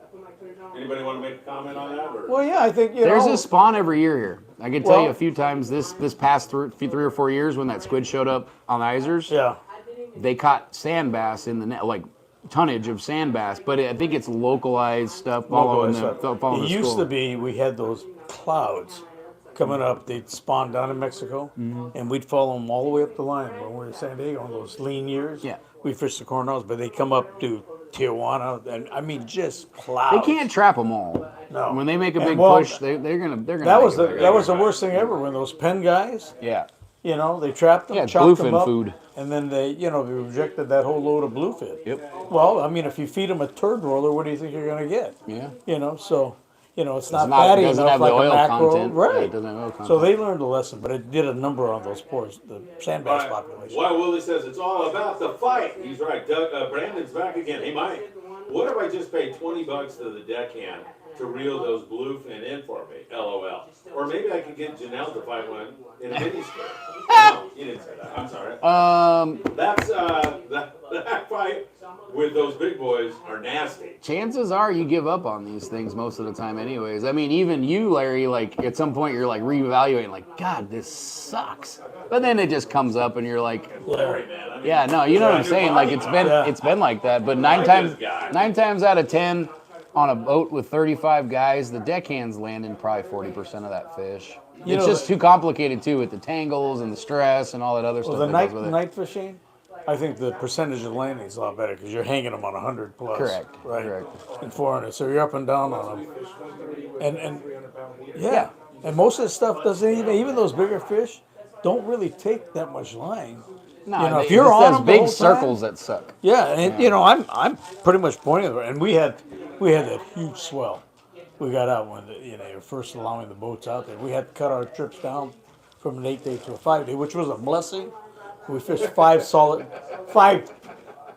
Anybody want to make a comment on that? Or? Well, yeah, I think, There's a spawn every year here. I can tell Well- you a few times this past 3 or 4 years when that squid showed up on the Isers, Yeah. they caught sand bass in the net, like tonnage of sand bass, but I think it's localized stuff following It used to be we had those clouds coming up. They'd spawn down in Mexico, and we'd follow them all the way up the line when we were in San Diego in those lean years. Yeah. We fished the Coronels, but they come up to Tijuana, and I mean just They clouds. can't trap them all. No. When they make a And big well, push, they're gonna. That was make it back. that was the worst thing ever when those Penn guys, Yeah. they trapped them, Yeah, it's chopped them bluefin up, food. and then they rejected that whole load of bluefin. Yep. Well, I mean, if you feed them a turd roller, what do you think you're going to get? Yeah. It's not not- fatty doesn't enough have the like oil a mackerel, content. Yeah, right? it doesn't have oil So content. they learned a lesson, but it did a number on those poors, the sand bass All right. population. Why Willie says it's all about the fight. He's right. Brandon's back again. Hey, Mike, what if I just paid $20 to the deckhand to reel those bluefin in for me? LOL. Or maybe I could get Janelle to fight one in a mini skirt. No, you didn't say that. I'm sorry. That's that fight with those big boys are nasty. Chances are you give up on these things most of the time anyways. I mean, even you, Larry, like at some point you're like reevaluating, like, God, this sucks. But then it just comes up and you're like, Larry, man. I mean, yeah, no, you know what I'm your saying? Like body. it's been like that. But like this guy. 9 times out of 10 on a boat with 35 guys, the deckhand's landing probably 40% of that fish. You It's know, just too complicated too with the tangles and the stress and all that other Well, stuff the that goes with it. night fishing, I think the percentage of landing is a lot better because you're hanging them on 100 plus. Correct, Right. correct. And 400, so you're up and down on them. And yeah, and most of the stuff doesn't even those bigger fish don't really take that much line. No, if you're it's on those them the big whole time- circles that suck. Yeah, and I'm pretty much pointing there, and we had that huge swell. We got out when you're first allowing the boats out there. We had to cut our trips down from an 8-day to a 5-day, which was a blessing. We fished 5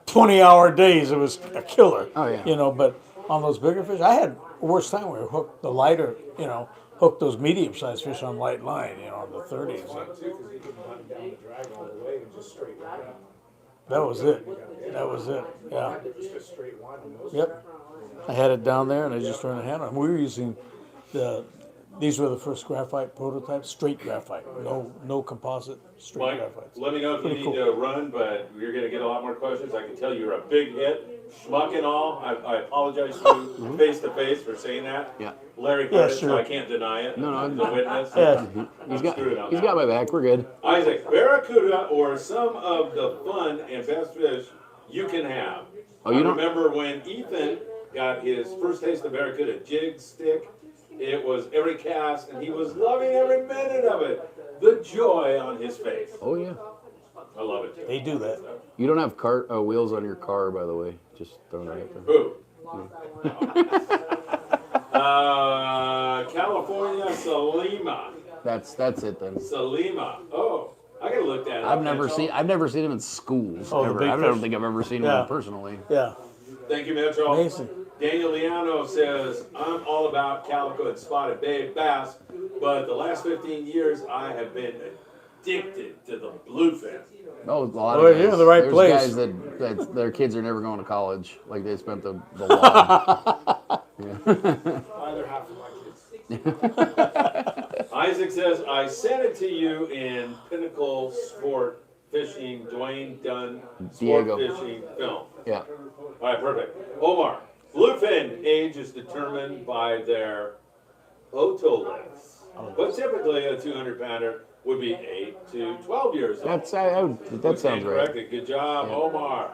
20-hour days. It was a killer. Oh, yeah. But on those bigger fish, I had a worse time where we hooked the lighter, hooked those medium-sized fish on light line, on the 30s. That was it. That was it. Yeah. Yep. I had it down there and I just turned the hand on. We were using these were the first graphite prototypes, straight graphite, no composite, straight Mike, graphite. let me know if you Pretty need to run, but you're going to get a lot more questions. I can tell you're a big hit, schmuck and all. I apologize to you face to face for saying that. Yeah. Larry heard it, sure. so I can't deny it. No, the witness. Yeah. He's got my back. We're good. Isaac, Barracuda or some of the fun and best fish you can have. Oh, you I don't- remember when Ethan got his first taste of Barracuda jig stick. It was every cast, and he was loving every minute of it. The joy on his face. Oh yeah. I love it too. They do that. You don't have wheels on your car, by the way. Just throwing that out there. Who? California Salima. That's it then. Salima. Oh, I gotta look that up. I've never seen him in schools. Oh, the ever. big I don't fish. think I've ever seen Yeah. him personally. Yeah. Thank you, Metro. Amazing. Daniel Liano says, I'm all about calico and spotted bass, but the last 15 years I have been addicted to the bluefin. Oh, a lot Oh, of you're guys. in the right There's place. guys that their kids are never going to college. Like they spent the law. Either half of my kids. Isaac says, I sent it to you in Pinnacle Sport fishing, Dwayne Dunn sport Diego. fishing film. Yeah. All right, perfect. Omar, bluefin age is determined by their otoliths, but typically a 200-pounder would be 8 to 12 years old. That sounds right. Corrected. Good job, Omar.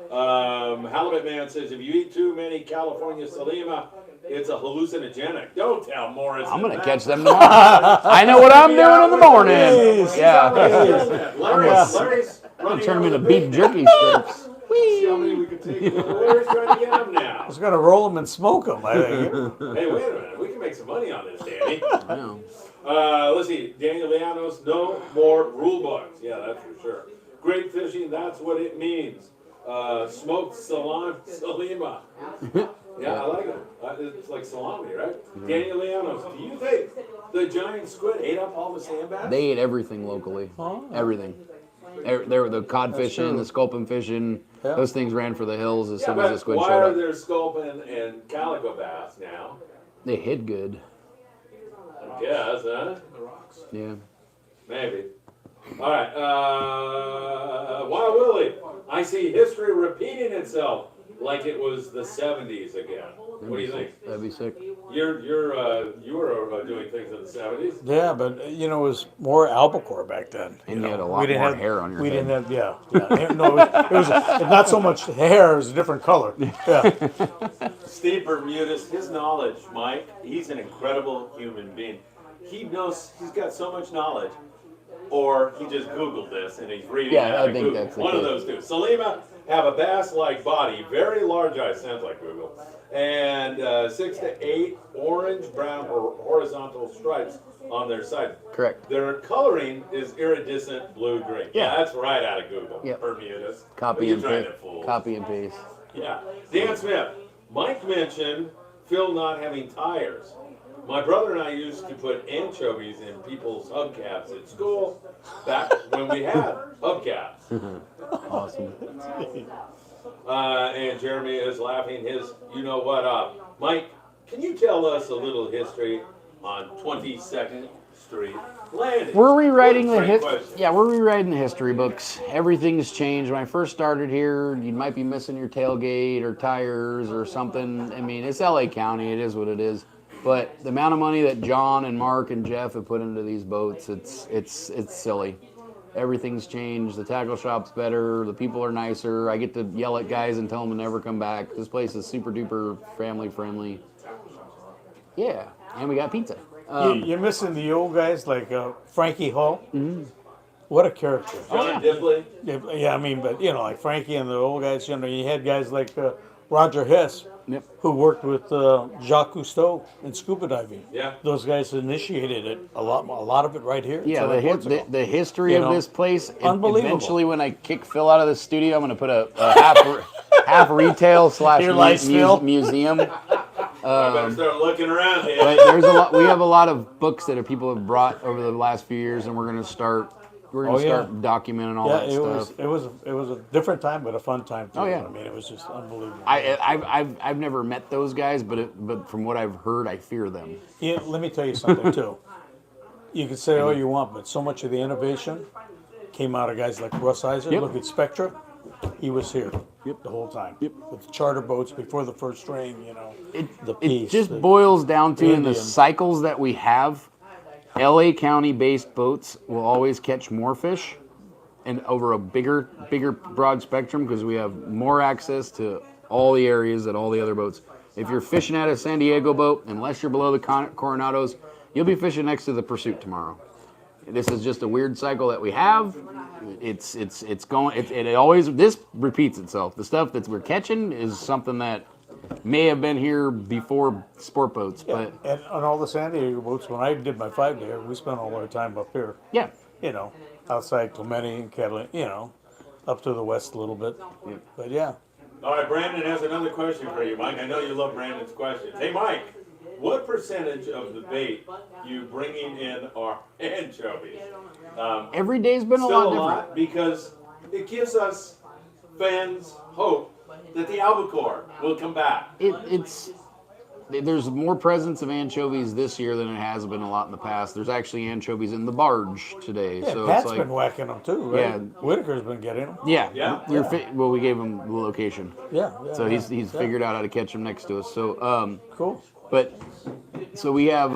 Halibut Man says, if you eat too many California Salima, it's a hallucinogenic. Don't tell Morris. I'm gonna catch them tomorrow. I know what I'm doing in the morning. Yeah. Larry's I'm gonna running turn them out into of beef bait jerky now. strips. See how many we can take. Larry's trying to get them now. I was gonna roll them and smoke them. I think. Hey, wait a minute. We can make some money on this, Danny. I know. Let's see. Daniel Llanos, no more rule books. Yeah, that's for sure. Great fishing, that's what it means. Smoked salima. Yeah, I like it. It's like salami, right? Daniel Llanos, do you think the giant squid ate up all the sandbags? They ate everything locally. Everything. There were the cod fishing, the sculpin fishing. Yeah. Those things ran for the hills as Yeah, soon as the but squid why showed are up. there sculpin and calico bass now? They hid good. I guess, huh? Yeah. Maybe. All right. Wild Willie, I see history repeating itself like it was the 70s again. What do you think? That'd be sick. You were doing things in the 70s. Yeah, but it was more albacore back then. And you had a We lot didn't more have- hair on your We head. didn't have, yeah. No, it was not so much hair; it was a different color. Yeah. Steve Bermudez, his knowledge, Mike, he's an incredible human being. He knows, he's got so much knowledge, or he just Googled this and he's reading it Yeah, out I of think Google. that's the One of case. those two. Salima have a bass-like body, very large eyes, sounds like Google, and 6 to 8 orange, brown, or horizontal stripes on their side. Correct. Their coloring is iridescent blue-green. Yeah. That's right out of Google. Yep. Bermudez. Copy You're and trying paste. to fool. Copy and paste. Yeah. Dan Smith, Mike mentioned Phil not having tires. My brother and I used to put anchovies in people's hubcaps at school back when we had hubcaps. Awesome. And Jeremy is laughing his you-know-what up. Mike, can you tell us a little history on 22nd Street Landing? We're rewriting What a the great history. question. Yeah, we're rewriting the history books. Everything's changed. When I first started here, you might be missing your tailgate or tires or something. I mean, it's LA County. It is what it is. But the amount of money that John and Mark and Jeff have put into these boats, it's silly. Everything's changed. The tackle shop's better. The people are nicer. I get to yell at guys and tell them to never come back. This place is super duper family friendly. Yeah, and we got pizza. You're missing the old guys like Frankie Hall. Mm-hmm. What a character. John Dipley. Yeah, I mean, but like Frankie and the old guys, you had guys like Roger Hess, Yep. who worked with Jacques Cousteau in scuba diving. Yeah. Those guys initiated it a lot of it right here. Yeah, Southern Portugal. the history You of know, this place. unbelievable. Eventually, when I kick Phil out of the studio, I'm going to put a half retail / Here lies Phil. museum. I better start looking around here. But there's a lot. We have a lot of books that people have brought over the last few years, and we're going to start. Oh, yeah. Start documenting all Yeah, that stuff. it was a different time, but a fun time too. Oh, yeah. I mean, it was just unbelievable. I've never met those guys, but from what I've heard, I fear them. Yeah, let me tell you something too. You can say all you want, but so much of the innovation came out of guys like Russ Eisner. Yep. Look at Spectra; he was here the whole time. Yep. With the charter boats before the first rain, the It peace. just boils down to in the Indian. cycles that we have. LA County-based boats will always catch more fish, and over a bigger, broad spectrum because we have more access to all the areas that all the other boats. If you're fishing at a San Diego boat, unless you're below the Coronados, you'll be fishing next to the Pursuit tomorrow. This is just a weird cycle that we have. It's going. It always this repeats itself. The stuff that we're catching is something that may have been here before sport boats, but and on all the San Diego boats, when I did my 5-day, we spent all our time up here. yeah. Outside Clemente and Catalina, up to the west a little bit. But yeah. All right, Brandon has another question for you, Mike. I know you love Brandon's questions. Hey, Mike, what percentage of the bait you bringing in are anchovies? Every day's been a Still lot a different. lot because it gives us fans hope that the albacore will come back. It's there's more presence of anchovies this year than it has been a lot in the past. There's actually anchovies in the barge today. Yeah, so Pat's it's like, been whacking them too, right? Yeah. Whitaker's been getting them. yeah, Yeah. well, we gave him the location. Yeah. So he's figured out how to catch them next to us. So, Cool. but so we have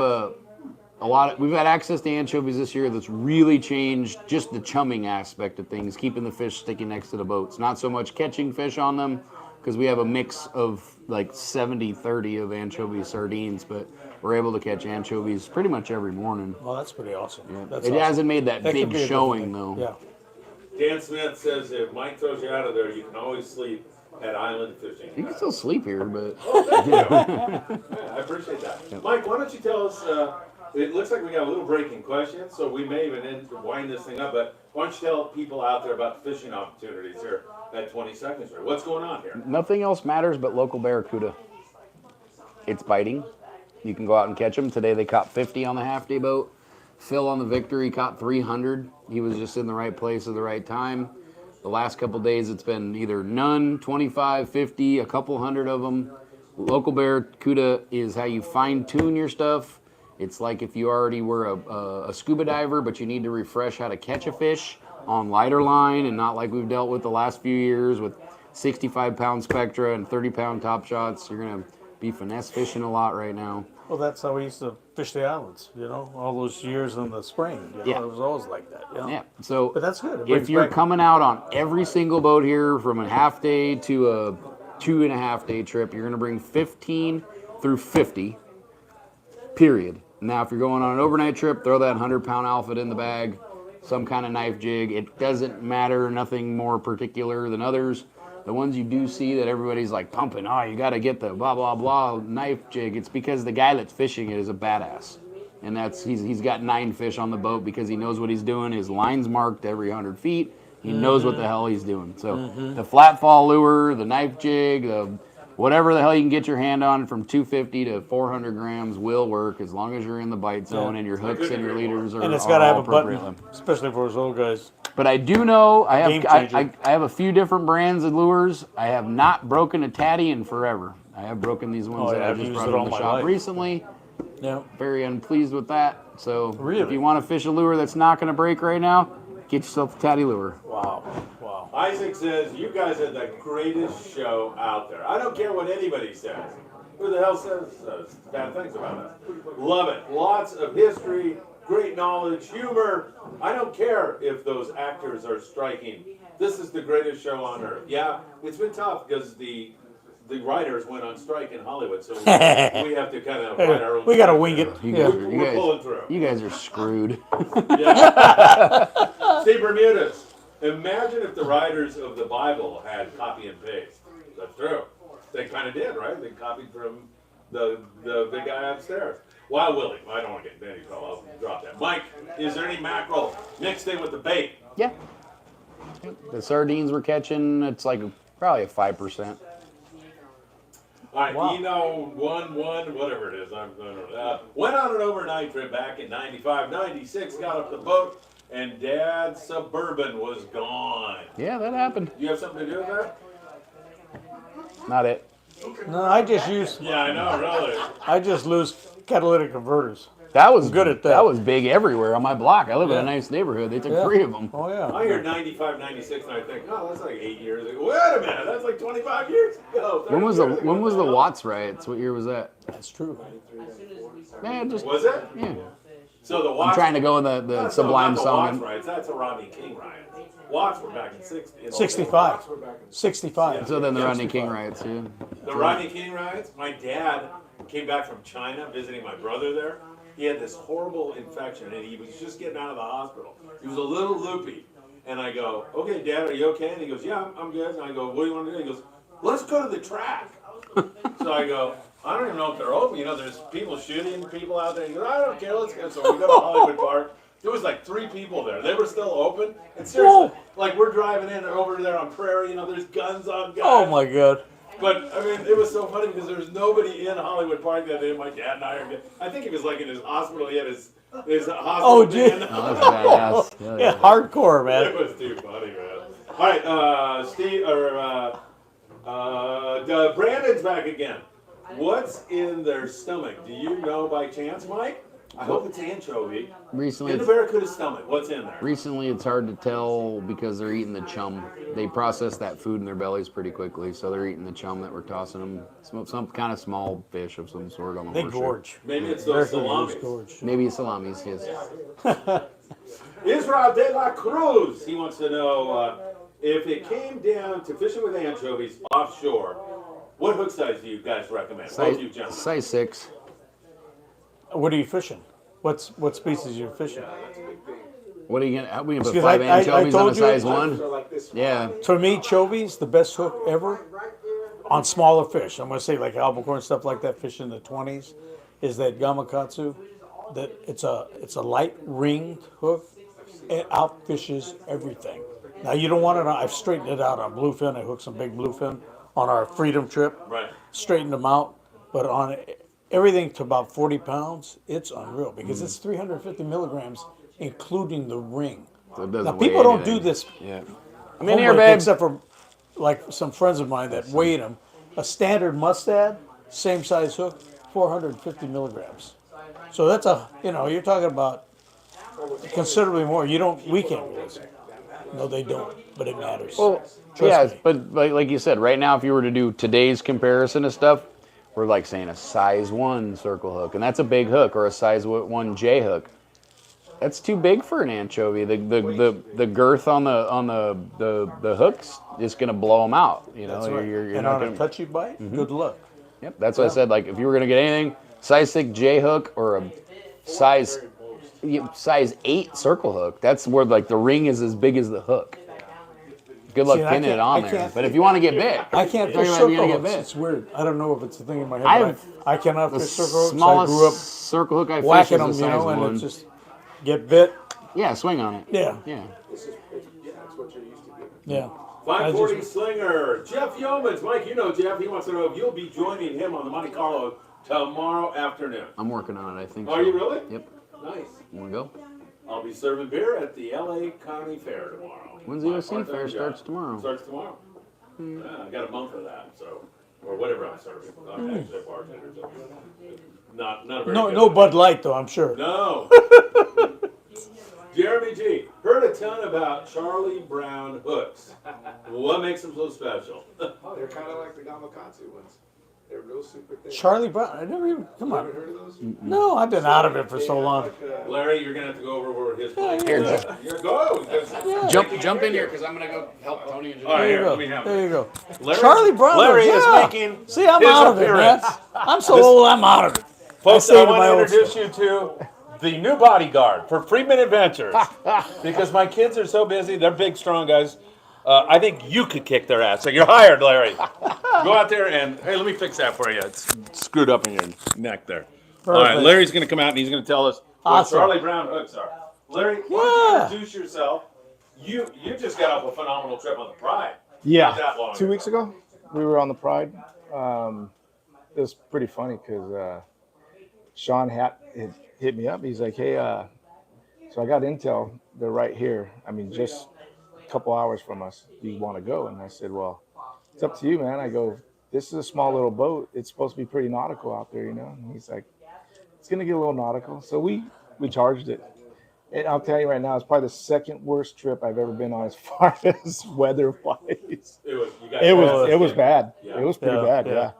we've had access to anchovies this year that's really changed just the chumming aspect of things, keeping the fish sticking next to the boats. Not so much catching fish on them, because we have a mix of like 70-30 of anchovy sardines, but we're able to catch anchovies pretty much every morning. Well, that's pretty awesome. That's It awesome. hasn't made that That could big be a showing, different though. thing. Dan Smith says if Mike throws you out of there, you can always sleep at Island Fishing. You can still sleep here, but Yeah, I appreciate that. Mike, why don't you tell us, it looks like we got a little breaking question, so we may even wind this thing up, but why don't you tell people out there about fishing opportunities here at 20 seconds? What's going on here? nothing else matters but local barracuda. It's biting. You can go out and catch them. Today they caught 50 on the half-day boat. Phil on the Victory caught 300. He was just in the right place at the right time. The last couple days it's been either none, 25, 50, a couple hundred of them. Local barracuda is how you fine-tune your stuff. It's like if you already were a scuba diver, but you need to refresh how to catch a fish on lighter line and not like we've dealt with the last few years with 65-pound Spectra and 30-pound Top Shots. You're going to be finesse fishing a lot right now. Well, that's how we used to fish the islands, all those years in the spring. Yeah. It was always like that. Yeah, so But that's good. It brings if you're back- coming out on every single boat here from a half day to a 2.5 day trip, you're going to bring 15 through 50, period. Now, if you're going on an overnight trip, throw that 100-pound outfit in the bag, some kind of knife jig. It doesn't matter, nothing more particular than others. The ones you do see that everybody's like pumping, oh, you got to get the blah, blah, blah knife jig. It's because the guy that's fishing it is a badass. And he's got 9 fish on the boat because he knows what he's doing. His line's marked every 100 feet. He knows what the hell he's doing. So the flat fall lure, the knife jig, whatever the hell you can get your hand on from 250 to 400 grams will work as long as you're in the bite zone and your hooks and your leaders are And it's got to all have a appropriate. button, especially for us old guys. But I do know Game changer. I have a few different brands of lures. I have not broken a tatty in forever. I have broken these ones Oh, that yeah, I I've just used brought it in all the my shop life. recently. Yeah. Very unpleased with that. So Really? if you want to fish a lure that's not going to break right now, get yourself a tatty lure. Wow. Wow. Isaac says, you guys are the greatest show out there. I don't care what anybody says. Who the hell says bad things about us? Love it. Lots of history, great knowledge, humor. I don't care if those actors are striking. This is the greatest show on earth. Yeah, it's been tough because the writers went on strike in Hollywood, so we have to kind of write our own. We got to script wing there. it. You Yeah. guys, We're pulling through. you guys are screwed. Yeah. See, Bermudas. Imagine if the writers of the Bible had copy and paste. That's true. They kind of did, right? They copied from the big guy upstairs. Wild Willie. I don't want to get Danny trouble. I'll drop that. Mike, is there any mackerel mixed in with the bait? Yeah. The sardines we're catching, it's like probably a 5%. All right, Wow. Eno 1-1, whatever it is. Went on an overnight trip back in 95, 96, got up the boat, and Dad's Suburban was gone. Yeah, that happened. You have something to do with that? Not it. No, I just use Yeah, I know, really. lose catalytic converters. That was Good at that. That was big everywhere on my block. I live in Yeah. a nice neighborhood. They took Yeah. 3 of them. Oh yeah. I hear 95, 96, and I think, oh, that's like 8 years ago. Wait a minute, that's like 25 years ago. When 30 was years ago. the Watts riots? What year was that? That's true. Man, just Was it? yeah. So the I'm Watts. trying to go in the That's Sublime not the song. Watts riots. That's a Rodney King riot. Watts were back in 60. 65. 65. So then the Rodney King riots, yeah. The Rodney King riots. My dad came back from China visiting my brother there. He had this horrible infection, and he was just getting out of the hospital. He was a little loopy. And I go, okay, Dad, are you okay? And he goes, yeah, I'm good. And I go, what do you want to do? He goes, let's go to the track. So I go, I don't even know if they're open. You know, there's people shooting people out there. He goes, I don't care, let's go. So we go to Hollywood Park. There was like 3 people there. They were still open. And seriously, like we're driving in over there on Prairie, you know, there's guns on guns. Oh my God. But, I mean, it was so funny because there was nobody in Hollywood Park that day. My dad and I are good. I think he was like in his hospital. He had his hospital. Oh, gee. band. Oh, that's badass. Hell Yeah, hardcore, It man. was too funny, man. All right, Steve, or Brandon's back again. What's in their stomach? Do you know by chance, Mike? I hope it's anchovy. Recently, In the Barracuda stomach, what's in there? recently it's hard to tell because they're eating the chum. They process that food in their bellies pretty quickly, so they're eating the chum that we're tossing them. Some kind of small fish of some sort on the They horseshoe. gorge. Maybe it's those Barracudas salamis. gorge. Maybe salamis, yes. Israel de la Cruz, he wants to know if it came down to fishing with anchovies offshore, what hook size do you guys recommend? Both you gentlemen. Size 6. What are you fishing? What species are you fishing? What are you gonna? We gonna put Because 5 I anchovies on told a you- size 1? So like this. Yeah. To me, chovies, the best hook ever on smaller fish. I'm going to say like albacore and stuff like that, fish in the 20s, is that gamakatsu. That it's a light ringed hook. It outfishes everything. Now you don't want it on. I've straightened it out on bluefin. I hooked some big bluefin on our freedom trip. Right. Straightened them out, but on everything to about 40 pounds, it's unreal because it's 350 milligrams, including the ring. So it doesn't Now weigh people don't anything. do this Yeah. I'm in here, homework, babe. except for like some friends of mine that weighed them. A standard mustad, same size hook, 450 milligrams. So that's you're talking about considerably more. We can't do this. No, they don't, but it matters. Well, Trust yeah, me. but like you said, right now, if you were to do today's comparison of stuff, we're like saying a size 1 circle hook, and that's a big hook, or a size 1 J hook. That's too big for an anchovy. The girth on the hooks is gonna blow them out. You know, That's right. you're And not on gonna. a touchy bite, good luck. Yep, that's what I said. Like if you were gonna get anything, size 6 J hook or a size 8 circle hook. That's where like the ring is as big as the hook. Good luck See, and I pinning it can't- on I there. can't- But if you want to get big, I can't you're fish talking about circle you're gonna hooks. get big. It's weird. I don't know if it's a thing in my head. I've- But I cannot The fish circle hooks. I smallest grew up circle hook I fish is whacking a them, size and 1. it's just get bit. Yeah, swing on it. Yeah, Yeah. It's what you're used to doing. yeah. 540 Slinger, Jeff Yeomans. Mike, you know Jeff. He wants to know if you'll be joining him on the Monte Carlo tomorrow afternoon. I'm working on it, I think. Are so. you really? Yep. Nice. Want to go? I'll be serving beer at the LA County Fair tomorrow. When's the My OC part-time fair? job. Starts tomorrow. Starts tomorrow. Yeah, I got a month of that, so or whatever I'm serving. I'm actually a bartender, so not a very good No Bud Light though. I'm sure. No. Jeremy G. Heard a ton about Charlie Brown hooks. What makes them so special? Oh, they're kind of like the Gamakatsu ones. They're real super thin. Charlie Brown. I never even. Come on. Ever heard of those? No, I've been out of it for so long. Larry, you're gonna have to go over where his place Here, is. Here, go. because- Jump in here because I'm gonna go help Tony and All right, There you here, go. let me have There it. you go. Larry- Charlie Brown. Larry is yeah. making See, I'm his out of it, man. appearance. I'm so old. I'm out of it. Folks, say I to want my to old introduce you to the new bodyguard for Freeman Adventures. Because my kids are so busy, they're big, strong guys. I think you could kick their ass. So you're hired, Larry. Go out there and, hey, let me fix that for you. It's screwed up in your neck there. All right, Perfect. Larry's going to come out and he's going to tell us what Awesome. Charlie Brown hooks are. Larry, why don't you introduce yourself? You just got off a phenomenal trip on the Pride. Not that long 2 ago. weeks ago, we were on the Pride. It was pretty funny because Sean had hit me up. He's like, "Hey, so I got intel. They're right here. I mean, just a couple hours from us. Do you want to go?" And I said, "Well, it's up to you, man." I go, "This is a small little boat. It's supposed to be pretty nautical out there, you know." And he's like, "It's gonna get a little nautical." So we charged it. And I'll tell you right now, it's probably the second worst trip I've ever been on as far as weather-wise. It was bad. Yeah. It was pretty Yeah, bad. yeah.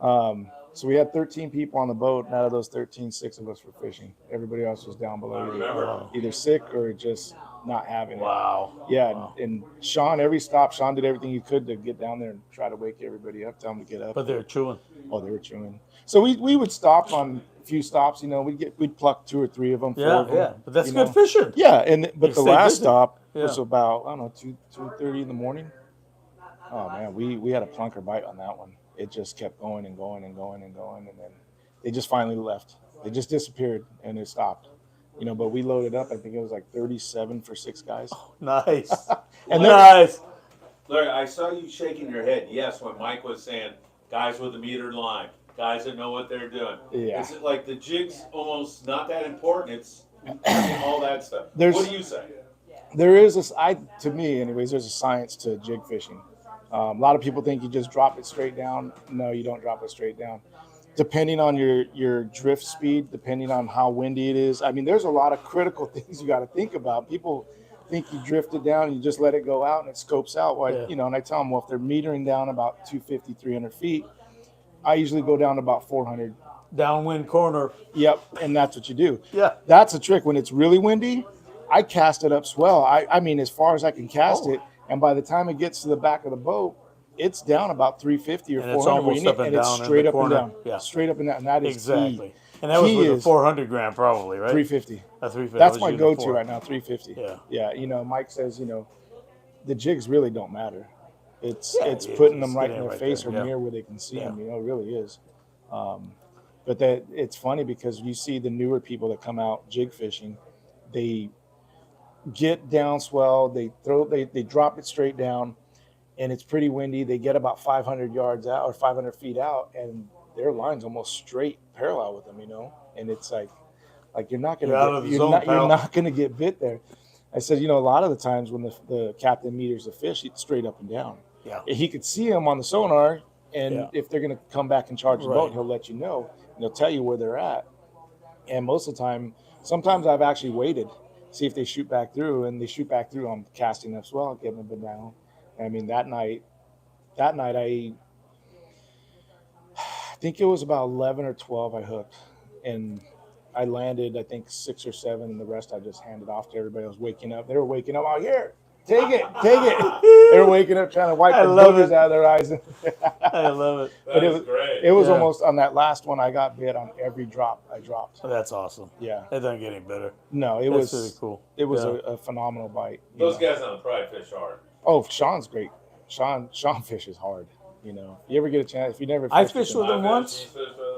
Yeah. So we had 13 people on the boat, and out of those 13, 6 of us were fishing. Everybody else was down I below, remember. either sick or just not having it. Wow. Yeah, Wow. and Sean, every stop, Sean did everything he could to get down there and try to wake everybody up, tell them to get up. But they're chewing. Oh, they were chewing. So we would stop on a few stops. You know, we'd pluck 2 or 3 of them. 4 Yeah, of them, yeah. But that's you good know. fishing. Yeah, but You the stay last busy. stop Yeah. was about, I don't know, 2:30 in the morning. Oh man, we had a plunker bite on that one. It just kept going and going and going and going, and then they just finally left. They just disappeared and it stopped. You know, but we loaded up. I think it was like 37 for 6 guys. Nice. And Nice. Larry, I saw you shaking your head, yes, when Mike was saying, guys with a metered line, guys that know what they're doing. Yeah. Is it like the jig's almost not that important? It's all that stuff. There's- What do you say? There is to me anyways, there's a science to jig fishing. A lot of people think you just drop it straight down. No, you don't drop it straight down. depending on your drift speed, depending on how windy it is. I mean, there's a lot of critical things you got to think about. People think you drift it down and you just let it go out and it scopes out. Well, Yeah. you know, and I tell them, well, if they're metering down about 250, 300 feet, I usually go down to about 400. Downwind corner. Yep, and that's what you do. Yeah. That's a trick. When it's really windy, I cast it up swell. I mean, as far as I can cast Oh. it, and by the time it gets to the back of the boat, it's down about 350 or And it's 400. where almost you up and and it's down in straight the up and corner. down. Yeah. Straight up and down. And that is Exactly. key. And that was Key with a is 400 gram probably, right? 350. A 350. That's That was my using go-to 4. right now, 350. Yeah. Yeah, you know, Mike says, you know, the jigs really don't matter. It's Yeah, it's yeah, putting just them right get in in their right face there, or yeah. near where they can see Yeah. them. You know, it really is. But that it's funny because you see the newer people that come out jig fishing, they get down swell, they drop it straight down, and it's pretty windy. They get about 500 yards out or 500 feet out, and their line's almost straight parallel with them. You know, and it's like you're not gonna You're out of the you're zone, not pal. you're not gonna get bit there. I said, you know, a lot of the times when the captain meters the fish, it's straight up and down. Yeah. He could see them on the sonar, and Yeah. if they're going to come back and charge the Right. boat, he'll let you know, and he'll tell you where they're at. And most of the time, sometimes I've actually waited, see if they shoot back through, and they shoot back through. I'm casting them as well, getting them down. I mean, that night, I think it was about 11 or 12 I hooked, and I landed, I think 6 or 7, and the rest I just handed off to everybody. I was waking up. They were waking up. Oh, here, take it. They were waking up trying to wipe I the love boogers it. out of their eyes. I love it. But it was great. It was Yeah. almost on that last one. I got bit on every drop I dropped. Oh, that's awesome. Yeah, That doesn't get any better. no, it That's was really cool. It was Yeah. a phenomenal bite. you Those know. guys on the Pride fish hard. Oh, Sean's great. Sean fishes hard. You know, if you ever get a chance, if you never I fished fished him, with him once.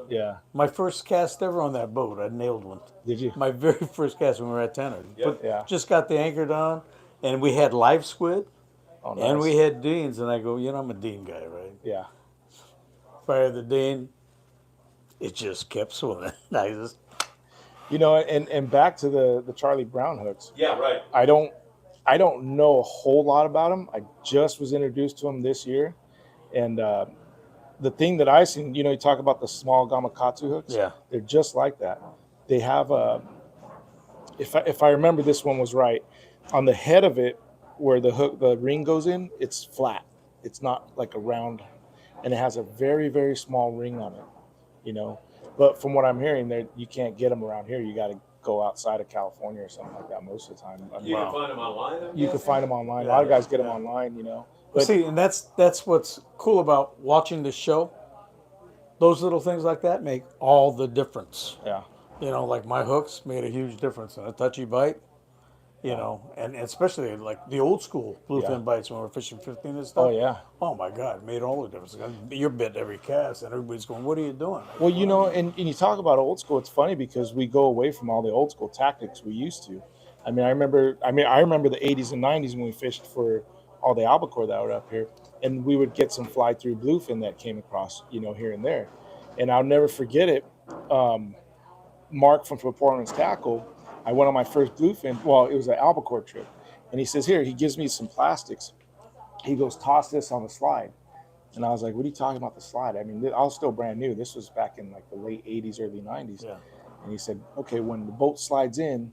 yeah, My first cast ever on that boat, I nailed one. did you? My very first cast when we were at Tanner. Yep. Yeah. Just got the anchor down, and we had live squid, Oh, and nice. we had deans, and I go, you know, I'm a dean guy, right? Yeah, Fire the dean, it just kept swimming. I just, you know, and back to the Charlie Brown hooks. Yeah, right. I don't know a whole lot about them. I just was introduced to them this year, and the thing that I seen, you know, you talk about the small gamakatsu hooks. Yeah. they're just like that. They have a, if I remember this one was right, on the head of it where the ring goes in, it's flat. It's not like a round, and it has a very very small ring on it. You know, but from what I'm hearing, there you can't get them around here. You got to go outside of California or something like that most of the time. I mean, You can find them online. you can find them online. A lot of guys get them online. You know, but see, and that's what's cool about watching this show. Those little things like that make all the difference. yeah. You know, like my hooks made a huge difference in a touchy bite. You know, and especially like the old school bluefin Yeah. bites when we're fishing 15 and stuff. Oh yeah. Oh my God, it made all the difference. You're bit every cast, and everybody's going, "What are you doing?" Well, you know, and you talk about old school. It's funny because we go away from all the old school tactics we used to. I remember the 80s and 90s when we fished for all the albacore that were up here, and we would get some fly through bluefin that came across, you know, here and there. And I'll never forget it. Mark from Performance Tackle, I went on my first bluefin. Well, it was an albacore trip, and he says, "Here," he gives me some plastics. He goes, "Toss this on the slide." And I was like, "What are you talking about, the slide?" I mean, I was still brand new. This was back in like the late 80s, early 90s. Yeah. And he said, "Okay, when the boat slides in,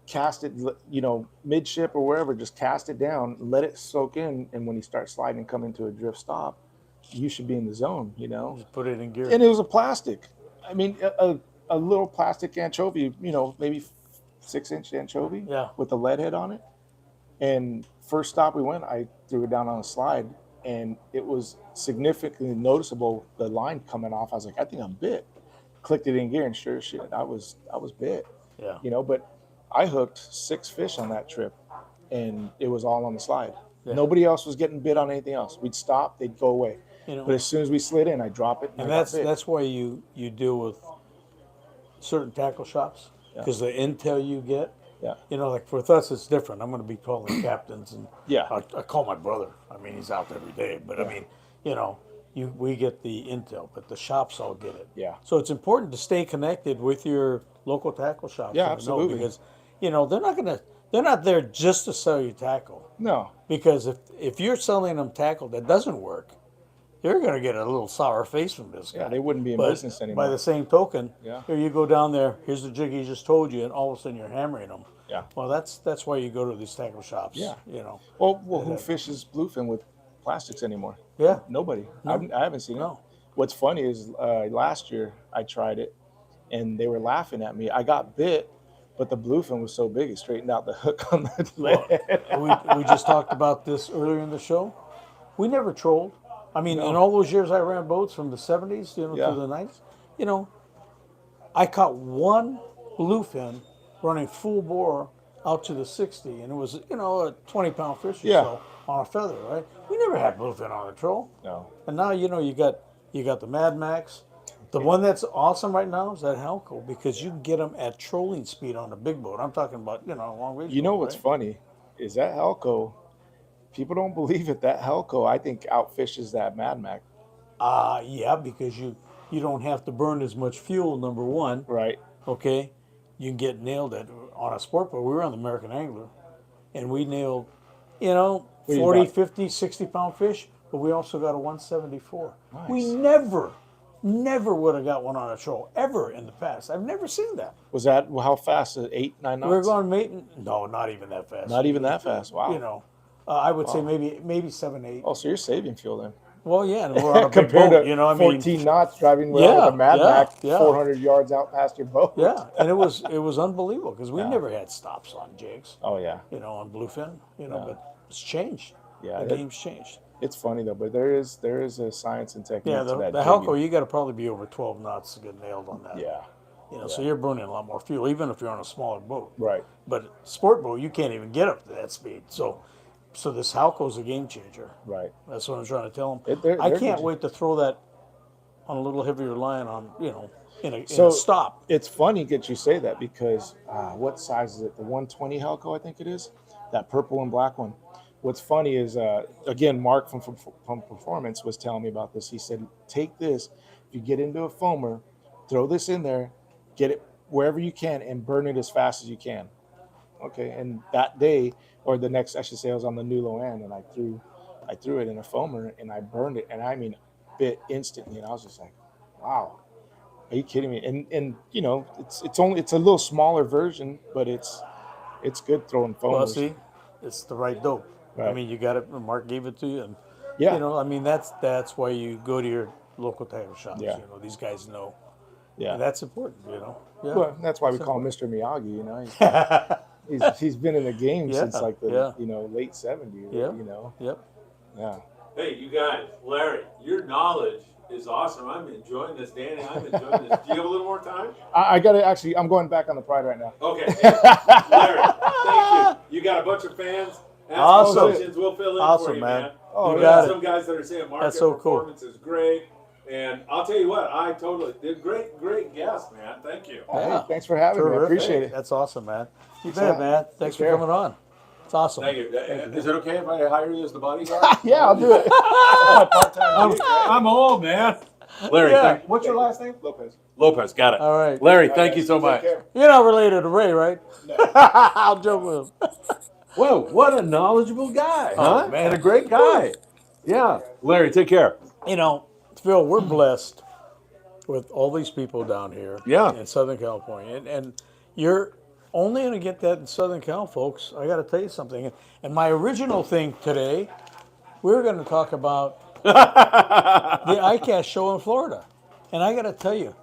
cast it, you know, midship or wherever, just cast it down, let it soak in. And when you start sliding and come into a drift stop, you should be in the zone, you know." Just put it in gear. And it was a plastic. I mean, a little plastic anchovy, you know, maybe 6-inch anchovy Yeah. with a lead head on it. And first stop we went, I threw it down on a slide, and it was significantly noticeable, the line coming off. I was like, I think I'm bit. Clicked it in gear, and sure as shit, I was bit. Yeah. You know, but I hooked 6 fish on that trip, and it was all on the slide. Yeah. Nobody else was getting bit on anything else. We'd stop, they'd go away. You know, But as soon as we slid in, I drop it, and I got bit. that's why you deal with certain tackle shops, because the intel you get. Yeah. You know, like with us, it's different. I'm going to be calling captains, and Yeah. I call my brother. I mean, he's out every day, but I mean, you know, we get the intel, but the shops all get it. Yeah. So it's important to stay connected with your local tackle shops. Yeah, and to know, absolutely. because, you know, they're not there just to sell you tackle. No. Because if you're selling them tackle that doesn't work, you're going to get a little sour face from this guy. Yeah, they wouldn't be in But business anymore. by the same token, Yeah. here you go down there, here's the jig he just told you, and all of a sudden you're hammering them. Yeah. Well, that's why you go to these tackle shops. Yeah. You know. Well, who fishes bluefin with plastics anymore? Yeah. Nobody. No. I haven't seen it. No. What's funny is last year I tried it, and they were laughing at me. I got bit, but the bluefin was so big it straightened out the hook on the lead. we just talked about this earlier in the show. We never trolled. I mean, in all those years I ran boats from the 70s, you know, Yeah. to the 90s, you know, I caught one bluefin running full bore out to the 60, and it was, you know, a 20-pound fish or Yeah. so on a feather, right? We never had bluefin on a troll. No. And now, you know, you got the Mad Max. The one that's awesome right now is that Halco, because you can get them at trolling speed on a big boat. I'm talking about, you know, a long range You know boat, what's right? funny is that Helco. People don't believe it. That Helco, I think, outfishes that Mad Max. Yeah, because you don't have to burn as much fuel, number one. Right. Okay, you can get nailed at on a sport boat. We were on the American Angler, and we nailed, you know, What do you 40, got? 50, 60-pound fish, but we also got a 174. Nice. We never would have got one on a troll, ever in the past. I've never seen that. Was that how fast? 8, 9 knots? We were going mating. No, not even that fast. Not even that fast. Wow. You know, I would say maybe 7, 8. Oh, so you're saving fuel then. Well, yeah, and we're on a big Compared boat, to you know, I 14 mean, knots driving with Yeah, a Mad yeah, Max yeah. 400 yards out past your boat. yeah, and it was unbelievable because we never had stops on jigs, Oh, yeah. you know, on bluefin, you know, but it's changed. Yeah, the that- game's changed. It's funny, though, but there is a science and technique Yeah, to the that. Helco, jigging. you got to probably be over 12 knots to get nailed on that. Yeah. You know, so you're burning a lot more fuel, even if you're on a smaller boat. Right. But sport boat, you can't even get up to that speed. So this Halco's a game changer. Right. That's what I'm trying to tell them. They're I can't good. wait to throw that on a little heavier line on, you know, in a So stop. It's funny that you say that because what size is it? The 120 Helco, I think it is. That purple and black one. What's funny is, again, Mark from Performance was telling me about this. He said, take this, if you get into a foamer, throw this in there, get it wherever you can, and burn it as fast as you can. Okay, and that day, or the next, I should say, I was on the Nulo end, and I threw it in a foamer, and I burned it, and I mean, bit instantly, and I was just like, wow. Are you kidding me? And you know, it's a little smaller version, but it's good throwing foamers. Well, see, it's the right dope. I Right. mean, you got it. Mark gave it to you, and Yeah. you know, I mean, that's why you go to your local tackle shops. Yeah. You know, these guys know. Yeah. And that's important. You know. Yeah. Well, that's why we call him Mr. Miyagi. You know, he's been in the game Yeah, since like the yeah. late '70s. Yeah. You know, Yep. yeah. Hey, you guys, Larry, your knowledge is awesome. I'm enjoying this, Danny. I'm enjoying this. Do you have a little more time? I got to actually. I'm going back on the Pride right now. Okay. Hey, Larry, thank you. You got a bunch of fans. Ask Awesome. questions. We'll fill in Awesome, for you, man. man. Oh, You We got got it. some guys that are saying market That's so cool. performance is great. And I'll tell you what, I totally did. Great guest, man. Thank you. Yeah. Hey, thanks for having me. I Terrific. appreciate it. That's awesome, man. You Thanks, bet, man. man. Thanks for care. coming on. It's awesome. Thank you. Is it okay if I hire you as the bodyguard? Yeah, I'll do it. I'm old, man. Larry, Yeah. what's your last name? Lopez. Lopez, got it. All right. Larry, thank you so much. Take care. You're not related to Ray, right? I'll joke with him. Whoa, what a knowledgeable guy, huh? man. And a great guy. Yeah. Larry, take care. You know, Phil, we're blessed with all these people down here Yeah. in Southern California. And you're only going to get that in Southern Cal, folks. I got to tell you something. And my original thing today, we were going to talk about the ICAST show in Florida. And I got to tell you,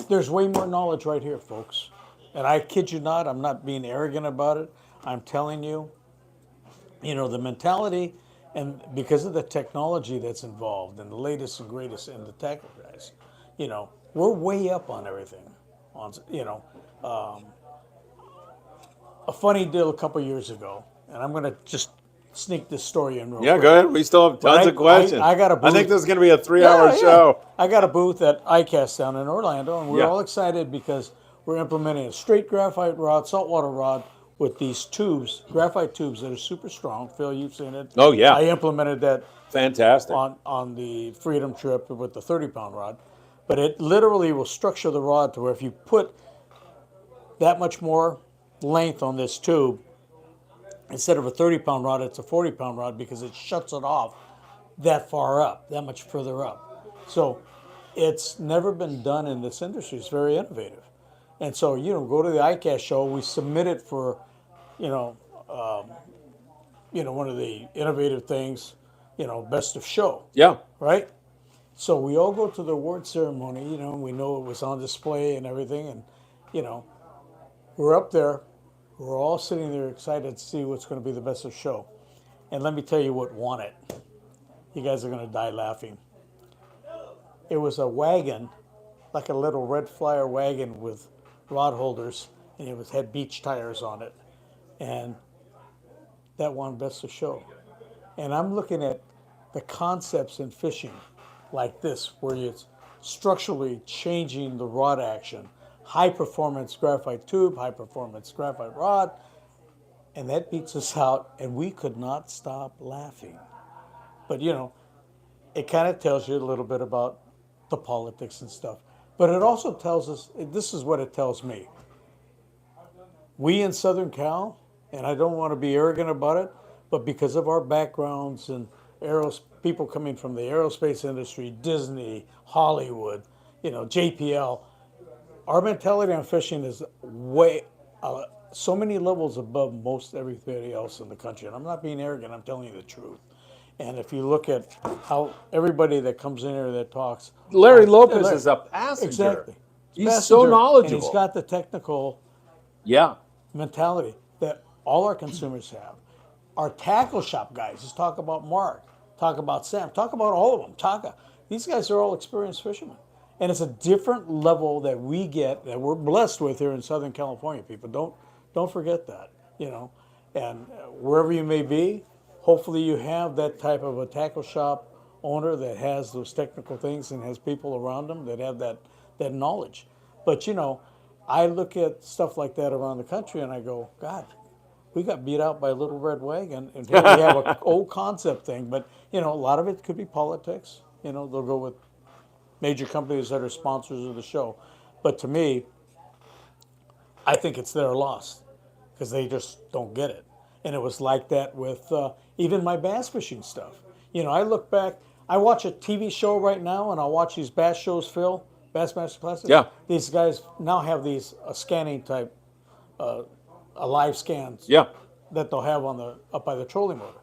there's way more knowledge right here, folks. And I kid you not, I'm not being arrogant about it. I'm telling you, you know, the mentality, and because of the technology that's involved and the latest and greatest in the tackle guys, you know, we're way up on everything. On, you know, a funny deal a couple years ago, and I'm going to just sneak this story in real Yeah, quick. go ahead. We still have tons of questions. I got a booth. I think this is going to be a 3-hour Yeah, yeah. show. I got a booth at ICAST down in Orlando, and we're Yeah. all excited because we're implementing a straight graphite rod, saltwater rod, with these tubes, graphite tubes that are super strong. Phil, you've seen it. Oh, yeah. I implemented that Fantastic. on the Freedom trip with the 30-pound rod. But it literally will structure the rod to where if you put that much more length on this tube, instead of a 30-pound rod, it's a 40-pound rod because it shuts it off that far up, that much further up. So it's never been done in this industry. It's very innovative. And so, go to the ICAST show, we submit it for, you know, one of the innovative things, best of show, Yeah. right? So we all go to the award ceremony, and we know it was on display and everything. And, we're up there. We're all sitting there excited to see what's going to be the best of show. And let me tell you what won it. You guys are going to die laughing. It was a wagon, like a little red flyer wagon with rod holders, and it had beach tires on it. And that won best of show. And I'm looking at the concepts in fishing like this, where it's structurally changing the rod action. High performance graphite tube, high performance graphite rod, and that beats us out, and we could not stop laughing. But it kind of tells you a little bit about the politics and stuff. But it also tells us, this is what it tells me. We in Southern Cal, and I don't want to be arrogant about it, but because of our backgrounds and people coming from the aerospace industry, Disney, Hollywood, JPL, our mentality on fishing is way, so many levels above most everybody else in the country. And I'm not being arrogant, I'm telling you the truth. And if you look at how everybody that comes in here that talks, Larry Lopez is a passenger. exactly. He's Passenger, so knowledgeable. And he's got the technical Yeah. mentality that all our consumers have. Our tackle shop guys, just talk about Mark, talk about Sam, talk about all of them, Taka. These guys are all experienced fishermen. And it's a different level that we get, that we're blessed with here in Southern California, people. Don't forget that, And wherever you may be, hopefully you have that type of a tackle shop owner that has those technical things and has people around them that have that knowledge. But, I look at stuff like that around the country and I go, God, we got beat out by a little red wagon, and here we have an old concept thing. But, a lot of it could be politics. They'll go with major companies that are sponsors of the show. But to me, I think it's their loss because they just don't get it. And it was like that with even my bass fishing stuff. I look back, I watch a TV show right now, and I'll watch these bass shows, Phil, Bass Master Classes. Yeah. These guys now have these scanning type, live scans. Yeah. That they'll have up by the trolling motor,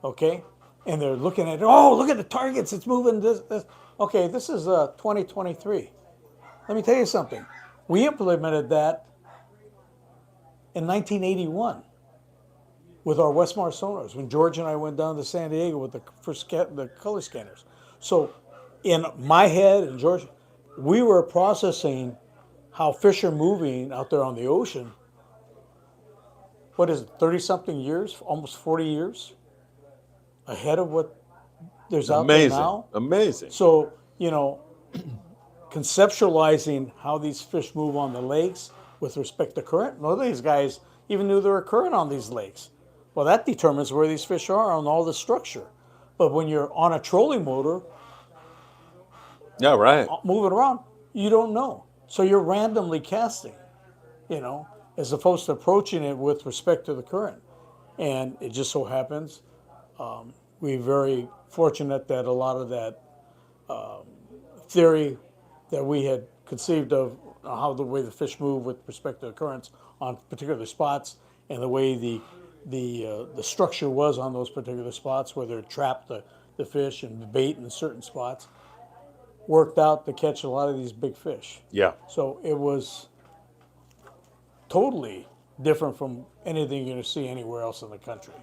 okay? And they're looking at it. Oh, look at the targets. It's moving this. Okay, this is 2023. Let me tell you something. We implemented that in 1981 with our Westmar sonars when George and I went down to San Diego with the color scanners. So in my head and George, we were processing how fish are moving out there on the ocean. What is it, 30-something years, almost 40 years ahead of what there's out there now? Amazing. So, conceptualizing how these fish move on the lakes with respect to current. None of these guys even knew there were current on these lakes. Well, that determines where these fish are on all the structure. But when you're on a trolling motor, Yeah, right. moving around, you don't know. So you're randomly casting, as opposed to approaching it with respect to the current. And it just so happens, we're very fortunate that a lot of that theory that we had conceived of how the way the fish move with respect to the currents on particular spots and the way the structure was on those particular spots where they trapped the fish and the bait in certain spots worked out to catch a lot of these big fish. Yeah. So it was totally different from anything you're going to see anywhere else in the country.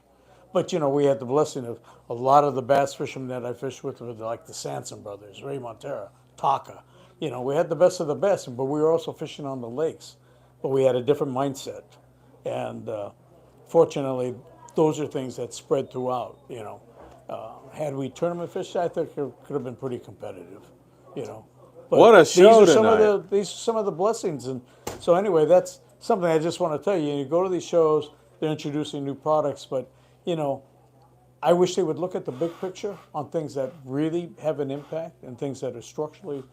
But, we had the blessing of a lot of the bass fishermen that I fished with were like the Sanson brothers, Ray Montera, Taka. We had the best of the best, but we were also fishing on the lakes. But we had a different mindset. And fortunately, those are things that spread throughout, Had we tournament fished, I think it could have been pretty competitive, But What a show tonight. These are some of the blessings. And so anyway, that's something I just want to tell you. You go to these shows, they're introducing new products, but, I wish they would look at the big picture on things that really have an impact and things that are structurally,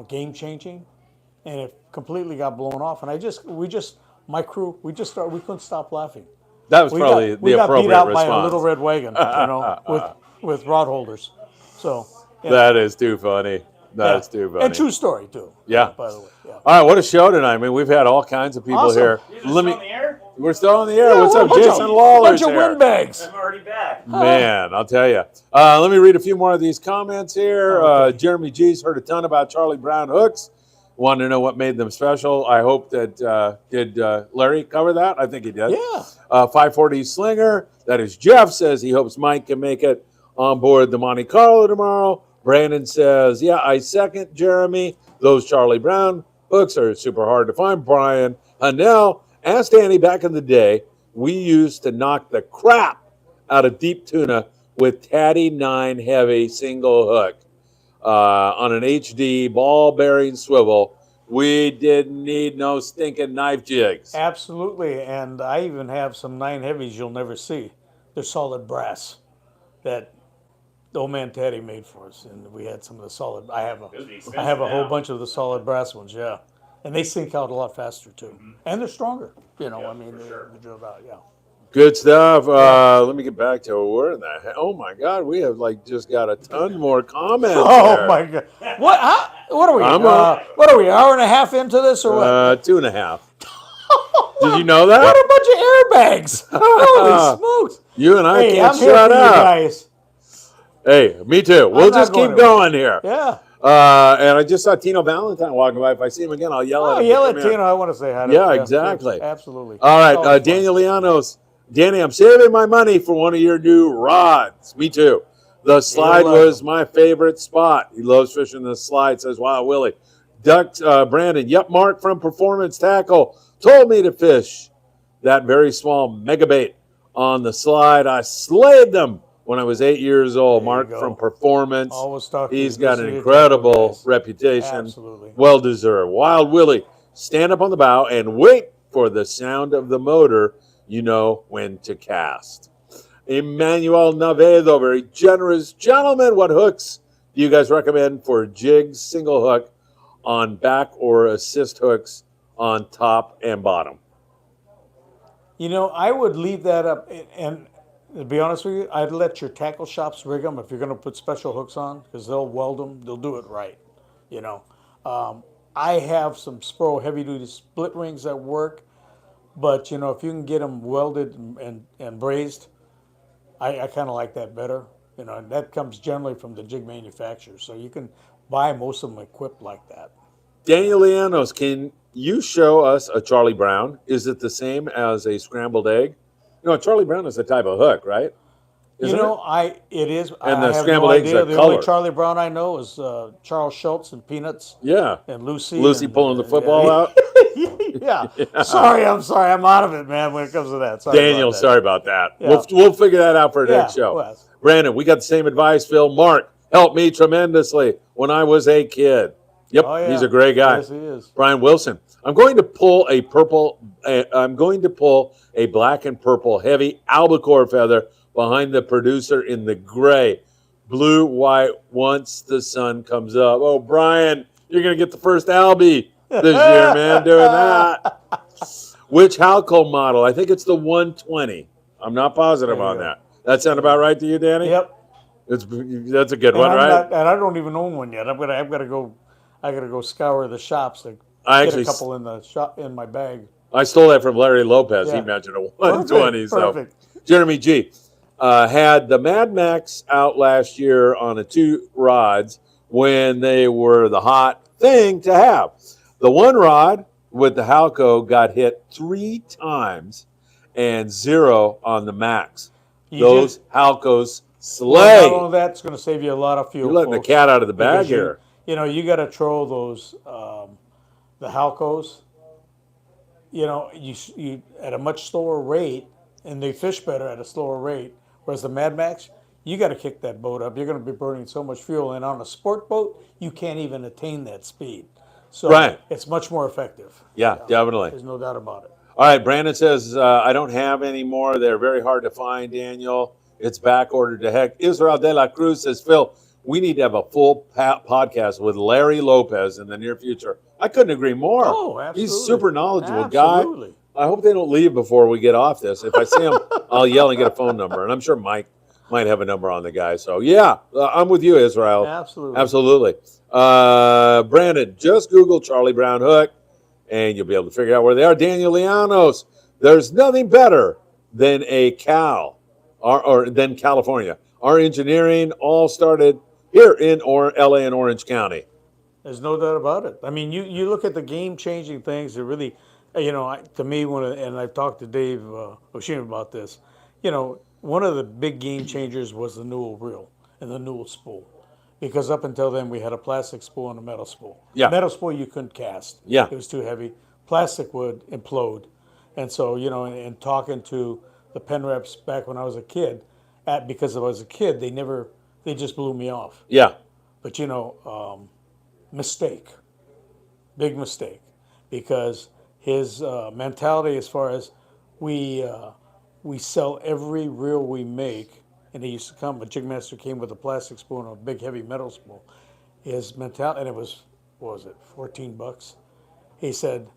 game changing. And it completely got blown off. And my crew, we couldn't stop laughing. That was probably we the got beat appropriate out response. by a little red wagon, with rod holders. So yeah. That is too funny. That's Yeah. too funny. And true story too. Yeah. By the way. Yeah. All right, what a show tonight. I mean, we've had all kinds of people Awesome. here. Let me. Air? We're still on the air. Yeah, What's we're up, a bunch Jason of, Lawler's bunch of here. windbags. I'm already back. Man, I'll tell you. Let me read a few more of these comments here. Okay. Jeremy G's heard a ton about Charlie Brown hooks. Wanted to know what made them special. I hope that did Larry cover that? I think he did. Yeah. 540 Slinger. That is Jeff says he hopes Mike can make it on board the Monte Carlo tomorrow. Brandon says, yeah, I second Jeremy. Those Charlie Brown hooks are super hard to find. Brian Hanel asked Danny back in the day, we used to knock the crap out of deep tuna with Tatty 9 heavy single hook on an HD ball bearing swivel. We didn't need no stinking knife jigs. Absolutely. And I even have some 9 heavies you'll never see. They're solid brass that the old man Teddy made for us, and we had some of the solid. I have a whole bunch of the solid brass ones, yeah, and they sink out a lot faster too, and they're stronger. You know, I mean, they drill out, yeah. Good stuff. Let me get back to where in the heck. Oh my God, we have just got a ton more comments. Oh there. my God, what are we? I'm what are we? Hour and a half into this or what? 2.5. Did you know that? What a bunch of airbags! Holy smokes! You and I Hey, can't I'm here shut for you up. guys. Hey, me too. We'll not just going keep anywhere. going here. Yeah. And I just saw Tino Valentine walking by. If I see him again, I'll yell at Oh, him. yell to at come in. Tino. I want to say hi to Yeah, him. exactly. Yes, absolutely. All right, Always fun. Daniel Llanos. Danny, I'm saving my money for one of your new rods. Me too. The slide welcome. was my favorite spot. He loves fishing the slide, says Wow Willie. Duck Brandon, yep, Mark from Performance Tackle told me to fish that very small mega bait on the slide. I slayed them when I was 8 years old. There you Mark go. from Performance. Always talking. He's got an incredible reputation. Absolutely. Well deserved. Wild Willie, stand up on the bow and wait for the sound of the motor. You know when to cast. Emmanuel Navedo, very generous gentleman. What hooks do you guys recommend for jigs, single hook on back or assist hooks on top and bottom? You know, I would leave that up, and to be honest with you, I'd let your tackle shops rig them if you're going to put special hooks on, because they'll weld them. They'll do it right. You know, I have some Spro heavy-duty split rings that work, but you know, if you can get them welded and brazed, I kind of like that better. You know, and that comes generally from the jig manufacturer, so you can buy most of them equipped like that. Daniel Llanos, can you show us a Charlie Brown? Is it the same as a scrambled egg? No, Charlie Brown is a type of hook, right? Isn't you know, it is. And the I have scrambled no eggs idea. are The color. only Charlie Brown I know is Charles Schultz and Peanuts Yeah. and Lucy. Lucy and, pulling the football out. Yeah. Sorry, I'm sorry. I'm out of it, man, when it comes to that. Sorry Daniel, about that. sorry about that. Yeah. We'll figure that out for next Yeah, show. well. Brandon, we got the same advice, Phil. Mark helped me tremendously when I was a kid. Yep, Oh, yeah. he's a great guy. Yes, he is. Brian Wilson, I'm going to pull a black and purple heavy albacore feather behind the producer in the gray. Blue, white, once the sun comes up. Oh, Brian, you're going to get the first Albie this year, man, doing that. Which Halco model? I think it's the 120. I'm not positive There you on go. that. That sound about right to you, Danny? Yep. That's a good And one, right? and I don't even own one yet. I gotta go scour the shops to I get actually a couple in the shop in my bag. I stole that from Larry Lopez. He Yeah. mentioned a 120. Perfect. So Jeremy G had the Mad Max out last year on the 2 rods when they were the hot thing to have. The 1 rod with the Halco got hit 3 times and 0 on the Max. Those Halcos slay. Not only that, it's going to save you a lot of fuel. You're letting the folks, cat out of the bag because here. You know, you got to troll those the Halcos. You know, you at a much slower rate, and they fish better at a slower rate. Whereas the Mad Max, you got to kick that boat up. You're going to be burning so much fuel, and on a sport boat, you can't even attain that speed. So Right. it's much more effective. Yeah, definitely. There's no doubt about it. All right, Brandon says, I don't have any more. They're very hard to find, Daniel. It's back ordered to heck. Israel de la Cruz says, Phil, we need to have a full podcast with Larry Lopez in the near future. I couldn't agree more. Oh, absolutely. He's a super knowledgeable Absolutely. guy. I hope they don't leave before we get off this. If I see him, I'll yell and get a phone number. And I'm sure Mike might have a number on the guy. So yeah, I'm with you, Israel. Absolutely. Absolutely. Brandon, just Google Charlie Brown hook, and you'll be able to figure out where they are. Daniel Llanos, there's nothing better than a Cal, or than California. Our engineering all started here in LA and Orange County. There's no doubt about it. I mean, you look at the game-changing things that really, to me, and I've talked to Dave Oshima about this, one of the big game changers was the Newell reel and the Newell spool. Because up until then, we had a plastic spool and a metal spool. Yeah. Metal spool you couldn't cast. Yeah. It was too heavy. Plastic would implode. And so, and talking to the pen reps back when I was a kid, because I was a kid, they just blew me off. Yeah. But, mistake. Big mistake. Because his mentality as far as we sell every reel we make, and he used to come, but Jigmaster came with a plastic spoon and a big heavy metal spoon. His mentality, and it was, what was it, $14? He said,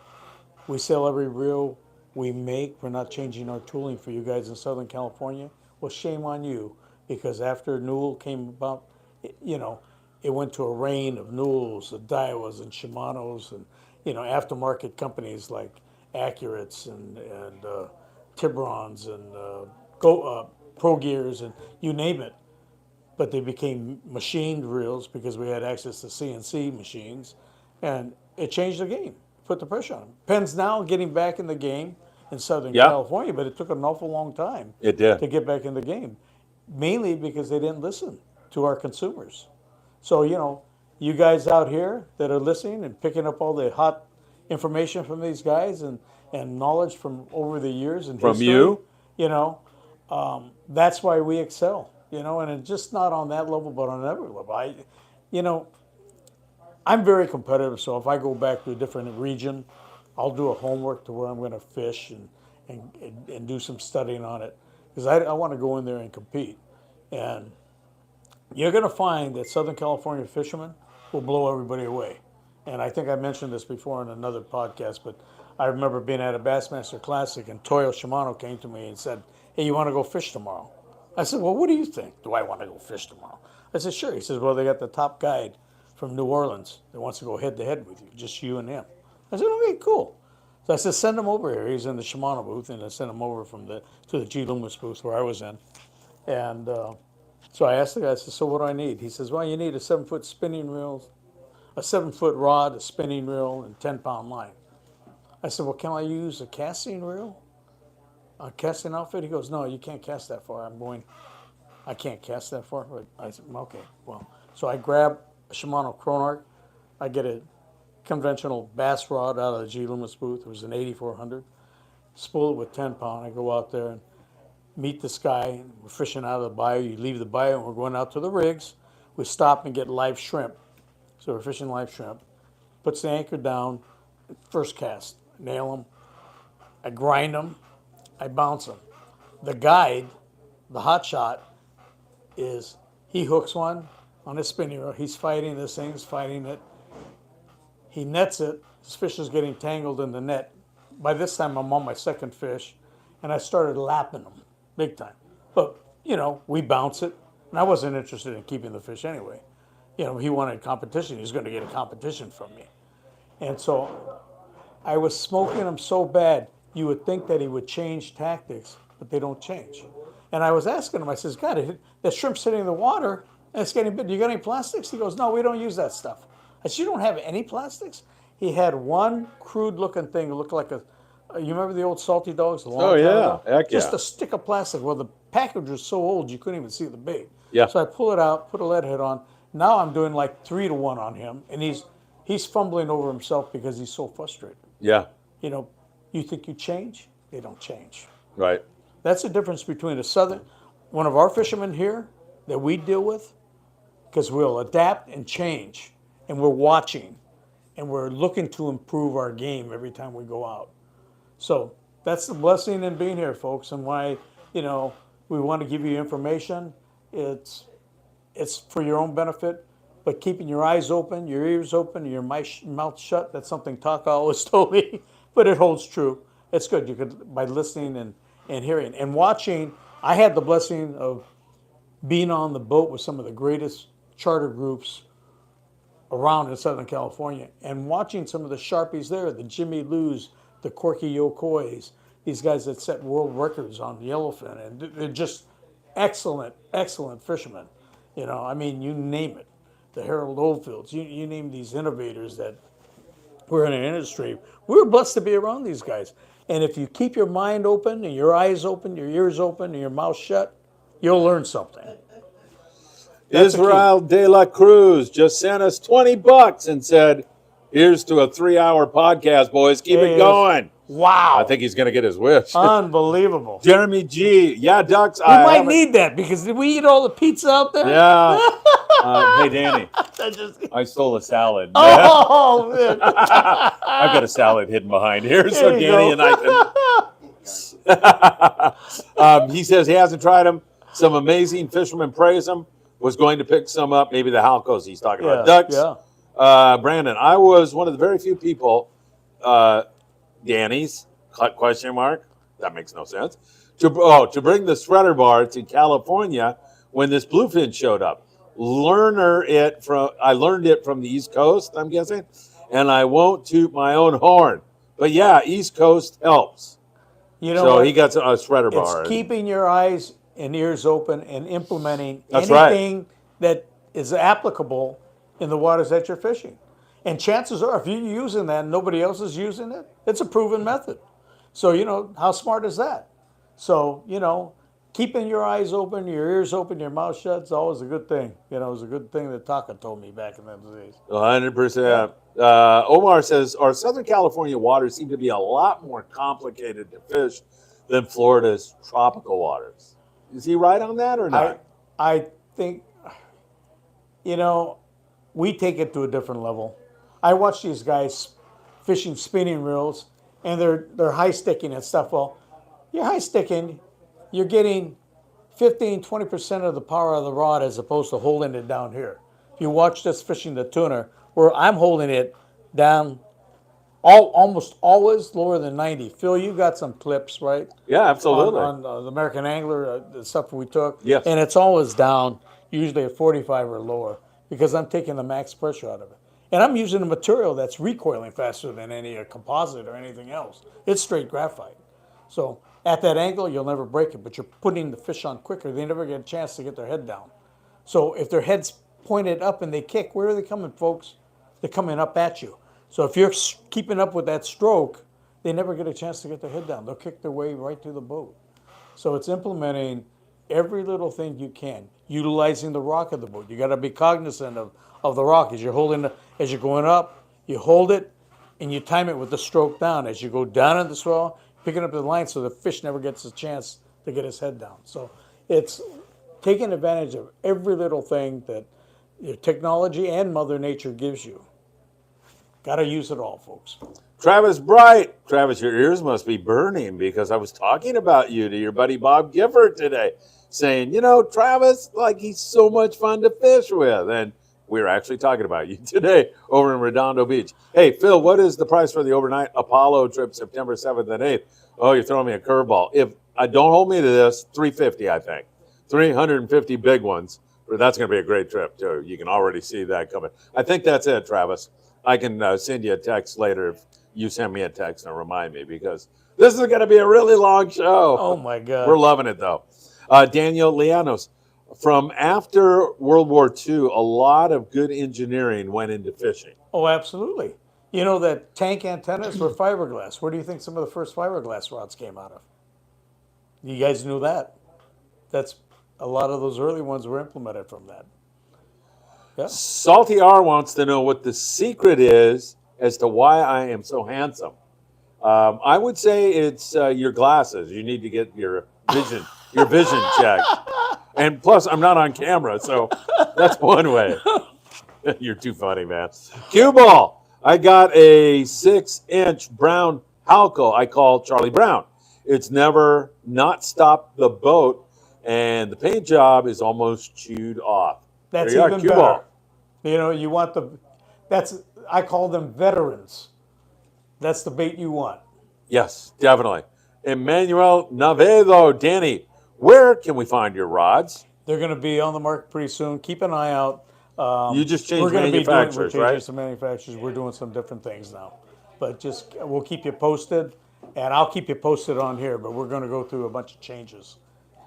we sell every reel we make. We're not changing our tooling for you guys in Southern California. Well, shame on you, because after Newell came about, it went to a reign of Newells, and Daiwas, and Shimanos, and aftermarket companies like Accurates and Tiburons and Pro Gears and you name it. But they became machined reels because we had access to CNC machines, and it changed the game, put the pressure on them. Penn's now getting back in the game in Southern California, but it took an awful long time It did. to get back in the game, mainly because they didn't listen to our consumers. So, you guys out here that are listening and picking up all the hot information from these guys and knowledge from over the years and From history, you? That's why we excel, and it's just not on that level, but on every level. I'm very competitive, so if I go back to a different region, I'll do a homework to where I'm going to fish and do some studying on it, because I want to go in there and compete. And you're going to find that Southern California fishermen will blow everybody away. And I think I mentioned this before in another podcast, but I remember being at a Bassmaster Classic, and Toyo Shimano came to me and said, hey, you want to go fish tomorrow? I said, well, what do you think? Do I want to go fish tomorrow? I said, sure. He says, well, they got the top guide from New Orleans that wants to go head-to-head with you, just you and him. I said, okay, cool. So I said, send him over here. He's in the Shimano booth, and I sent him over to the G. Loomis booth where I was in. And so I asked the guy, I said, so what do I need? He says, well, you need a 7-foot spinning reel, a 7-foot rod, a spinning reel, and 10-pound line. I said, well, can I use a casting reel? A casting outfit? He goes, no, you can't cast that far. I can't cast that far. I said, okay, well. So I grab a Shimano Chronarch. I get a conventional bass rod out of the G. Loomis booth. It was an 8400. Spool it with 10-pound. I go out there and meet this guy. We're fishing out of the bayou. You leave the bayou and we're going out to the rigs. We stop and get live shrimp. So we're fishing live shrimp. Puts the anchor down. First cast. Nail them. I grind them. I bounce them. The guide, the hot shot, he hooks one on his spinning reel. He's fighting this thing. He's fighting it. He nets it. His fish is getting tangled in the net. By this time, I'm on my second fish, and I started lapping them big time. But, we bounce it, and I wasn't interested in keeping the fish anyway. He wanted competition. He was going to get a competition from me. And so I was smoking him so bad, you would think that he would change tactics, but they don't change. And I was asking him, I says, God, the shrimp's sitting in the water, and it's getting big. Do you got any plastics? He goes, no, we don't use that stuff. I said, you don't have any plastics? He had one crude-looking thing. It looked like you remember the old salty dogs? Oh, yeah. Heck yeah. Just a stick of plastic. Well, the package was so old, you couldn't even see the bait. Yeah. So I pull it out, put a lead head on. Now I'm doing like 3-to-1 on him, and he's fumbling over himself because he's so frustrated. Yeah. You think you change? They don't change. Right. That's the difference between one of our fishermen here that we deal with, because we'll adapt and change, and we're watching, and we're looking to improve our game every time we go out. So that's the blessing in being here, folks, and why, we want to give you information. It's for your own benefit, but keeping your eyes open, your ears open, your mouth shut. That's something Taka always told me, but it holds true. It's good. You could, by listening and hearing and watching. I had the blessing of being on the boat with some of the greatest charter groups around in Southern California and watching some of the Sharpies there, the Jimmy Lou's, the Corky Yokois, these guys that set world records on yellowfin, and they're just excellent, excellent fishermen. You know, I mean, you name it. The Harold Oldfields, you name these innovators that were in an industry. We're blessed to be around these guys. And if you keep your mind open and your eyes open, your ears open, and your mouth shut, you'll learn something. That's the key. Israel De La Cruz just sent us $20 and said, "Here's to a 3-hour podcast, boys. Keep it going." Wow. I think he's going to get his wish. Unbelievable. Jeremy G. Yeah, Ducks. We might need that because did we eat all the pizza out there? Yeah. Hey, Danny. I stole a salad. Oh, man. I've got a salad hidden behind here, so There you Danny go. and I can. He says he hasn't tried them. Some amazing fishermen praise them. Was going to pick some up. Maybe the Halcos he's talking about. Ducks. Yeah. Brandon, I was one of the very few people, Danny's, question mark, that makes no sense, to bring the shredder bar to California when this bluefin showed up. I learned it from the East Coast, I'm guessing, and I won't toot my own horn. But yeah, East Coast helps. You know So what? he got a shredder bar. It's keeping your eyes and ears open and implementing That's right. anything that is applicable in the waters that you're fishing. And chances are, if you're using that and nobody else is using it, it's a proven method. So, you know, how smart is that? So, you know, keeping your eyes open, your ears open, your mouth shut is always a good thing. You know, it was a good thing that Taka told me back in those days. 100%. Omar says, our Southern California waters seem to be a lot more complicated to fish than Florida's tropical waters. Is he right on that or not? I think, you know, we take it to a different level. I watch these guys fishing spinning reels, and they're high sticking and stuff. Well, you're high sticking, you're getting 15, 20% of the power of the rod as opposed to holding it down here. If you watch us fishing the tuna, where I'm holding it down almost always lower than 90. Phil, you got some clips, right? Yeah, absolutely. On the American Angler, the stuff we took. Yes. And it's always down, usually at 45 or lower, because I'm taking the max pressure out of it. And I'm using a material that's recoiling faster than any composite or anything else. It's straight graphite. So at that angle, you'll never break it, but you're putting the fish on quicker. They never get a chance to get their head down. So if their head's pointed up and they kick, where are they coming, folks? They're coming up at you. So if you're keeping up with that stroke, they never get a chance to get their head down. They'll kick their way right to the boat. So it's implementing every little thing you can, utilizing the rock of the boat. You got to be cognizant of the rock as you're as you're going up. You hold it and you time it with the stroke down. As you go down in the swell, picking up the line so the fish never gets a chance to get his head down. So it's taking advantage of every little thing that your technology and Mother Nature gives you. Got to use it all, folks. Travis Bright. Travis, your ears must be burning because I was talking about you to your buddy Bob Gifford today, saying, you know, Travis, like he's so much fun to fish with. And we were actually talking about you today over in Redondo Beach. Hey, Phil, what is the price for the overnight Apollo trip September 7th and 8th? Oh, you're throwing me a curveball. If I don't hold me to this, $350, I think. 350 big ones. But that's going to be a great trip, too. You can already see that coming. I think that's it, Travis. I can send you a text later if you send me a text and remind me because this is going to be a really long show. Oh, my God. We're loving it, though. Daniel Lianos, from after World War II, a lot of good engineering went into fishing. Oh, absolutely. You know that tank antennas were fiberglass. Where do you think some of the first fiberglass rods came out of? You guys knew that. That's a lot of those early ones were implemented from that. Yeah. Salty R wants to know what the secret is as to why I am so handsome. I would say it's your glasses. You need to get your vision checked. And plus, I'm not on camera, so that's one way. You're too funny, man. Cue ball. I got a 6-inch brown Halco I call Charlie Brown. It's never not stopped the boat, and the paint job is almost chewed off. That's there you even are, cue better. ball. You know, you want I call them veterans. That's the bait you want. Yes, definitely. Emmanuel Navedo, Danny, where can we find your rods? They're going to be on the market pretty soon. Keep an eye out. You just We're changed going to be doing, we're manufacturers, changing right? some manufacturers. We're doing some different things now. But just, we'll keep you posted, and I'll keep you posted on here, but we're going to go through a bunch of changes.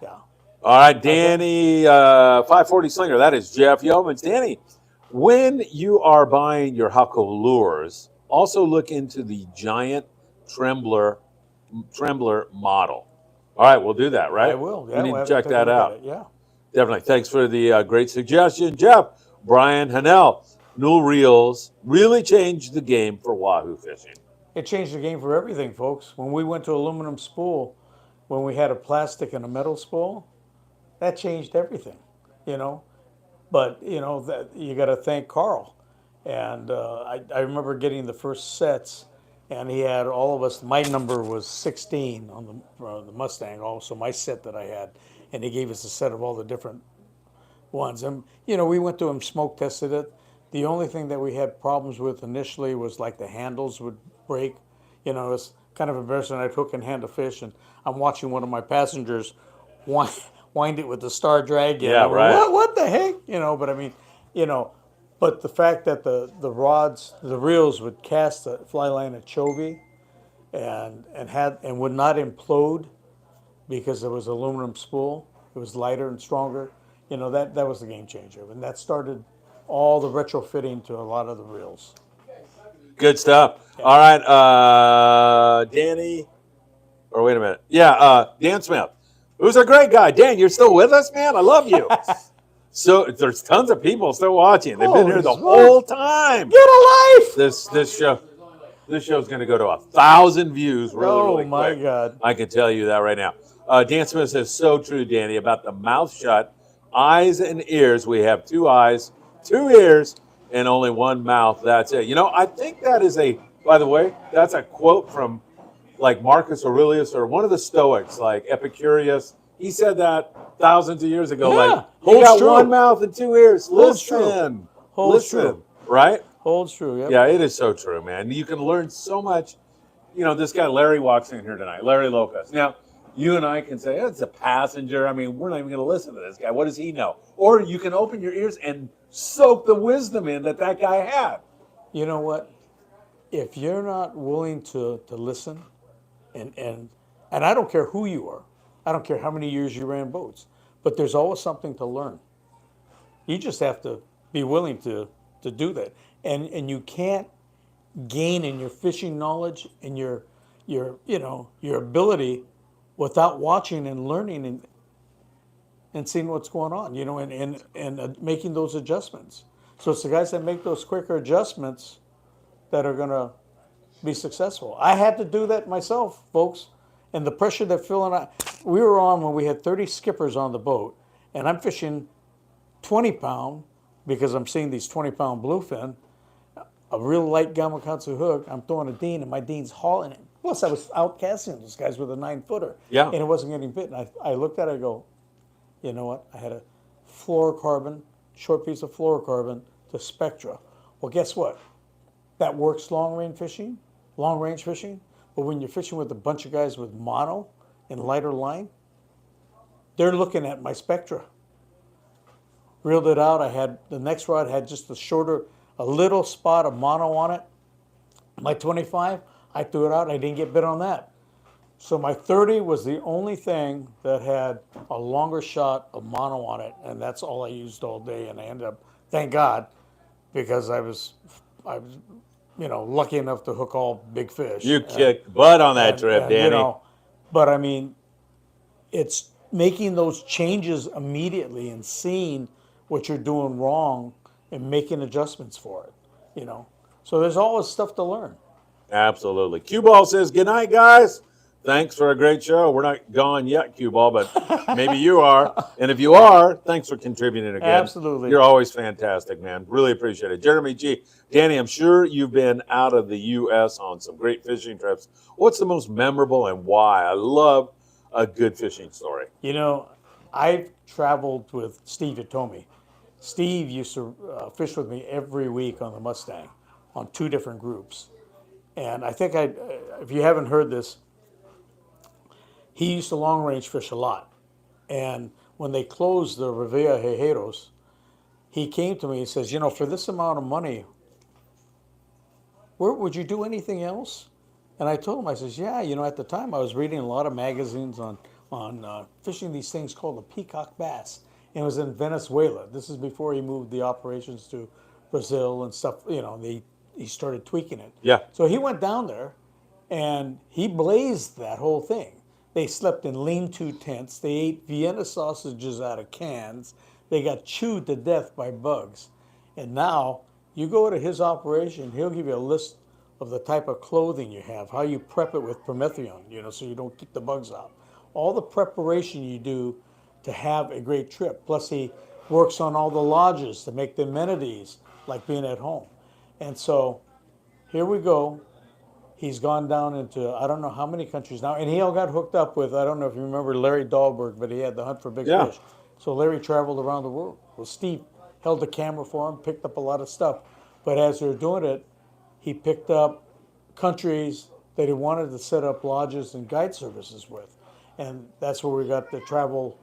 Yeah. All right, Danny, 540 Slinger. That is Jeff Yeomans. Danny, when you are buying your Huckle lures, also look into the giant trembler model. All right, we'll do that, right? I will. Yeah, We need we'll to have check take a that look at out. it. Yeah. Definitely. Thanks for the great suggestion, Jeff. Brian Hanel, new reels really changed the game for wahoo fishing. It changed the game for everything, folks. When we went to aluminum spool, when we had a plastic and a metal spool, that changed everything, you know. But that you got to thank Carl, and I remember getting the first sets, and he had all of us. My number was 16 on the Mustang, also my set that I had, and he gave us a set of all the different ones. And we went to him, smoke tested it. The only thing that we had problems with initially was like the handles would break. It's kind of embarrassing. I'd hook and hand a fish, and I'm watching one of my passengers wind it with the star drag. Yeah, I'm right. like, what the heck? But I mean, but the fact that the rods, the reels would cast the fly line at Chovy and would not implode because it was aluminum spool. It was lighter and stronger. That was the game changer, and that started all the retrofitting to a lot of the reels. Good stuff. All right, Danny, or wait a minute. Yeah, Dan Smith, who's a great guy. Dan, you're still with us, man? I love you. So there's tons of people still watching. They've been here the whole time. Get a life! This show's going to go to 1,000 views really my quick. God. I can tell you that right now. Dan Smith says, so true, Danny, about the mouth shut, eyes and ears. We have 2 eyes, 2 ears, and only 1 mouth. That's it. I think that is by the way, that's a quote from like Marcus Aurelius or one of the Stoics, like Epicurus. He said that thousands of years ago. Yeah, Like, you holds got true. 1 mouth and 2 ears. Holds true. Listen. Holds true. Right? Holds true, yeah. Yeah, it is so true, man. You can learn so much. This guy, Larry, walks in here tonight, Larry Lopez. Now, you and I can say, it's a passenger. I mean, we're not even going to listen to this guy. What does he know? Or you can open your ears and soak the wisdom in that guy had. You know what? If you're not willing to listen, and I don't care who you are, I don't care how many years you ran boats, but there's always something to learn. You just have to be willing to do that. And you can't gain in your fishing knowledge and your ability without watching and learning and seeing what's going on, and making those adjustments. So it's the guys that make those quicker adjustments that are going to be successful. I had to do that myself, folks. And the pressure that Phil and I, we were on when we had 30 skippers on the boat, and I'm fishing 20-pound because I'm seeing these 20-pound bluefin, a real light gamakatsu hook. I'm throwing a Dean, and my Dean's hauling it. Plus, I was out casting those guys with a 9-footer. Yeah. And it wasn't getting bit. And I looked at it, I go, you know what? I had a fluorocarbon, short piece of fluorocarbon to Spectra. Well, guess what? That works long range fishing, but when you're fishing with a bunch of guys with mono and lighter line, they're looking at my Spectra. Reeled it out. I had the next rod had just a little spot of mono on it. My 25, I threw it out. I didn't get bit on that. So my 30 was the only thing that had a longer shot of mono on it, and that's all I used all day. And I ended up, thank God, because I was lucky enough to hook all big fish. You kicked butt on that trip, Danny. But I mean, it's making those changes immediately and seeing what you're doing wrong and making adjustments for it. So there's always stuff to learn. Absolutely. Cue Ball says, good night, guys. Thanks for a great show. We're not gone yet, Cue Ball, but maybe you are. And if you are, thanks for contributing again. Absolutely. You're always fantastic, man. Really appreciate it. Jeremy G. Danny, I'm sure you've been out of the U.S. on some great fishing trips. What's the most memorable and why? I love a good fishing story. I've traveled with Steve Yatomi. Steve used to fish with me every week on the Mustang on 2 different groups. And I think if you haven't heard this, he used to long range fish a lot. And when they closed the Revilla Hejeros, he came to me and says, for this amount of money, would you do anything else? And I told him, I says, yeah, at the time I was reading a lot of magazines on fishing these things called the peacock bass. And it was in Venezuela. This is before he moved the operations to Brazil and stuff. He started tweaking it. Yeah. So he went down there and he blazed that whole thing. They slept in lean-to tents. They ate Vienna sausages out of cans. They got chewed to death by bugs. And now you go to his operation, he'll give you a list of the type of clothing you have, how you prep it with permethrin, so you don't kick the bugs out. All the preparation you do to have a great trip. Plus he works on all the lodges to make the amenities like being at home. And so here we go. He's gone down into I don't know how many countries now. And he all got hooked up with, I don't know if you remember Larry Dahlberg, but he had the Hunt for Big Fish. So Larry traveled around the world. Well, Steve held the camera for him, picked up a lot of stuff. But as they were doing it, he picked up countries that he wanted to set up lodges and guide services with. And that's where we got the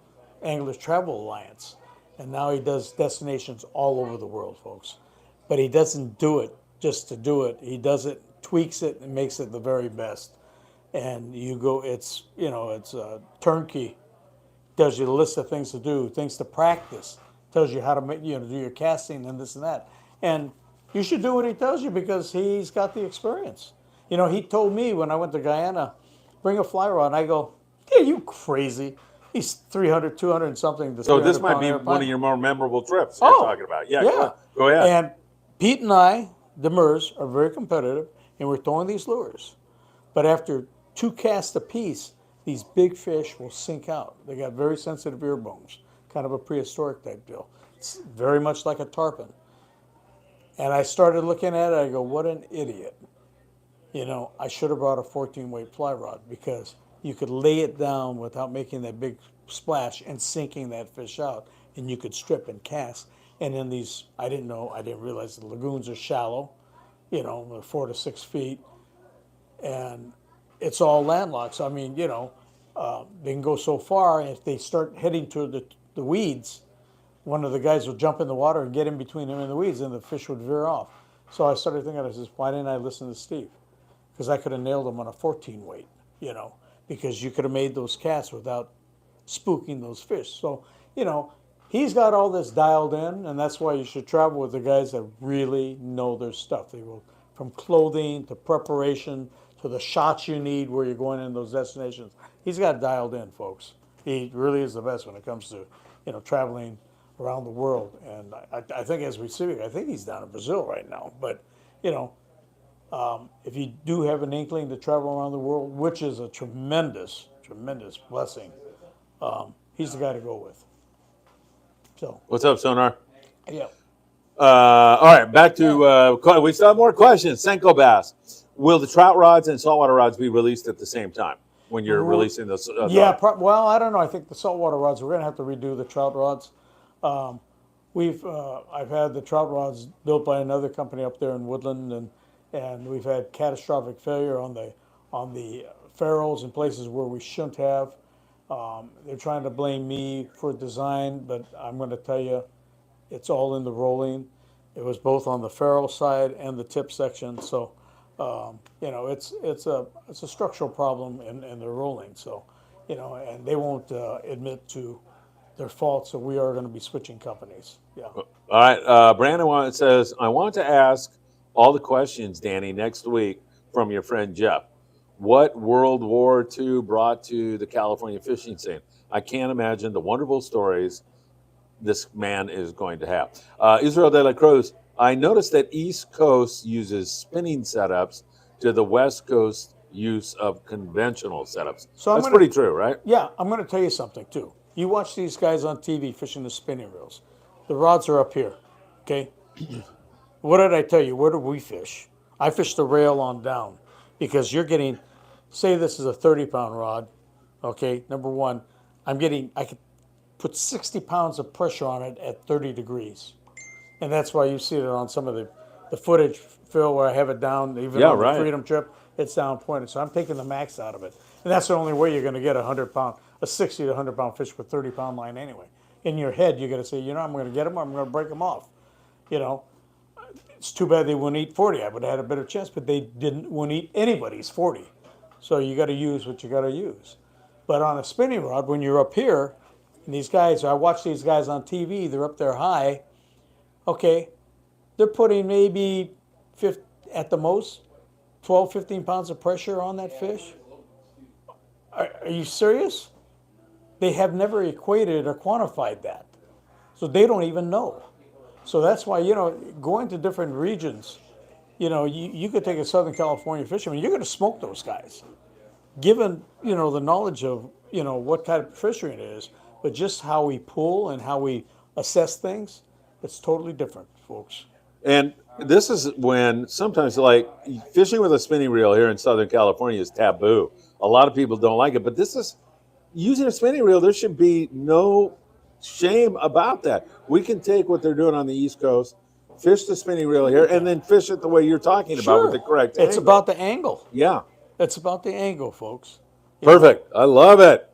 Anglers Travel Alliance. And now he does destinations all over the world, folks. But he doesn't do it just to do it. He does it, tweaks it, and makes it the very best. And you go, it's a turnkey. Tells you the list of things to do, things to practice. Tells you how to make, do your casting and this and that. And you should do what he tells you because he's got the experience. He told me when I went to Guyana, bring a fly rod. And I go, yeah, you crazy. He's 300, 200 and something. So this might be one of your more memorable trips you're talking about. Yeah. Go ahead. And Pete and I, the Murs, are very competitive, and we're throwing these lures. But after 2 casts apiece, these big fish will sink out. They got very sensitive ear bones, kind of a prehistoric type deal. It's very much like a tarpon. And I started looking at it, I go, what an idiot. I should have brought a 14-weight fly rod because you could lay it down without making that big splash and sinking that fish out, and you could strip and cast. And in these, I didn't realize the lagoons are shallow, 4 to 6 feet, and it's all landlocked. So, they can go so far, and if they start heading to the weeds, one of the guys will jump in the water and get in between him and the weeds, and the fish would veer off. So I started thinking, I says, why didn't I listen to Steve? Because I could have nailed him on a 14-weight, because you could have made those casts without spooking those fish. So, he's got all this dialed in, and that's why you should travel with the guys that really know their stuff. They will, from clothing to preparation to the shots you need where you're going in those destinations. He's got it dialed in, folks. He really is the best when it comes to, traveling around the world. And I think as we speak, I think he's down in Brazil right now. But, if you do have an inkling to travel around the world, which is a tremendous, tremendous blessing, he's the guy to go with. So. What's up, Sonar? Yeah. All right, back to we still have more questions. Senko bass. Will the trout rods and saltwater rods be released at the same time when you're releasing those? Well, I don't know. I think the saltwater rods, we're going to have to redo the trout rods. I've had the trout rods built by another company up there in Woodland, and we've had catastrophic failure on the ferrules and places where we shouldn't have. They're trying to blame me for design, but I'm going to tell you, it's all in the rolling. It was both on the ferrule side and the tip section. So, it's a structural problem in the rolling. So, and they won't admit to their fault. So we are going to be switching companies. Yeah. All right. Brandon says, I want to ask all the questions, Danny, next week from your friend Jeff. What World War II brought to the California fishing scene? I can't imagine the wonderful stories this man is going to have. Israel de la Cruz, I noticed that East Coast uses spinning setups to the West Coast use of conventional setups. So that's pretty true, right? Yeah, I'm going to tell you something, too. You watch these guys on TV fishing the spinning reels. The rods are up here, okay? What did I tell you? Where do we fish? I fish the rail on down because you're getting, say this is a 30-pound rod, okay? Number one, I could put 60 pounds of pressure on it at 30 degrees. And that's why you see it on some of the footage, Phil, where I have it down, even on the Freedom trip, it's down pointed. So I'm taking the max out of it. And that's the only way you're going to get a a 60 to 100 pound fish with 30 pound line anyway. In your head, you got to say, I'm going to get them, or I'm going to break them off. It's too bad they wouldn't eat 40. I would have had a better chance, but they wouldn't eat anybody's 40. So you got to use what you got to use. But on a spinning rod, when you're up here, and these guys, I watch these guys on TV, they're up there high. Okay, they're putting maybe at the most 12, 15 pounds of pressure on that fish. Are you serious? They have never equated or quantified that. So they don't even know. So that's why, going to different regions, you could take a Southern California fisherman, you're going to smoke those guys. Given, the knowledge of, what kind of fishery it is, but just how we pull and how we assess things, it's totally different, folks. And this is when sometimes, like, fishing with a spinning reel here in Southern California is taboo. A lot of people don't like it, but this is using a spinning reel. There should be no shame about that. We can take what they're doing on the East Coast, fish the spinning reel here, and then fish it the way you're talking about with the correct angle. It's about the angle. Yeah. It's about the angle, folks. Perfect. I love it.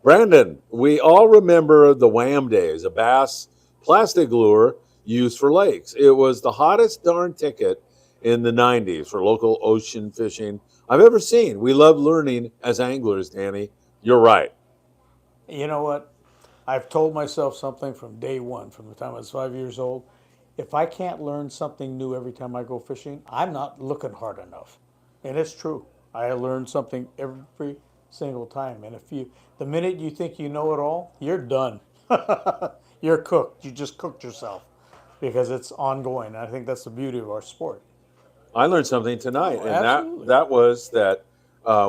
Brandon, we all remember the Wham days, a bass plastic lure used for lakes. It was the hottest darn ticket in the 90s for local ocean fishing I've ever seen. We love learning as anglers, Danny. You're right. You know what? I've told myself something from day one, from the time I was 5 years old. If I can't learn something new every time I go fishing, I'm not looking hard enough. And it's true. I learn something every single time. And the minute you think you know it all, you're done. You're cooked. You just cooked yourself because it's ongoing. I think that's the beauty of our sport. I learned something tonight, and absolutely. that was that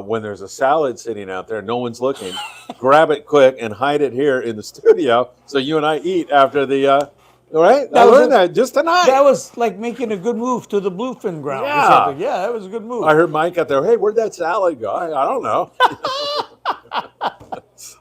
when there's a salad sitting out there, no one's looking, grab it quick and hide it here in the studio so you and I eat after the. Right? I learned that just tonight. That was like making a good move to the bluefin ground or something. Yeah, that was a good move. I heard Mike out there, hey, where'd that salad go? I don't know.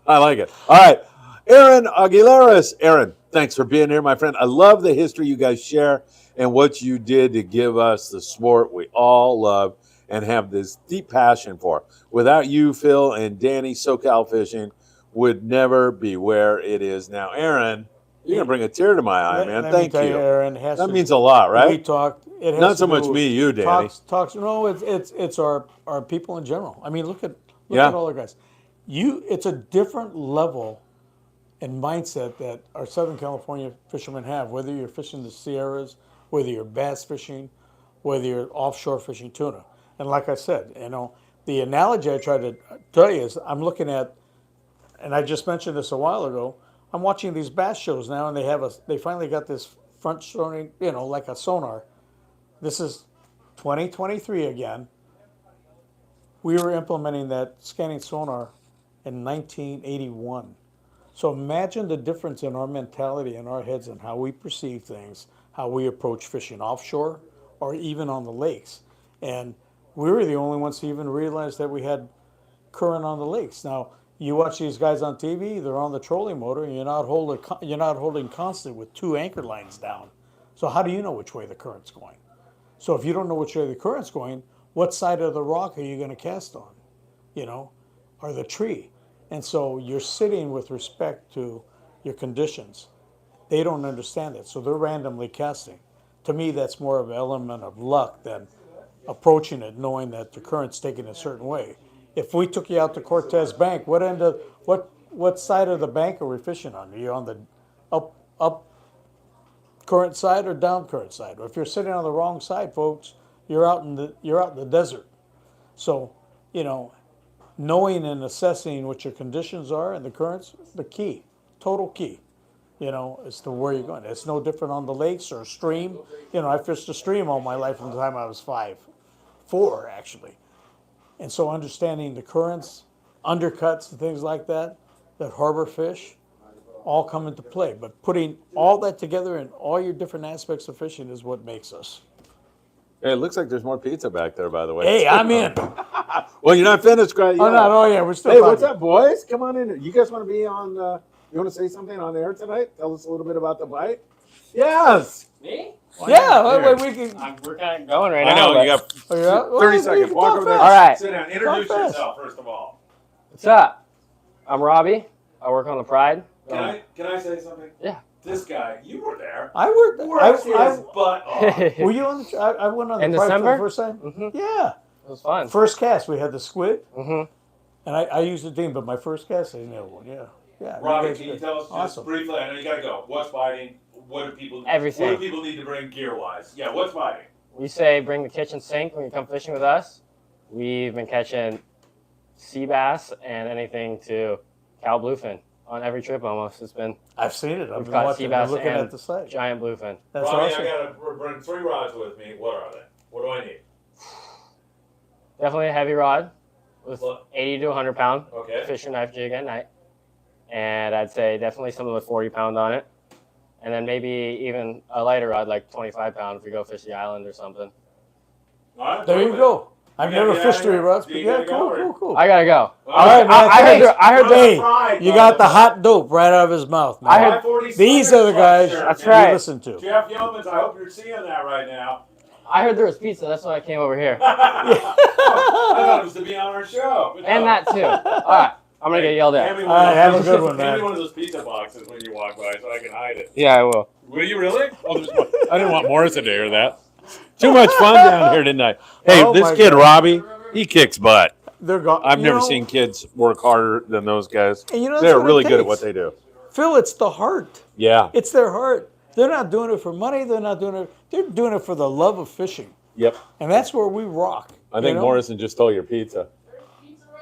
I like it. All right. Aaron Aguilares. Aaron, thanks for being here, my friend. I love the history you guys share and what you did to give us the sport we all love and have this deep passion for. Without you, Phil, and Danny, SoCal Fishing would never be where it is now. Aaron, you're going to bring a tear to my eye, man. Thank you. Aaron, that means a lot, right? We talked. It has Not to so do much with me, you, Danny. Talks. No, it's our people in general. I mean, look at all the guys. It's a different level and mindset that our Southern California fishermen have. Whether you're fishing the Sierras, whether you're bass fishing, whether you're offshore fishing tuna, and like I said, the analogy I try to tell you is I'm looking at, and I just mentioned this a while ago. I'm watching these bass shows now, and they finally got this front showing, like a sonar. This is 2023 again. We were implementing that scanning sonar in 1981. So imagine the difference in our mentality in our heads and how we perceive things, how we approach fishing offshore or even on the lakes. And we were the only ones to even realize that we had current on the lakes. Now, you watch these guys on TV, they're on the trolling motor, and you're not holding constant with two anchor lines down. So how do you know which way the current's going? So if you don't know which way the current's going, what side of the rock are you going to cast on? Or the tree? And so you're sitting with respect to your conditions. They don't understand it, so they're randomly casting. To me, that's more of an element of luck than approaching it knowing that the current's taking a certain way. If we took you out to Cortez Bank, what side of the bank are we fishing on? Are you on the up current side or down current side? Or if you're sitting on the wrong side, folks, you're out in the desert. So, knowing and assessing what your conditions are and the currents, the key, total key, as to where you're going. It's no different on the lakes or a stream. I fished a stream all my life from the time I was 4 actually. And so understanding the currents, undercuts, and things like that harbor fish, all come into play. But putting all that together in all your different aspects of fishing is what makes us. Hey, it looks like there's more pizza back there, by the way. Hey, I'm in. Well, you're not finished, Greg. Oh, no, oh, yeah, we're still Hey, talking. what's up, boys? Come on in. You guys want to be on, you want to say something on air tonight? Tell us a little bit about the bite? Yes. Me? Yeah, we can. We're kind of going right I now. know, you got Oh, yeah? 30 seconds. Walk over there. All right. Sit down. Talk Introduce fast. yourself, first of all. What's up? I'm Robbie. I work on the Pride. Can I say something? Yeah. This guy, you were there. I worked. Worked his butt off. Were you on the? I went on In the Pride for December? the first time. Mhm. Yeah. It was fun. First cast, we had the squid, Mm-hmm. and I used the team, but my first cast, I nailed one. Yeah. Yeah. Robbie, guys can you did. tell us just Awesome. briefly? I know you gotta go. What's biting? What do people? Everything. What do people need to bring gear wise? Yeah, what's biting? We say bring the kitchen sink when you come fishing with us. We've been catching sea bass and anything to cow bluefin on every trip almost. It's been I've seen it. I've We've been caught watching. sea bass I'm looking and at the site. giant bluefin. That's Robbie, awesome. I gotta bring 3 rods with me. What are they? What do I need? Definitely a heavy rod with What? 80 to 100 pound Okay. fishing knife jig at night. And I'd say definitely something with 40 pound on it. And then maybe even a lighter rod, like 25 pound if we go fish the island or something. All right. There you perfect. go. I've You gotta never get fished out of 3 here. rods, Do but you yeah, gotta go, or- cool. I gotta go. All right, man. I heard thanks. I heard Hey, Pride, you got the brother. hot dope right out of his mouth, man. I heard- 540 These are the guys That's you right. listen to. Jeff Yeomans, I hope you're seeing that right now. I heard there was pizza. That's why I came over here. I thought it was to be on our show. But And no. that too. All right, I'm gonna get yelled Hand me at. one All of right, those- have a good one, hand me man. one of those pizza boxes when you walk by so I can hide it. Yeah, I will. Will you really? Oh, there's one. I didn't want Morrison to hear that. Too much fun down here tonight. Hey, Oh this my kid, God. Robbie, he kicks butt. They're gone. I've never seen kids work harder than those guys. And you know, that's They're what it really good at takes. what they do. Phil, it's the heart. Yeah. It's their heart. They're not doing it for money. They're not doing it. They're doing it for the love of fishing, Yep. and that's where we rock. I you think know? Morrison just stole your pizza.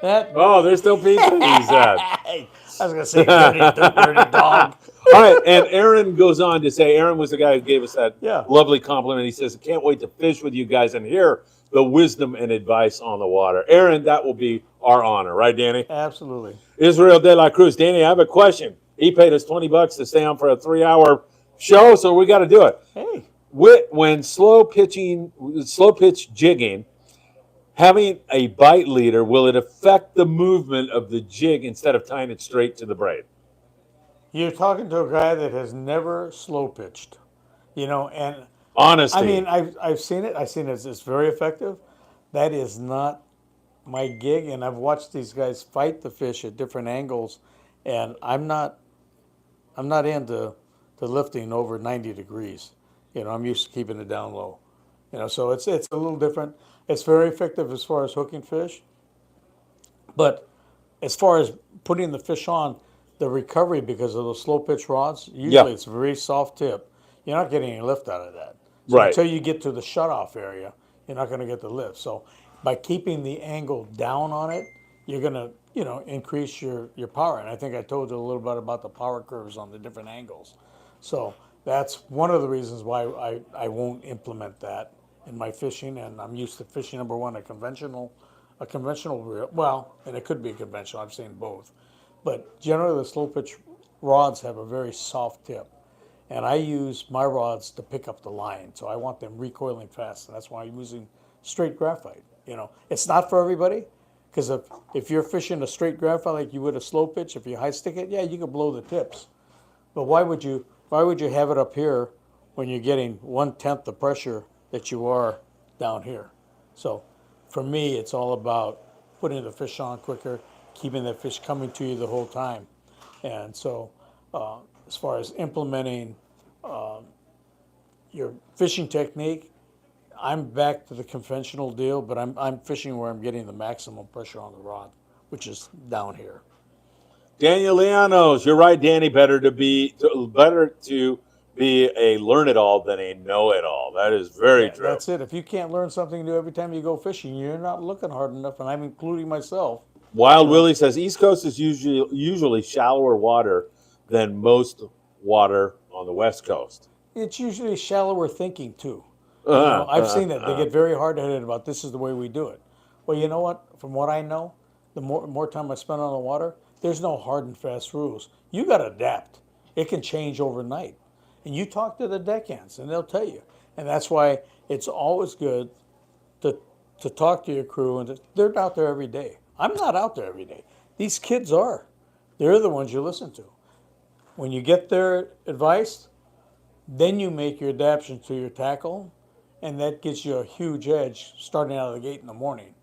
That. Oh, there's still pizza, he said. Hey, I was gonna say dirty, dirty dog. All right, and Aaron goes on to say, Aaron was the guy who gave us that Yeah. lovely compliment. He says, can't wait to fish with you guys and hear the wisdom and advice on the water. Aaron, that will be our honor, right, Danny? Absolutely. Israel De La Cruz. Danny, I have a question. He paid us $20 to stay on for a 3-hour show, so we got to do it. Hey, When slow pitch jigging, having a bite leader, will it affect the movement of the jig instead of tying it straight to the braid? you're talking to a guy that has never slow pitched, and Honesty. I mean, I've seen it. I've seen it. It's very effective. That is not my gig, and I've watched these guys fight the fish at different angles, and I'm not into lifting over 90 degrees. I'm used to keeping it down low. So it's a little different. It's very effective as far as hooking fish, but as far as putting the fish on, the recovery because of those slow pitch rods, usually it's a very soft tip. You're not getting any lift out of that. So Right. until you get to the shutoff area, you're not going to get the lift. So by keeping the angle down on it, you're going to, increase your power. And I think I told you a little bit about the power curves on the different angles. So that's one of the reasons why I won't implement that in my fishing. And I'm used to fishing, number one, a conventional reel. Well, and it could be conventional. I've seen both. But generally the slow pitch rods have a very soft tip. And I use my rods to pick up the line. So I want them recoiling fast. And that's why I'm using straight graphite. It's not for everybody. Because if you're fishing a straight graphite like you would a slow pitch, if you high stick it, yeah, you can blow the tips. But why would you have it up here when you're getting 1/10 the pressure that you are down here? So for me, it's all about putting the fish on quicker, keeping the fish coming to you the whole time. And so as far as implementing your fishing technique, I'm back to the conventional deal, but I'm fishing where I'm getting the maximum pressure on the rod, which is down here. Daniel Llanos, you're right, Danny. Better to be a learn-it-all than a know-it-all. That is very true. That's it. If you can't learn something new every time you go fishing, you're not looking hard enough, and I'm including myself. Wild Willie says East Coast is usually shallower water than most water on the West Coast. It's usually shallower thinking too. I've seen it. They get very hard-headed about this is the way we do it. Well, you know what? From what I know, the more time I spend on the water, there's no hard and fast rules. You got to adapt. It can change overnight. And you talk to the deckhands, and they'll tell you. And that's why it's always good to talk to your crew. And they're out there every day. I'm not out there every day. These kids are. They're the ones you listen to. When you get their advice, then you make your adaptations to your tackle, and that gets you a huge edge starting out of the gate in the morning.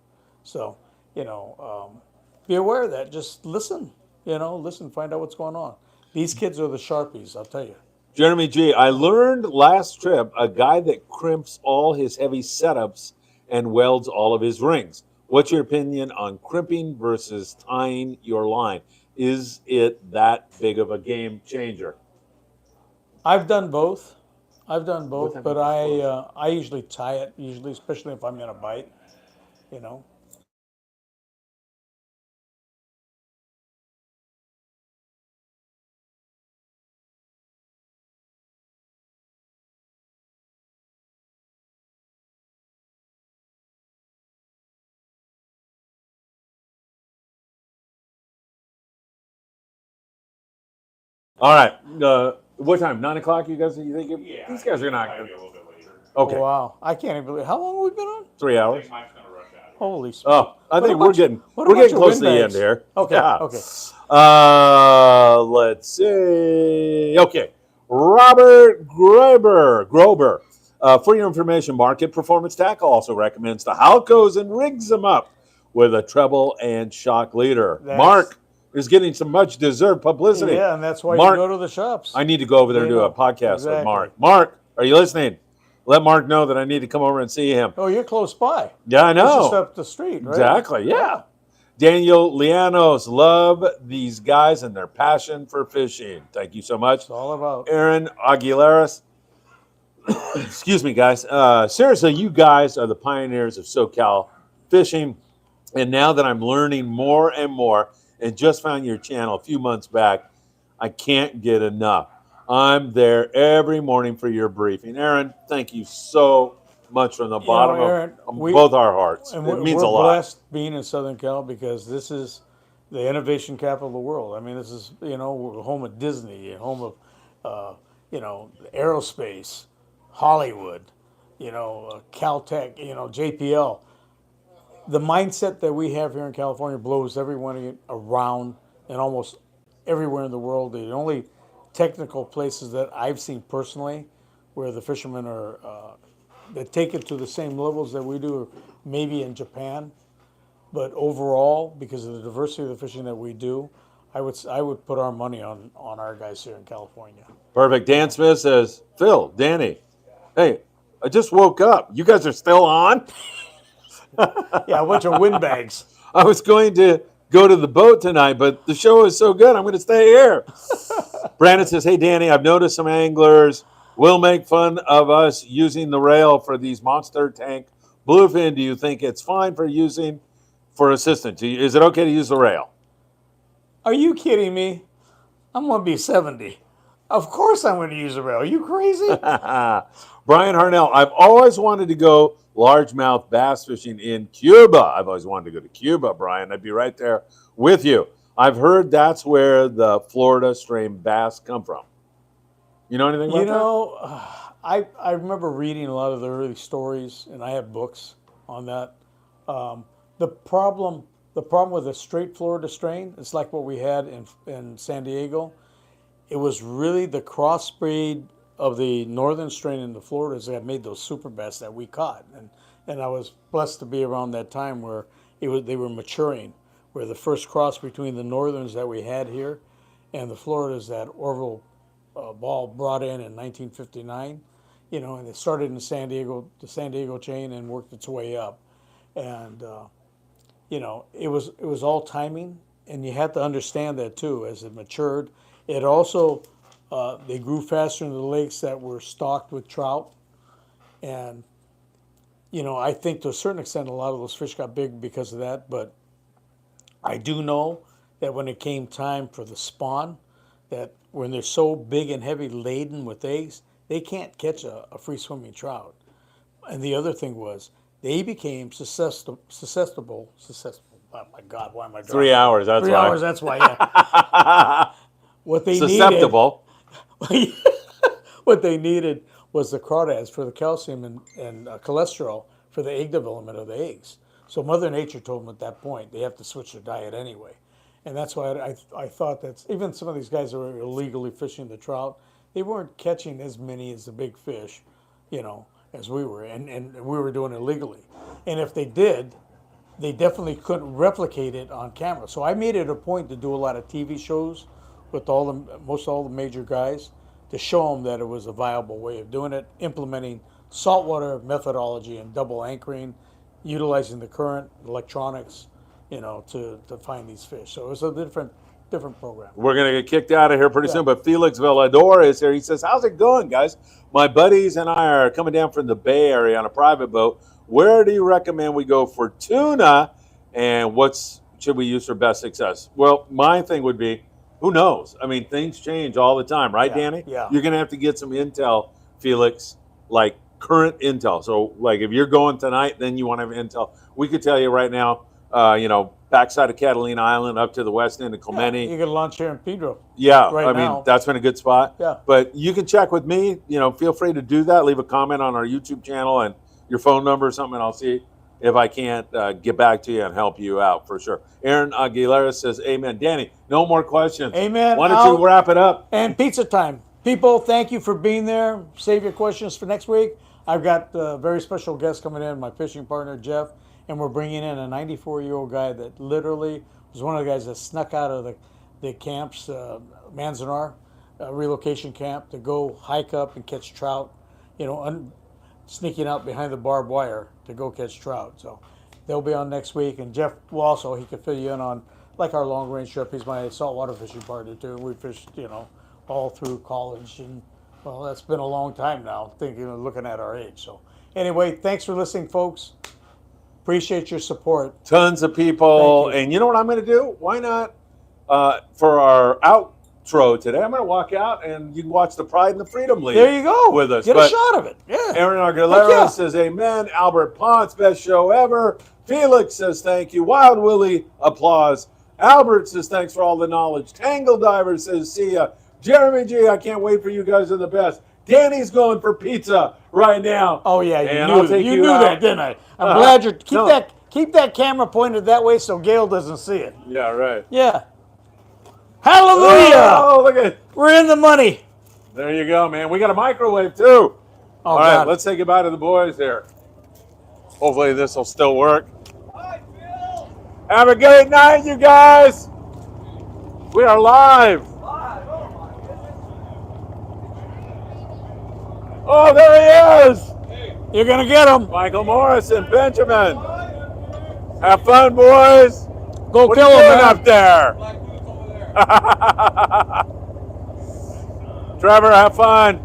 So, be aware of that. Just listen. listen, find out what's going on. These kids are the Sharpies, I'll tell you. Jeremy G, I learned last trip a guy that crimps all his heavy setups and welds all of his rings. What's your opinion on crimping versus tying your line? Is it that big of a game changer? I've done both. But I usually tie it, especially if I'm in a bite, you know. All right. What time? 9 o'clock, you guys? You think these guys are not Might good? be a little bit later. Okay. Wow, I can't even believe how long have we been on? 3 hours. Mike's gonna rush out. Holy smokes. Oh, I think we're getting what about your close to the windbags? end here. Okay, Yeah. okay. Let's see. Okay. Robert Grober. For your information, Market Performance Tackle also recommends the Halcos and rigs them up with a treble and shock leader. Mark is getting some much deserved publicity. Yeah, and that's why Mark, you go to the shops. I need to go over there and do a podcast with Mark. Mark, are you listening? Let Mark know that I need to come over and see him. Oh, you're close by. Yeah, I know. It's just up the street, right? Exactly, yeah. Daniel Lianos, love these guys and their passion for fishing. Thank you so much. It's all about. Aaron Aguilares. Excuse me, guys. Seriously, you guys are the pioneers of SoCal fishing. And now that I'm learning more and more and just found your channel a few months back, I can't get enough. I'm there every morning for your briefing. Aaron, thank you so much from the bottom of both our hearts. It means a lot. We're blessed being in Southern Cal because this is the innovation capital of the world. I mean, this is, we're home of Disney, home of, aerospace, Hollywood, Caltech, JPL. The mindset that we have here in California blows everyone around and almost everywhere in the world. The only technical places that I've seen personally where the fishermen are that take it to the same levels that we do, maybe in Japan. But overall, because of the diversity of the fishing that we do, I would put our money on our guys here in California. Perfect. Dan Smith says, Phil, Danny, hey, I just woke up. You guys are still on? Yeah, a bunch of windbags. I was going to go to the boat tonight, but the show is so good, I'm going to stay here. Brandon says, hey, Danny, I've noticed some anglers will make fun of us using the rail for these monster tank bluefin. Do you think it's fine for using for assistance? Is it okay to use the rail? Are you kidding me? I'm going to be 70. Of course I'm going to use the rail. Are you crazy? Brian Harnell, I've always wanted to go largemouth bass fishing in Cuba. I've always wanted to go to Cuba, Brian. I'd be right there with you. I've heard that's where the Florida strain bass come from. You know anything about that? I remember reading a lot of the early stories, and I have books on that. The problem with a straight Florida strain, it's like what we had in San Diego. It was really the crossbreed of the northern strain in the Floridas that made those super bass that we caught. And I was blessed to be around that time where they were maturing, where the first cross between the northerns that we had here and the Floridas that Orville Ball brought in 1959, and it started in the San Diego chain and worked its way up. And, it was all timing, and you had to understand that too as it matured. It also, they grew faster in the lakes that were stocked with trout. And, I think to a certain extent, a lot of those fish got big because of that. But I do know that when it came time for the spawn, that when they're so big and heavy laden with eggs, they can't catch a free-swimming trout. And the other thing was, they became susceptible. Oh my God, why am I driving? 3 hours, that's why. 3 hours, that's why, yeah. What they susceptible. What they needed was the crawdads for the calcium and cholesterol for the egg development of the eggs. So Mother Nature told them at that point they have to switch their diet anyway. And that's why I thought that even some of these guys that were illegally fishing the trout, they weren't catching as many as the big fish, as we were. And we were doing it illegally. And if they did, they definitely couldn't replicate it on camera. So I made it a point to do a lot of TV shows with most all the major guys to show them that it was a viable way of doing it, implementing saltwater methodology and double anchoring, utilizing the current electronics, to find these fish. So it was a different program. We're going to get kicked out of here pretty soon, but Felix Velador is here. He says, how's it going, guys? My buddies and I are coming down from the Bay Area on a private boat. Where do you recommend we go for tuna, and what should we use for best success? Well, my thing would be, who knows? I mean, things change all the time, right, Danny? Yeah. You're going to have to get some intel, Felix, like current intel. So, like, if you're going tonight, then you want to have intel. We could tell you right now, backside of Catalina Island up to the west end of Clemente. You can launch here in Pedro. Yeah, right I mean, now. that's been a good spot. Yeah. But you can check with me. Feel free to do that. Leave a comment on our YouTube channel and your phone number or something, and I'll see if I can't get back to you and help you out for sure. Aaron Aguilera says, amen. Danny, no more questions. Amen. Why don't you wrap it up? And pizza time. People, thank you for being there. Save your questions for next week. I've got a very special guest coming in, my fishing partner, Jeff, and we're bringing in a 94-year-old guy that literally was one of the guys that snuck out of the camps, Manzanar relocation camp, to go hike up and catch trout, sneaking out behind the barbed wire to go catch trout. So they'll be on next week. And Jeff will also, he can fill you in on like our long range trip. He's my saltwater fishing partner too. We fished, all through college, and well, that's been a long time now, looking at our age. So anyway, thanks for listening, folks. Appreciate your support. Tons of people. Thank you. And you know what I'm going to do? Why not, for our outro today, I'm going to walk out and you can watch the Pride and the Freedom League. There you go. With us. Get a shot of it. Yeah. Aaron Aguilera Heck yeah. says amen. Albert Ponce, best show ever. Felix says thank you. Wild Willie, applause. Albert says thanks for all the knowledge. Tangle Diver says see ya. Jeremy G, I can't wait for you guys are the best. Danny's going for pizza right now. Oh yeah, And you I'll knew, take you knew out. that, didn't I? I'm glad you're No. keep that camera pointed that way so Gail doesn't see it. Yeah, right. Yeah. Hallelujah! Oh, look at We're in the money. there you go, man. We got a microwave too. Oh, All right, God. let's say goodbye to the boys here. Hopefully this will still work. Have a great night, you guys. We are live. Oh, there he is. You're gonna get them. Michael Morris and Benjamin. Have fun, boys. Go What kill are you them, doing man. up there? Trevor, have fun.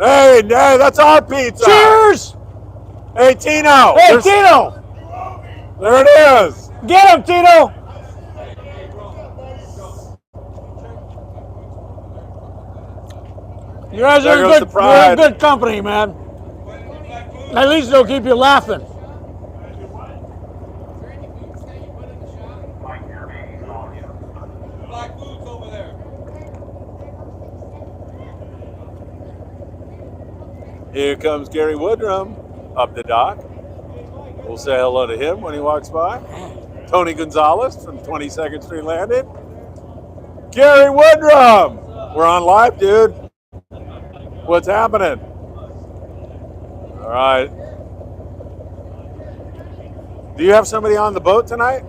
Hey, that's our pizza. Cheers! Hey, Tino. Hey, there's- Tino! There it is. Get him, Tino! You guys There are goes the good. pride. You're in good company, man. At least they'll keep you laughing. Here comes Gary Woodrum up the dock. We'll say hello to him when he walks by. Tony Gonzalez from 22nd Street Landing. Gary Woodrum! We're on live, dude. What's happening? All right. Do you have somebody on the boat tonight?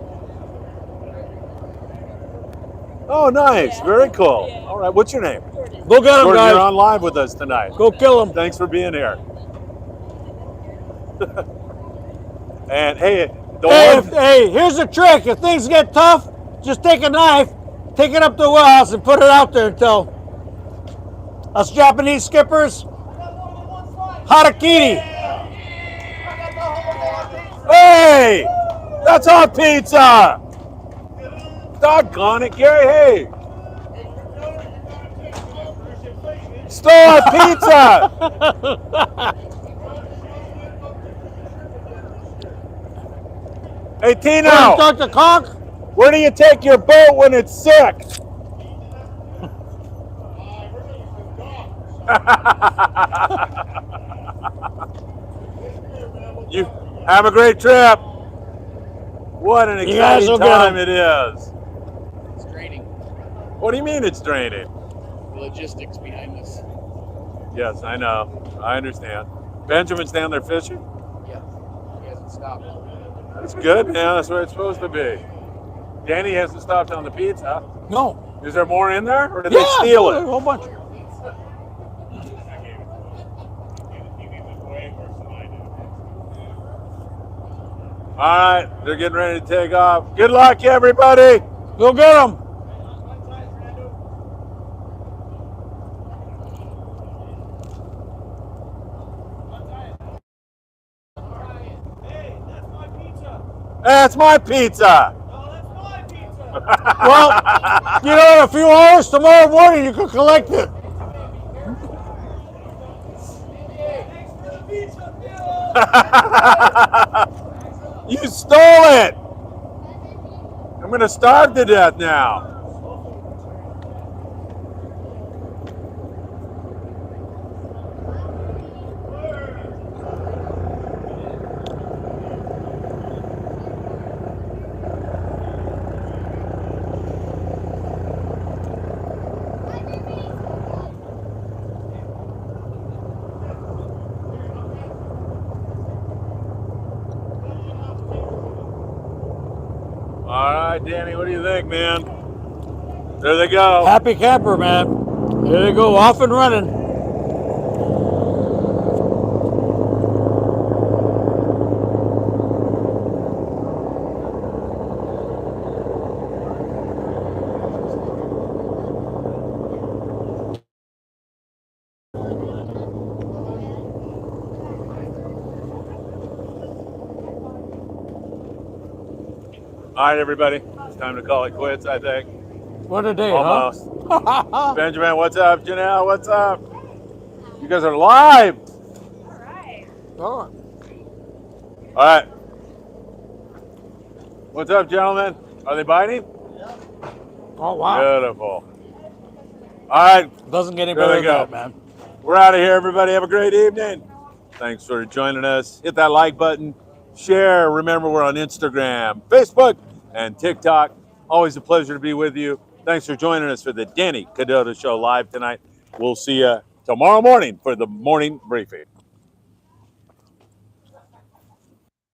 Oh, nice. Very cool. All right. What's your name? Go get him, Jordan, guys. you're on live with us tonight. Go kill him. Thanks for being here. And hey, Hey, here's the trick. If things get tough, just take a knife, take it up to the wellhouse, and put it out there until us Japanese skippers, harakiri. hey, that's our pizza. Doggone it, Gary. Hey, stole our pizza. Hey, Tino, Start the conch. where do you take your boat when it's sick? You have a great trip. What an You guys exciting will get time 'em. it is. It's draining. What do you mean it's draining? The logistics behind this. Yes, I know. I understand. Benjamin's down there fishing? Stop. That's good, man. That's where it's supposed to be. Danny hasn't stopped on the pizza. No. Is there more in there, or did Yeah, they steal a it? whole bunch. All right, they're getting ready to take off. Good luck, everybody. Go get them. That's my pizza. Well, you know, in a few hours tomorrow morning, you can collect it. You stole it. I'm going to starve to death now. All right, Danny, what do you think, man? There they go. Happy camper, man. There they go, off and running. All right, everybody. It's time to call it quits, I think. What a day, Almost. huh? Benjamin, what's up? Janelle, what's up? You guys are live. Oh, All right. What's up, gentlemen? Are they biting? oh wow. Beautiful. All right. Doesn't get any There better they than go. that, man. We're out of here, everybody. Have a great evening. Thanks for joining us. Hit that like button. Share. Remember, we're on Instagram, Facebook, and TikTok. Always a pleasure to be with you. Thanks for joining us for the Danny Kadota Show live tonight. We'll see you tomorrow morning for the morning briefing.